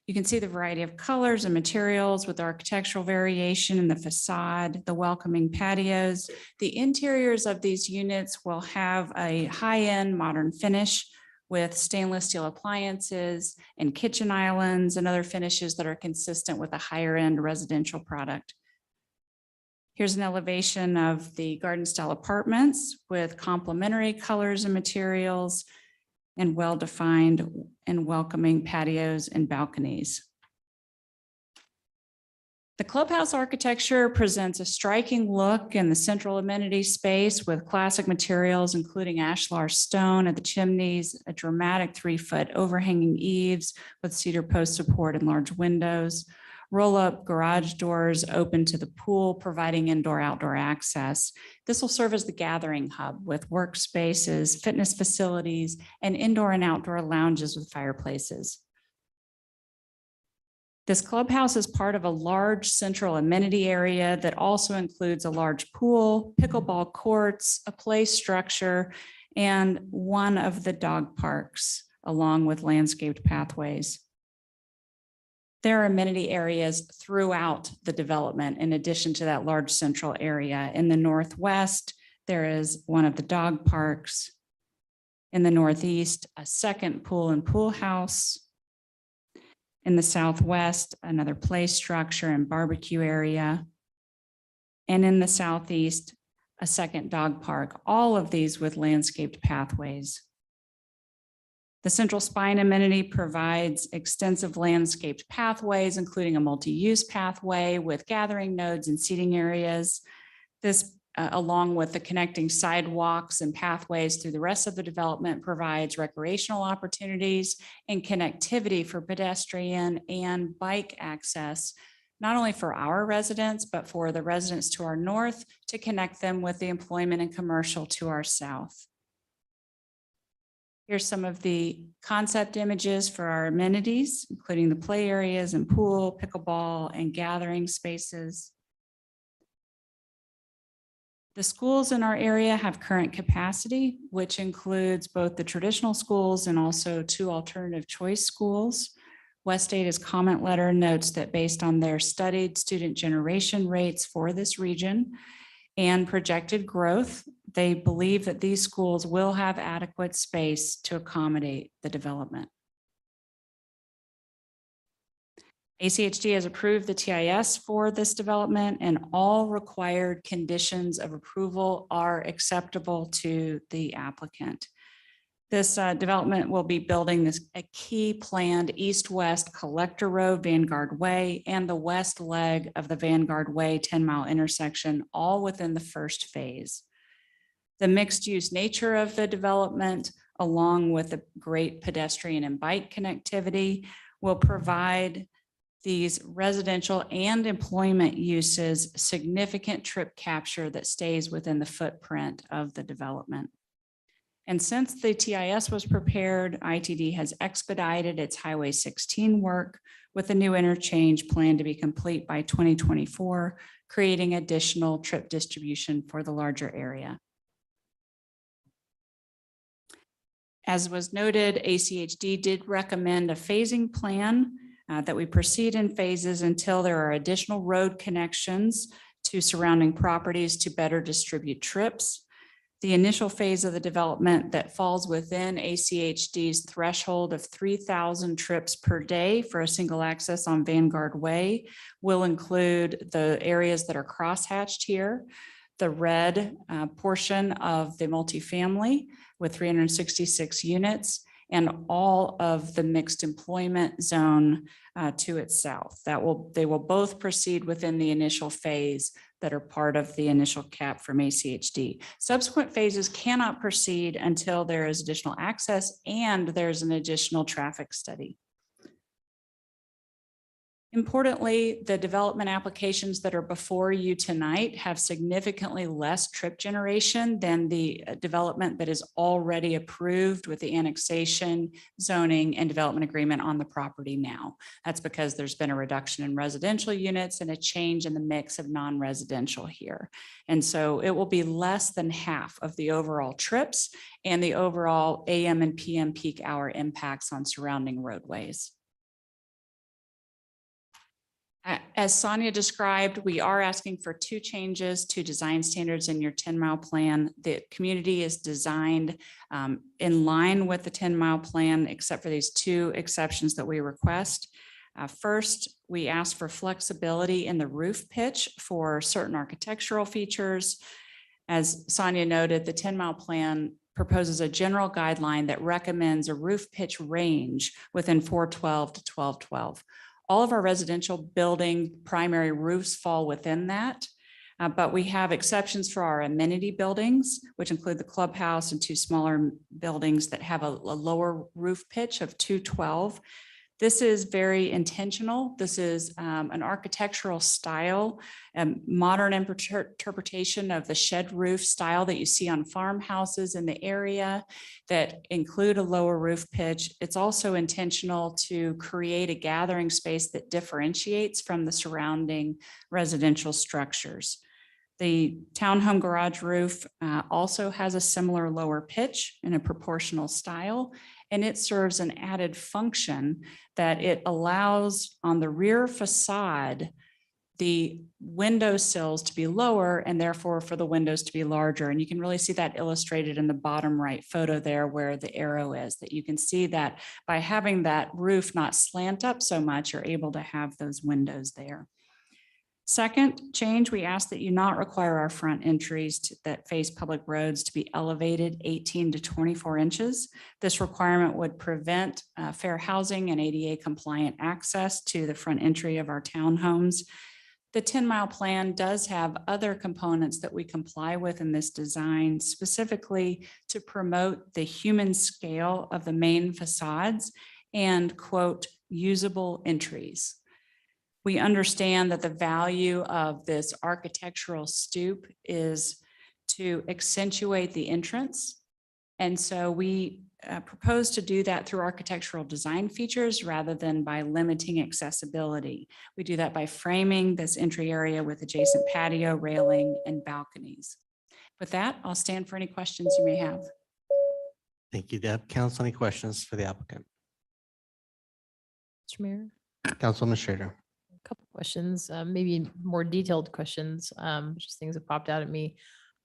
Speaker 7: You can see the variety of colors and materials with architectural variation in the facade, the welcoming patios. The interiors of these units will have a high-end modern finish with stainless steel appliances and kitchen islands and other finishes that are consistent with a higher end residential product. Here's an elevation of the garden style apartments with complementary colors and materials and well-defined and welcoming patios and balconies. The clubhouse architecture presents a striking look in the central amenity space with classic materials, including ashlar stone at the chimneys, a dramatic 3-foot overhanging eaves with cedar post support and large windows, roll-up garage doors open to the pool, providing indoor-outdoor access. This will serve as the gathering hub with workspaces, fitness facilities, and indoor and outdoor lounges with fireplaces. This clubhouse is part of a large central amenity area that also includes a large pool, pickleball courts, a play structure, and one of the dog parks, along with landscaped pathways. There are amenity areas throughout the development in addition to that large central area. In the northwest, there is one of the dog parks. In the northeast, a second pool and pool house. In the southwest, another play structure and barbecue area. And in the southeast, a second dog park, all of these with landscaped pathways. The central spine amenity provides extensive landscaped pathways, including a multi-use pathway with gathering nodes and seating areas. This, along with the connecting sidewalks and pathways through the rest of the development, provides recreational opportunities and connectivity for pedestrian and bike access, not only for our residents, but for the residents to our north to connect them with the employment and commercial to our south. Here's some of the concept images for our amenities, including the play areas and pool, pickleball, and gathering spaces. The schools in our area have current capacity, which includes both the traditional schools and also 2 alternative choice schools. West Data's comment letter notes that based on their studied student generation rates for this region and projected growth, they believe that these schools will have adequate space to accommodate the development. ACHD has approved the TIS for this development, and all required conditions of approval are acceptable to the applicant. This development will be building a key planned east-west collector road, Vanguard Way, and the west leg of the Vanguard Way 10-mile intersection, all within the first phase. The mixed-use nature of the development, along with the great pedestrian and bike connectivity, will provide these residential and employment uses significant trip capture that stays within the footprint of the development. And since the TIS was prepared, ITD has expedited its Highway 16 work with a new interchange planned to be complete by 2024, creating additional trip distribution for the larger area. As was noted, ACHD did recommend a phasing plan that we proceed in phases until there are additional road connections to surrounding properties to better distribute trips. The initial phase of the development that falls within ACHD's threshold of 3,000 trips per day for a single access on Vanguard Way will include the areas that are crosshatched here, the red portion of the multifamily with 366 units, and all of the mixed employment zone to its south. They will both proceed within the initial phase that are part of the initial cap from ACHD. Subsequent phases cannot proceed until there is additional access and there's an additional traffic study. Importantly, the development applications that are before you tonight have significantly less trip generation than the development that is already approved with the annexation, zoning, and development agreement on the property now. That's because there's been a reduction in residential units and a change in the mix of non-residential here. And so it will be less than half of the overall trips and the overall AM and PM peak hour impacts on surrounding roadways. As Sonia described, we are asking for 2 changes to design standards in your 10-mile plan. The community is designed in line with the 10-mile plan, except for these 2 exceptions that we request. First, we ask for flexibility in the roof pitch for certain architectural features. As Sonia noted, the 10-mile plan proposes a general guideline that recommends a roof pitch range within 412 to 1212. All of our residential building primary roofs fall within that, but we have exceptions for our amenity buildings, which include the clubhouse and 2 smaller buildings that have a lower roof pitch of 212. This is very intentional. This is an architectural style, modern interpretation of the shed roof style that you see on farmhouses in the area that include a lower roof pitch. It's also intentional to create a gathering space that differentiates from the surrounding residential structures. The townhome garage roof also has a similar lower pitch in a proportional style, and it serves an added function that it allows on the rear facade the window sills to be lower and therefore for the windows to be larger. And you can really see that illustrated in the bottom right photo there where the arrow is, that you can see that by having that roof not slant up so much, you're able to have those windows there. Second change, we ask that you not require our front entries that face public roads to be elevated 18 to 24 inches. This requirement would prevent fair housing and ADA compliant access to the front entry of our townhomes. The 10-mile plan does have other components that we comply with in this design, specifically to promote the human scale of the main facades and, quote, usable entries. We understand that the value of this architectural stoop is to accentuate the entrance. And so we propose to do that through architectural design features rather than by limiting accessibility. We do that by framing this entry area with adjacent patio, railing, and balconies. With that, I'll stand for any questions you may have.
Speaker 1: Thank you, Deb. Council, any questions for the applicant?
Speaker 3: Mr. Mayor,
Speaker 1: Council Administrator.
Speaker 3: a couple questions, maybe more detailed questions, just things that popped out at me.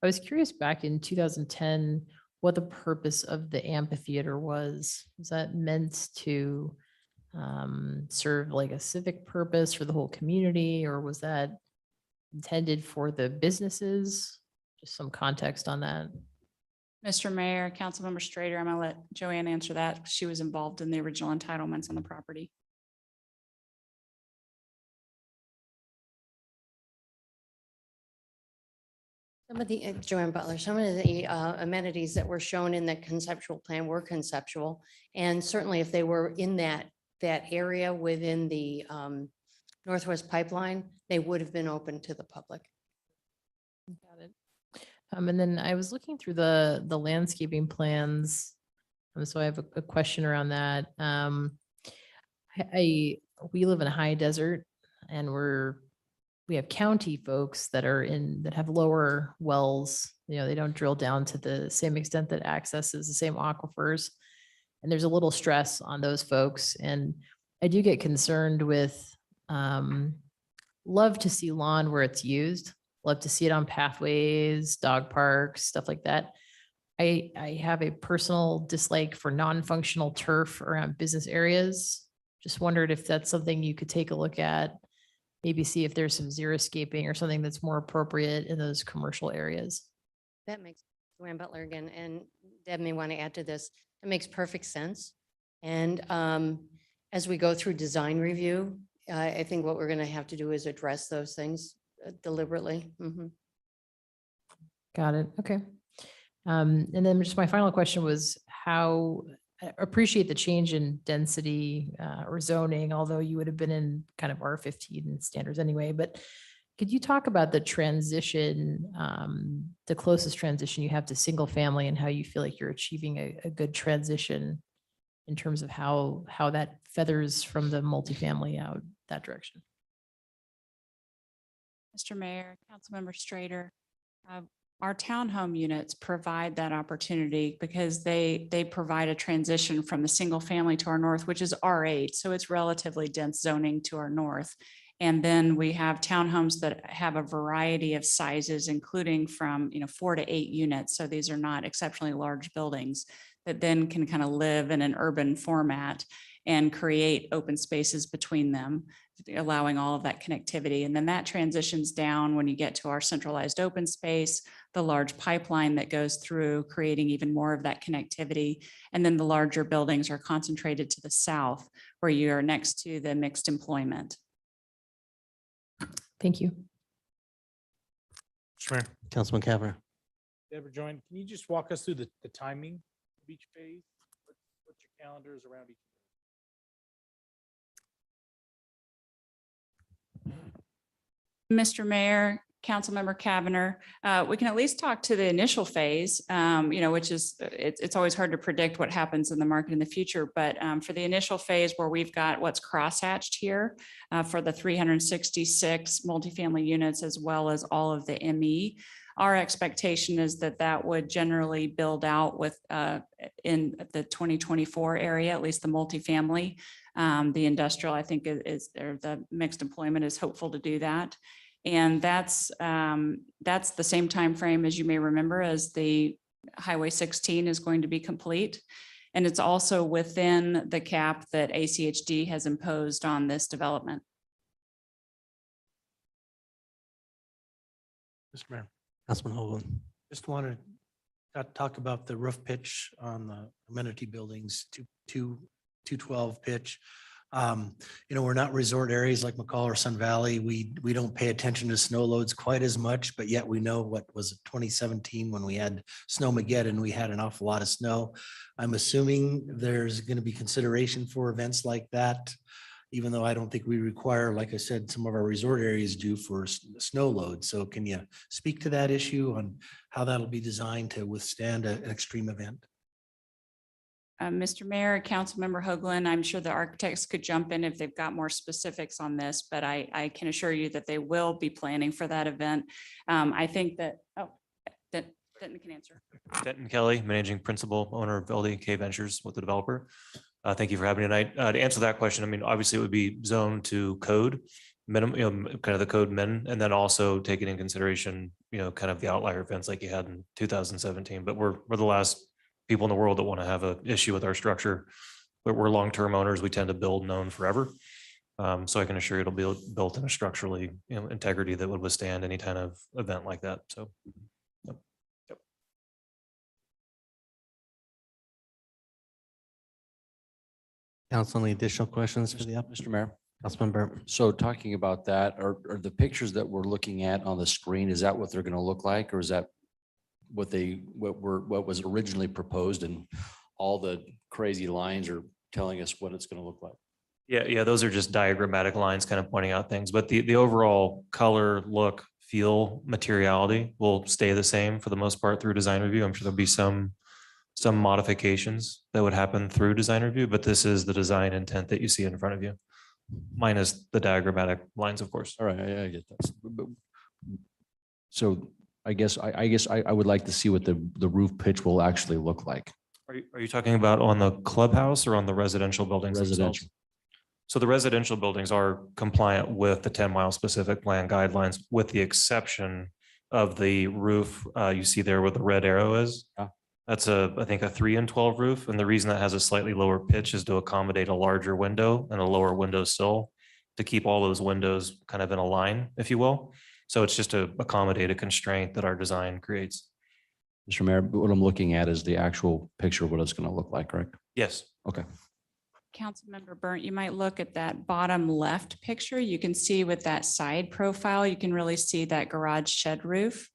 Speaker 3: I was curious back in 2010, what the purpose of the amphitheater was. Was that meant to serve like a civic purpose for the whole community, or was that intended for the businesses? Just some context on that.
Speaker 7: Mr. Mayor, Councilmember Strader, I'm gonna let Joanne answer that. She was involved in the original entitlements on the property.
Speaker 21: Some of the, Joanne Butler, some of the amenities that were shown in the conceptual plan were conceptual. And certainly if they were in that area within the Northwest Pipeline, they would have been open to the public.
Speaker 3: Got it. And then I was looking through the landscaping plans. So I have a question around that. We live in a high desert and we have county folks that have lower wells. They don't drill down to the same extent that accesses the same aquifers. And there's a little stress on those folks. And I do get concerned with, love to see lawn where it's used. Love to see it on pathways, dog parks, stuff like that. I have a personal dislike for non-functional turf around business areas. Just wondered if that's something you could take a look at. Maybe see if there's some xeriscaping or something that's more appropriate in those commercial areas.
Speaker 21: That makes, Joanne Butler again, and Deb may want to add to this. It makes perfect sense. And as we go through design review, I think what we're going to have to do is address those things deliberately.
Speaker 3: Got it. Okay. And then just my final question was how I appreciate the change in density or zoning, although you would have been in kind of R15 standards anyway. But could you talk about the transition, the closest transition you have to single family and how you feel like you're achieving a good transition in terms of how that feathers from the multifamily out that direction?
Speaker 7: Mr. Mayor, Councilmember Strader, our townhome units provide that opportunity because they provide a transition from the single family to our north, which is R8. So it's relatively dense zoning to our north. And then we have townhomes that have a variety of sizes, including from 4 to 8 units. So these are not exceptionally large buildings that then can kind of live in an urban format and create open spaces between them, allowing all of that connectivity. And then that transitions down when you get to our centralized open space, the large pipeline that goes through, creating even more of that connectivity. And then the larger buildings are concentrated to the south, where you are next to the mixed employment.
Speaker 3: Thank you.
Speaker 5: Mr. Mayor.
Speaker 1: Councilman Cavanagh.
Speaker 5: Deborah Join, can you just walk us through the timing of each phase? What's your calendars around each?
Speaker 7: Mr. Mayor, Councilmember Cavanagh, we can at least talk to the initial phase, which is, it's always hard to predict what happens in the market in the future. But for the initial phase where we've got what's crosshatched here for the 366 multifamily units, as well as all of the ME, our expectation is that that would generally build out with in the 2024 area, at least the multifamily. The industrial, I think, is or the mixed employment is hopeful to do that. And that's the same time frame, as you may remember, as the Highway 16 is going to be complete. And it's also within the cap that ACHD has imposed on this development.
Speaker 4: Mr. Mayor,
Speaker 1: Councilman Hoagland.
Speaker 4: just wanted to talk about the roof pitch on the amenity buildings, 212 pitch. We're not resort areas like McCall or Sun Valley. We don't pay attention to snow loads quite as much, but yet we know what was it, 2017 when we had Snowmageddon, we had an awful lot of snow. I'm assuming there's going to be consideration for events like that, even though I don't think we require, like I said, some of our resort areas do for snow load. So can you speak to that issue on how that'll be designed to withstand an extreme event?
Speaker 7: Mr. Mayor, Councilmember Hoagland, I'm sure the architects could jump in if they've got more specifics on this, but I can assure you that they will be planning for that event. I think that, Denton can answer.
Speaker 2: Denton Kelly, Managing Principal, owner of LDK Ventures with the developer. Thank you for having me tonight. To answer that question, I mean, obviously it would be zoned to code, minimum, kind of the code min, and then also taking in consideration, kind of the outlier events like you had in 2017. But we're the last people in the world that want to have an issue with our structure, but we're long-term owners. We tend to build known forever. So I can assure you it'll be built in a structurally integrity that would withstand any kind of event like that. So. Yep.
Speaker 1: Council, any additional questions for the applicant?
Speaker 9: Mr. Mayor.
Speaker 1: Councilman Burnt.
Speaker 9: So talking about that, are the pictures that we're looking at on the screen, is that what they're going to look like? Or is that what was originally proposed, and all the crazy lines are telling us what it's going to look like?
Speaker 2: Yeah, those are just diagrammatic lines kind of pointing out things, but the overall color, look, feel, materiality will stay the same for the most part through design review. I'm sure there'll be some modifications that would happen through design review, but this is the design intent that you see in front of you, minus the diagrammatic lines, of course.
Speaker 9: All right, I get that. So I guess I would like to see what the roof pitch will actually look like.
Speaker 2: Are you talking about on the clubhouse or on the residential buildings themselves?
Speaker 9: Residential.
Speaker 2: So the residential buildings are compliant with the 10-mile specific plan guidelines, with the exception of the roof you see there where the red arrow is.
Speaker 9: Yeah.
Speaker 2: That's I think a 3 and 12 roof. And the reason that has a slightly lower pitch is to accommodate a larger window and a lower window sill to keep all those windows kind of in a line, if you will. So it's just to accommodate a constraint that our design creates.
Speaker 9: Mr. Mayor, what I'm looking at is the actual picture of what it's going to look like, correct?
Speaker 2: Yes.
Speaker 9: Okay.
Speaker 7: Councilmember Burnt, you might look at that bottom left picture. You can see with that side profile, you can really see that garage shed roof.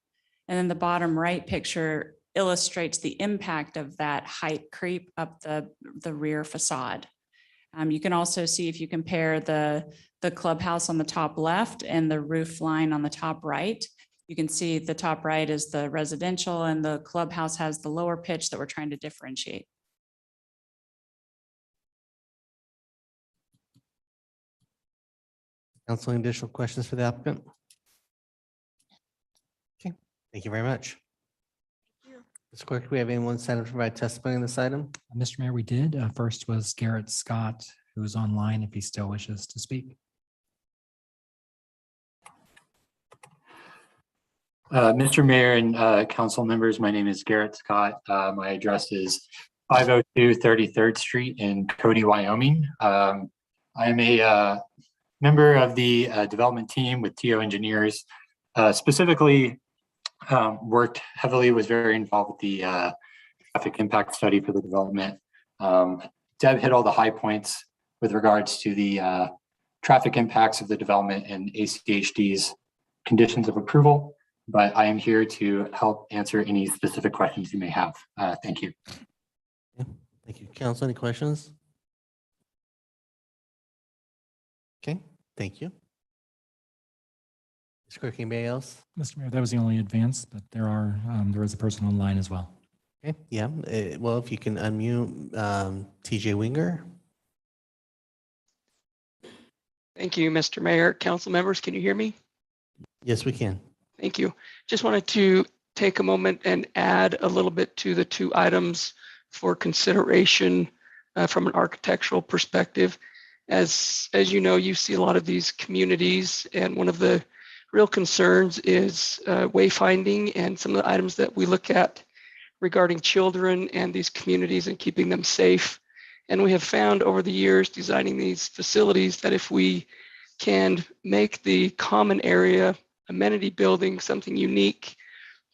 Speaker 7: And then the bottom right picture illustrates the impact of that height creep up the rear facade. You can also see if you compare the clubhouse on the top left and the roof line on the top right, you can see the top right is the residential and the clubhouse has the lower pitch that we're trying to differentiate.
Speaker 1: Council, any additional questions for the applicant? Okay, thank you very much. Mr. Clerk, do we have anyone signed up to provide testimony on this item?
Speaker 11: Mr. Mayor, we did. First was Garrett Scott, who's online if he still wishes to speak.
Speaker 12: Mr. Mayor and council members, my name is Garrett Scott. My address is 502 33rd Street in Cody, Wyoming. I am a member of the development team with TO Engineers, specifically worked heavily, was very involved with the traffic impact study for the development. Deb hit all the high points with regards to the traffic impacts of the development and ACHD's conditions of approval, but I am here to help answer any specific questions you may have. Thank you.
Speaker 1: Thank you. Council, any questions? Okay, thank you. Mr. Clerk, anybody else?
Speaker 11: Mr. Mayor, that was the only advance, but there is a person online as well.
Speaker 1: Okay, yeah, well, if you can unmute TJ Winger.
Speaker 22: Thank you, Mr. Mayor. Council members, can you hear me?
Speaker 1: Yes, we can.
Speaker 22: Thank you. Just wanted to take a moment and add a little bit to the two items for consideration from an architectural perspective. As you know, you see a lot of these communities, and one of the real concerns is wayfinding and some of the items that we look at regarding children and these communities and keeping them safe. And we have found over the years designing these facilities that if we can make the common area amenity building something unique,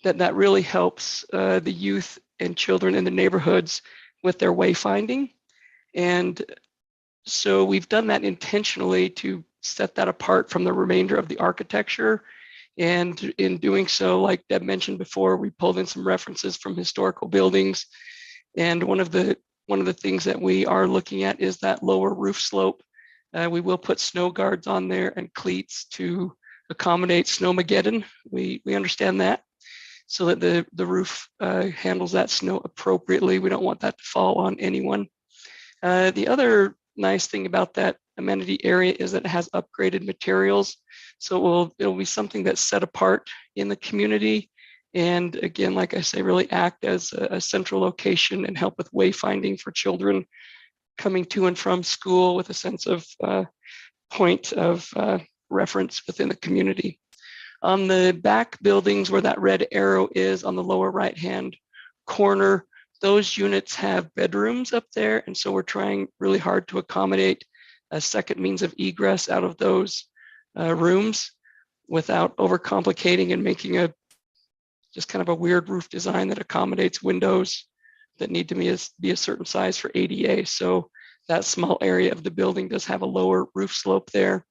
Speaker 22: that really helps the youth and children in the neighborhoods with their wayfinding. And so we've done that intentionally to set that apart from the remainder of the architecture. And in doing so, like Deb mentioned before, we pulled in some references from historical buildings. And one of the things that we are looking at is that lower roof slope. We will put snow guards on there and cleats to accommodate snowmageddon. We understand that, so that the roof handles that snow appropriately. We don't want that to fall on anyone. The other nice thing about that amenity area is that it has upgraded materials. So it'll be something that's set apart in the community. And again, like I say, really act as a central location and help with wayfinding for children coming to and from school with a sense of point of reference within the community. On the back buildings where that red arrow is on the lower right-hand corner, those units have bedrooms up there. And so we're trying really hard to accommodate a second means of egress out of those rooms without overcomplicating and making just kind of a weird roof design that accommodates windows that need to be a certain size for ADA. So that small area of the building does have a lower roof slope there.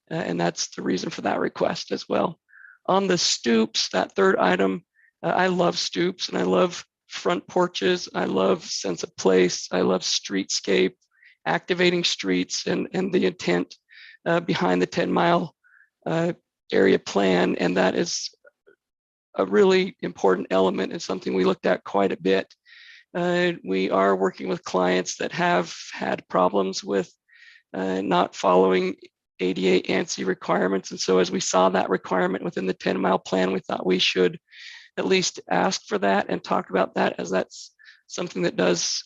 Speaker 22: And that's the reason for that request as well. On the stoops, that third item, I love stoops and I love front porches. I love sense of place. I love streetscape, activating streets and the intent behind the 10-mile area plan. And that is a really important element and something we looked at quite a bit. We are working with clients that have had problems with not following ADA ANSI requirements. And so as we saw that requirement within the 10-mile plan, we thought we should at least ask for that and talk about that, as that's something that does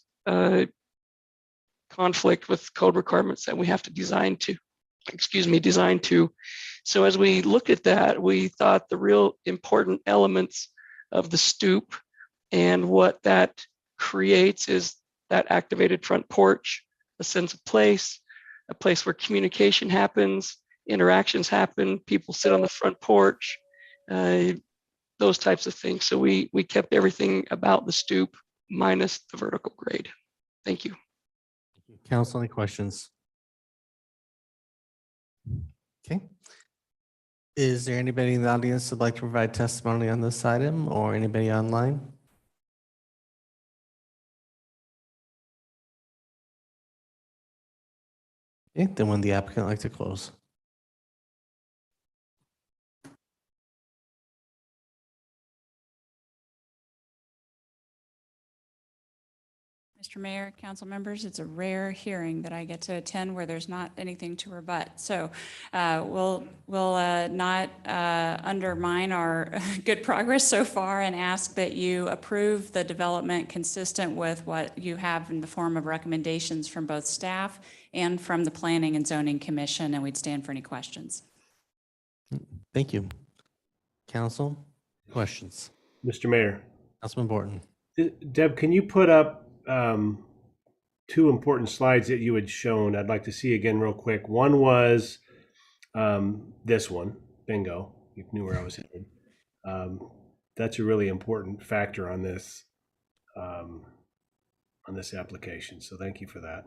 Speaker 22: conflict with code requirements that we have to design to. So as we looked at that, we thought the real important elements of the stoop and what that creates is that activated front porch, a sense of place, a place where communication happens, interactions happen, people sit on the front porch, those types of things. So we kept everything about the stoop minus the vertical grade. Thank you.
Speaker 1: Council, any questions? Okay. Is there anybody in the audience that'd like to provide testimony on this item, or anybody online? Okay, then when the applicant like to close.
Speaker 7: Mr. Mayor, council members, it's a rare hearing that I get to attend where there's not anything to rebut. So we'll not undermine our good progress so far and ask that you approve the development consistent with what you have in the form of recommendations from both staff and from the Planning and Zoning Commission, and we'd stand for any questions.
Speaker 1: Thank you. Council, questions?
Speaker 18: Mr. Mayor,
Speaker 1: Councilman Borton.
Speaker 18: Deb, can you put up two important slides that you had shown? I'd like to see again real quick. One was this one, bingo. You knew where I was headed. That's a really important factor on this application. So thank you for that.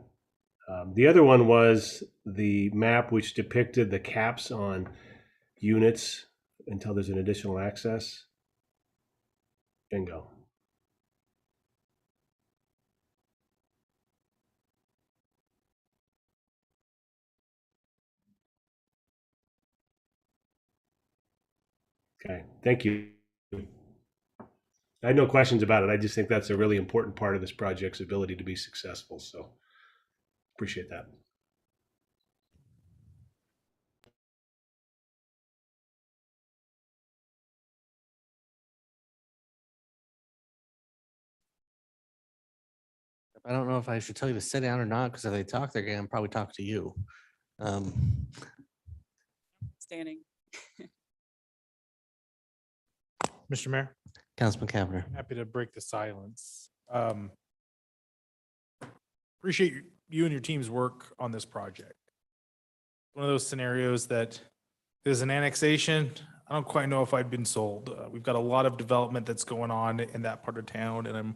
Speaker 18: The other one was the map which depicted the caps on units until there's an additional access. Bingo. Okay, thank you. I had no questions about it. I just think that's a really important part of this project's ability to be successful. So appreciate that.
Speaker 1: I don't know if I should tell you to sit down or not, because if they talk, they're going to probably talk to you.
Speaker 7: Standing.
Speaker 5: Mr. Mayor,
Speaker 1: Councilman Cavanagh.
Speaker 5: happy to break the silence. Appreciate you and your team's work on this project. One of those scenarios that there's an annexation. I don't quite know if I'd been sold. We've got a lot of development that's going on in that part of town, and I'm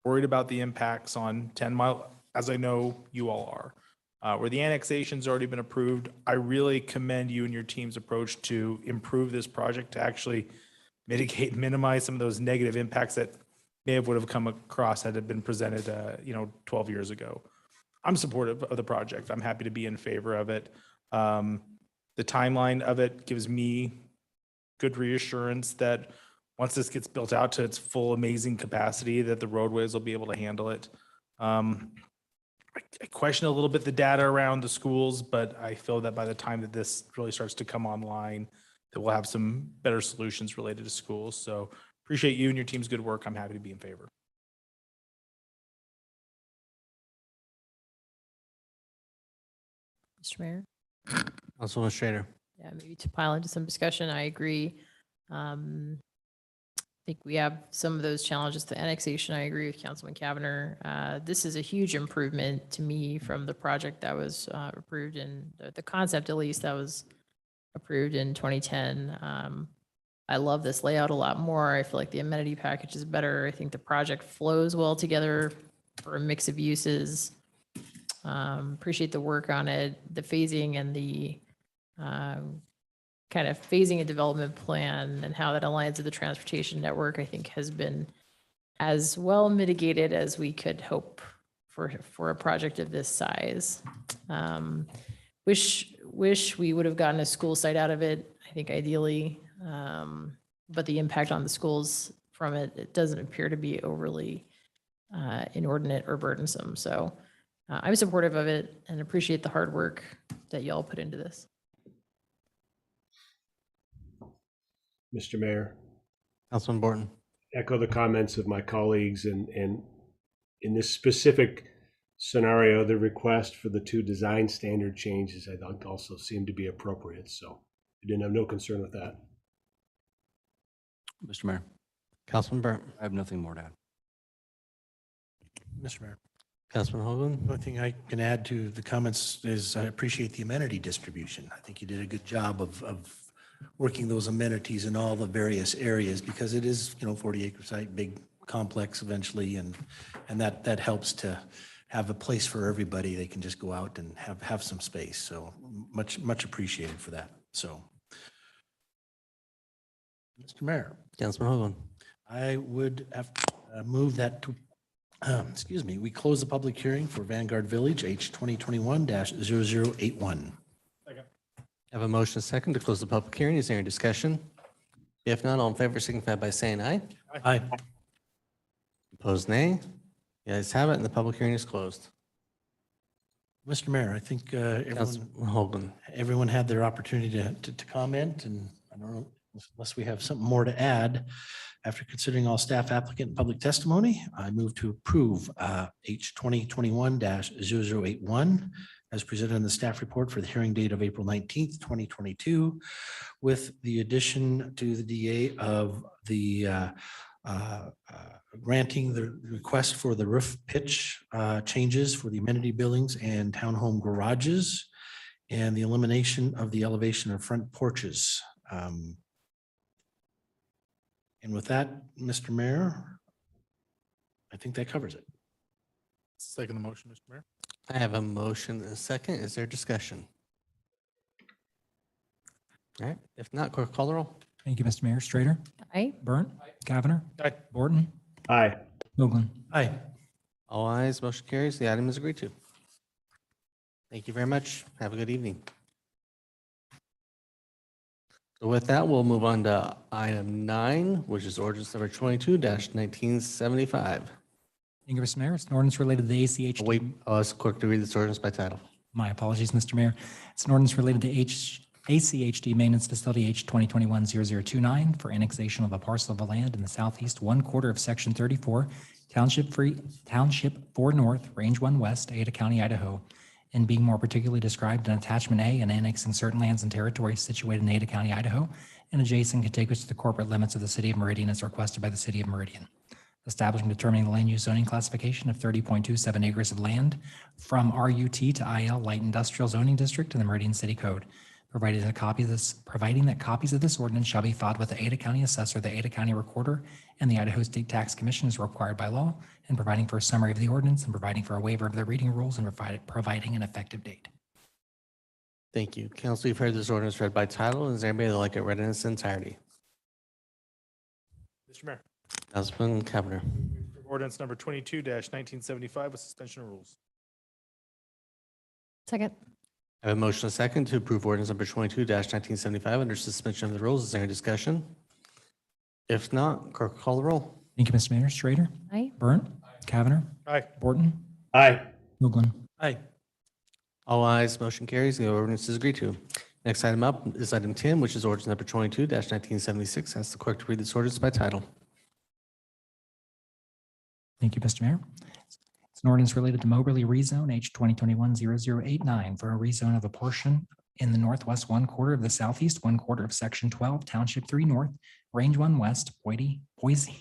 Speaker 5: worried about the impacts on 10 Mile, as I know you all are. Where the annexation's already been approved, I really commend you and your team's approach to improve this project to actually mitigate, minimize some of those negative impacts that would have come across had it been presented, 12 years ago. I'm supportive of the project. I'm happy to be in favor of it. The timeline of it gives me good reassurance that once this gets built out to its full amazing capacity, that the roadways will be able to handle it. I question a little bit the data around the schools, but I feel that by the time that this really starts to come online, that we'll have some better solutions related to schools. So appreciate you and your team's good work. I'm happy to be in favor.
Speaker 3: Mr. Mayor?
Speaker 1: Councilwoman Schrader.
Speaker 3: Yeah, maybe to pile into some discussion, I agree. I think we have some of those challenges to annexation. I agree with Councilman Cavanagh. This is a huge improvement to me from the project that was approved in, the concept at least, that was approved in 2010. I love this layout a lot more. I feel like the amenity package is better. I think the project flows well together for a mix of uses. Appreciate the work on it, the phasing and the kind of phasing a development plan and how that aligns with the transportation network, I think has been as well mitigated as we could hope for a project of this size. Wish we would have gotten a school site out of it, I think ideally, but the impact on the schools from it doesn't appear to be overly inordinate or burdensome. So I'm supportive of it and appreciate the hard work that y'all put into this.
Speaker 18: Mr. Mayor.
Speaker 1: Councilman Borton.
Speaker 18: Echo the comments of my colleagues, and in this specific scenario, the request for the 2 design standard changes, I thought also seemed to be appropriate. So I didn't have no concern with that.
Speaker 9: Mr. Mayor.
Speaker 1: Councilman Burnt.
Speaker 9: I have nothing more to add.
Speaker 4: Mr. Mayor.
Speaker 1: Councilman Hoagland.
Speaker 4: The only thing I can add to the comments is I appreciate the amenity distribution. I think you did a good job of working those amenities in all the various areas, because it is, 40-acre site, big complex eventually, and that helps to have a place for everybody. They can just go out and have some space. So much appreciated for that. So, Mr. Mayor.
Speaker 1: Councilman Hoagland.
Speaker 4: I would have move that excuse me, we close the public hearing for Vanguard Village, H 2021-0081.
Speaker 1: Have a motion and second to close the public hearing. Is there any discussion? If not, all in favor signify by saying aye.
Speaker 4: Aye.
Speaker 1: Opposed, nay. The ayes have it, and the public hearing is closed.
Speaker 4: Mr. Mayor, I think
Speaker 1: Councilman Hoagland.
Speaker 4: everyone had their opportunity to comment, and I don't know, unless we have something more to add. After considering all staff, applicant, and public testimony, I move to approve H 2021-0081 as presented in the staff report for the hearing date of April 19th, 2022, with the addition to the DA of the granting the request for the roof pitch changes for the amenity buildings and townhome garages, and the elimination of the elevation of front porches. And with that, Mr. Mayor, I think that covers it.
Speaker 5: Second the motion, Mr. Mayor.
Speaker 1: I have a motion and a second. Is there discussion? All right, if not, clerk call the roll.
Speaker 11: Thank you, Mr. Mayor. Strater,
Speaker 3: Aye.
Speaker 11: Burnt, Cavanagh,
Speaker 5: Aye.
Speaker 11: Borton,
Speaker 18: Aye.
Speaker 11: Hoagland.
Speaker 4: Aye.
Speaker 1: All ayes, motion carries. The item is agreed to. Thank you very much. Have a good evening. So with that, we'll move on to item 9, which is ordinance number 22-1975.
Speaker 11: Thank you, Mr. Mayor. It's an ordinance related to the ACH.
Speaker 1: Wait, I'll ask the clerk to read this ordinance by title.
Speaker 11: My apologies, Mr. Mayor. It's an ordinance related to ACHD Maintenance Facility H 2021-0029 for annexation of a parcel of land in the southeast 1/4 of Section 34, Township 4 North, Range 1 West, Ada County, Idaho, and being more particularly described in Attachment A and annexing certain lands and territories situated in Ada County, Idaho, and adjacent contiguous to the corporate limits of the city of Meridian as requested by the city of Meridian. Establishing and determining the land use zoning classification of 30.27 acres of land from RUT to IL Light Industrial Zoning District in the Meridian City Code. Providing that copies of this ordinance shall be filed with the Ada County Assessor, the Ada County Recorder, and the Idaho State Tax Commission as required by law, and providing for a summary of the ordinance and providing for a waiver of the reading rules and providing an effective date.
Speaker 1: Thank you. Council, you've heard this ordinance read by title. Is there anybody that would like it read in its entirety?
Speaker 5: Mr. Mayor.
Speaker 1: Councilman Cavanagh.
Speaker 5: Ordinance number 22-1975 with suspension of rules.
Speaker 3: Second.
Speaker 1: I have a motion and a second to approve ordinance number 22-1975 under suspension of the rules. Is there any discussion? If not, clerk call the roll.
Speaker 11: Thank you, Mr. Mayor. Strater,
Speaker 3: Aye.
Speaker 11: Burnt, Cavanagh,
Speaker 5: Aye.
Speaker 11: Borton,
Speaker 18: Aye.
Speaker 11: Hoagland.
Speaker 4: Aye.
Speaker 1: All ayes, motion carries. The ordinance is agreed to. Next item up is item 10, which is ordinance number 22-1976. Ask the clerk to read this ordinance by title.
Speaker 11: Thank you, Mr. Mayor. It's an ordinance related to Moberly Rezone H 2021-0089 for a rezone of a portion in the northwest 1/4 of the southeast 1/4 of Section 12, Township 3 North, Range 1 West, Boise,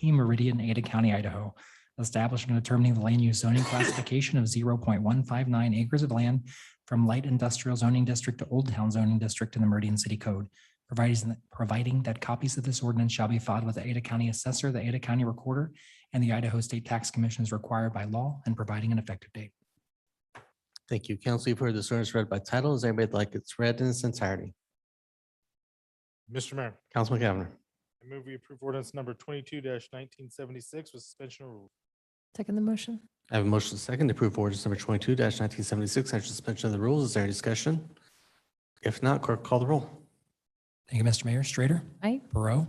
Speaker 11: Meridian, Ada County, Idaho. Establishing and determining the land use zoning classification of 0.159 acres of land from Light Industrial Zoning District to Old Town Zoning District in the Meridian City Code. Providing that copies of this ordinance shall be filed with the Ada County Assessor, the Ada County Recorder, and the Idaho State Tax Commission as required by law, and providing an effective date.
Speaker 1: Thank you. Council, you've heard this ordinance read by title. Is anybody like it's read in its entirety?
Speaker 5: Mr. Mayor.
Speaker 1: Councilman Cavanagh.
Speaker 5: I move we approve ordinance number 22-1976 with suspension of rules.
Speaker 3: Second the motion.
Speaker 1: I have a motion and a second to approve ordinance number 22-1976 under suspension of the rules. Is there any discussion? If not, clerk call the roll.
Speaker 11: Thank you, Mr. Mayor. Strater,
Speaker 3: Aye.
Speaker 11: Burnt,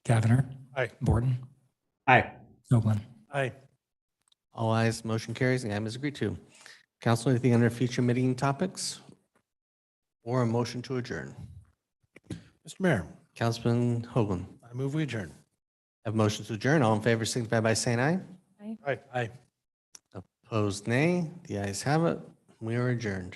Speaker 11: Cavanagh,
Speaker 5: Aye.
Speaker 11: Borton,
Speaker 18: Aye.
Speaker 11: Hoagland.
Speaker 4: Aye.
Speaker 1: All ayes, motion carries. The item is agreed to. Council, anything under future meeting topics or a motion to adjourn?
Speaker 4: Mr. Mayor,
Speaker 1: Councilman Hoagland.
Speaker 4: I move we adjourn.
Speaker 1: Have a motion to adjourn. All in favor, signify by saying aye.
Speaker 3: Aye.
Speaker 5: Aye.
Speaker 4: Aye.
Speaker 1: Opposed, nay. The ayes have it. We are adjourned.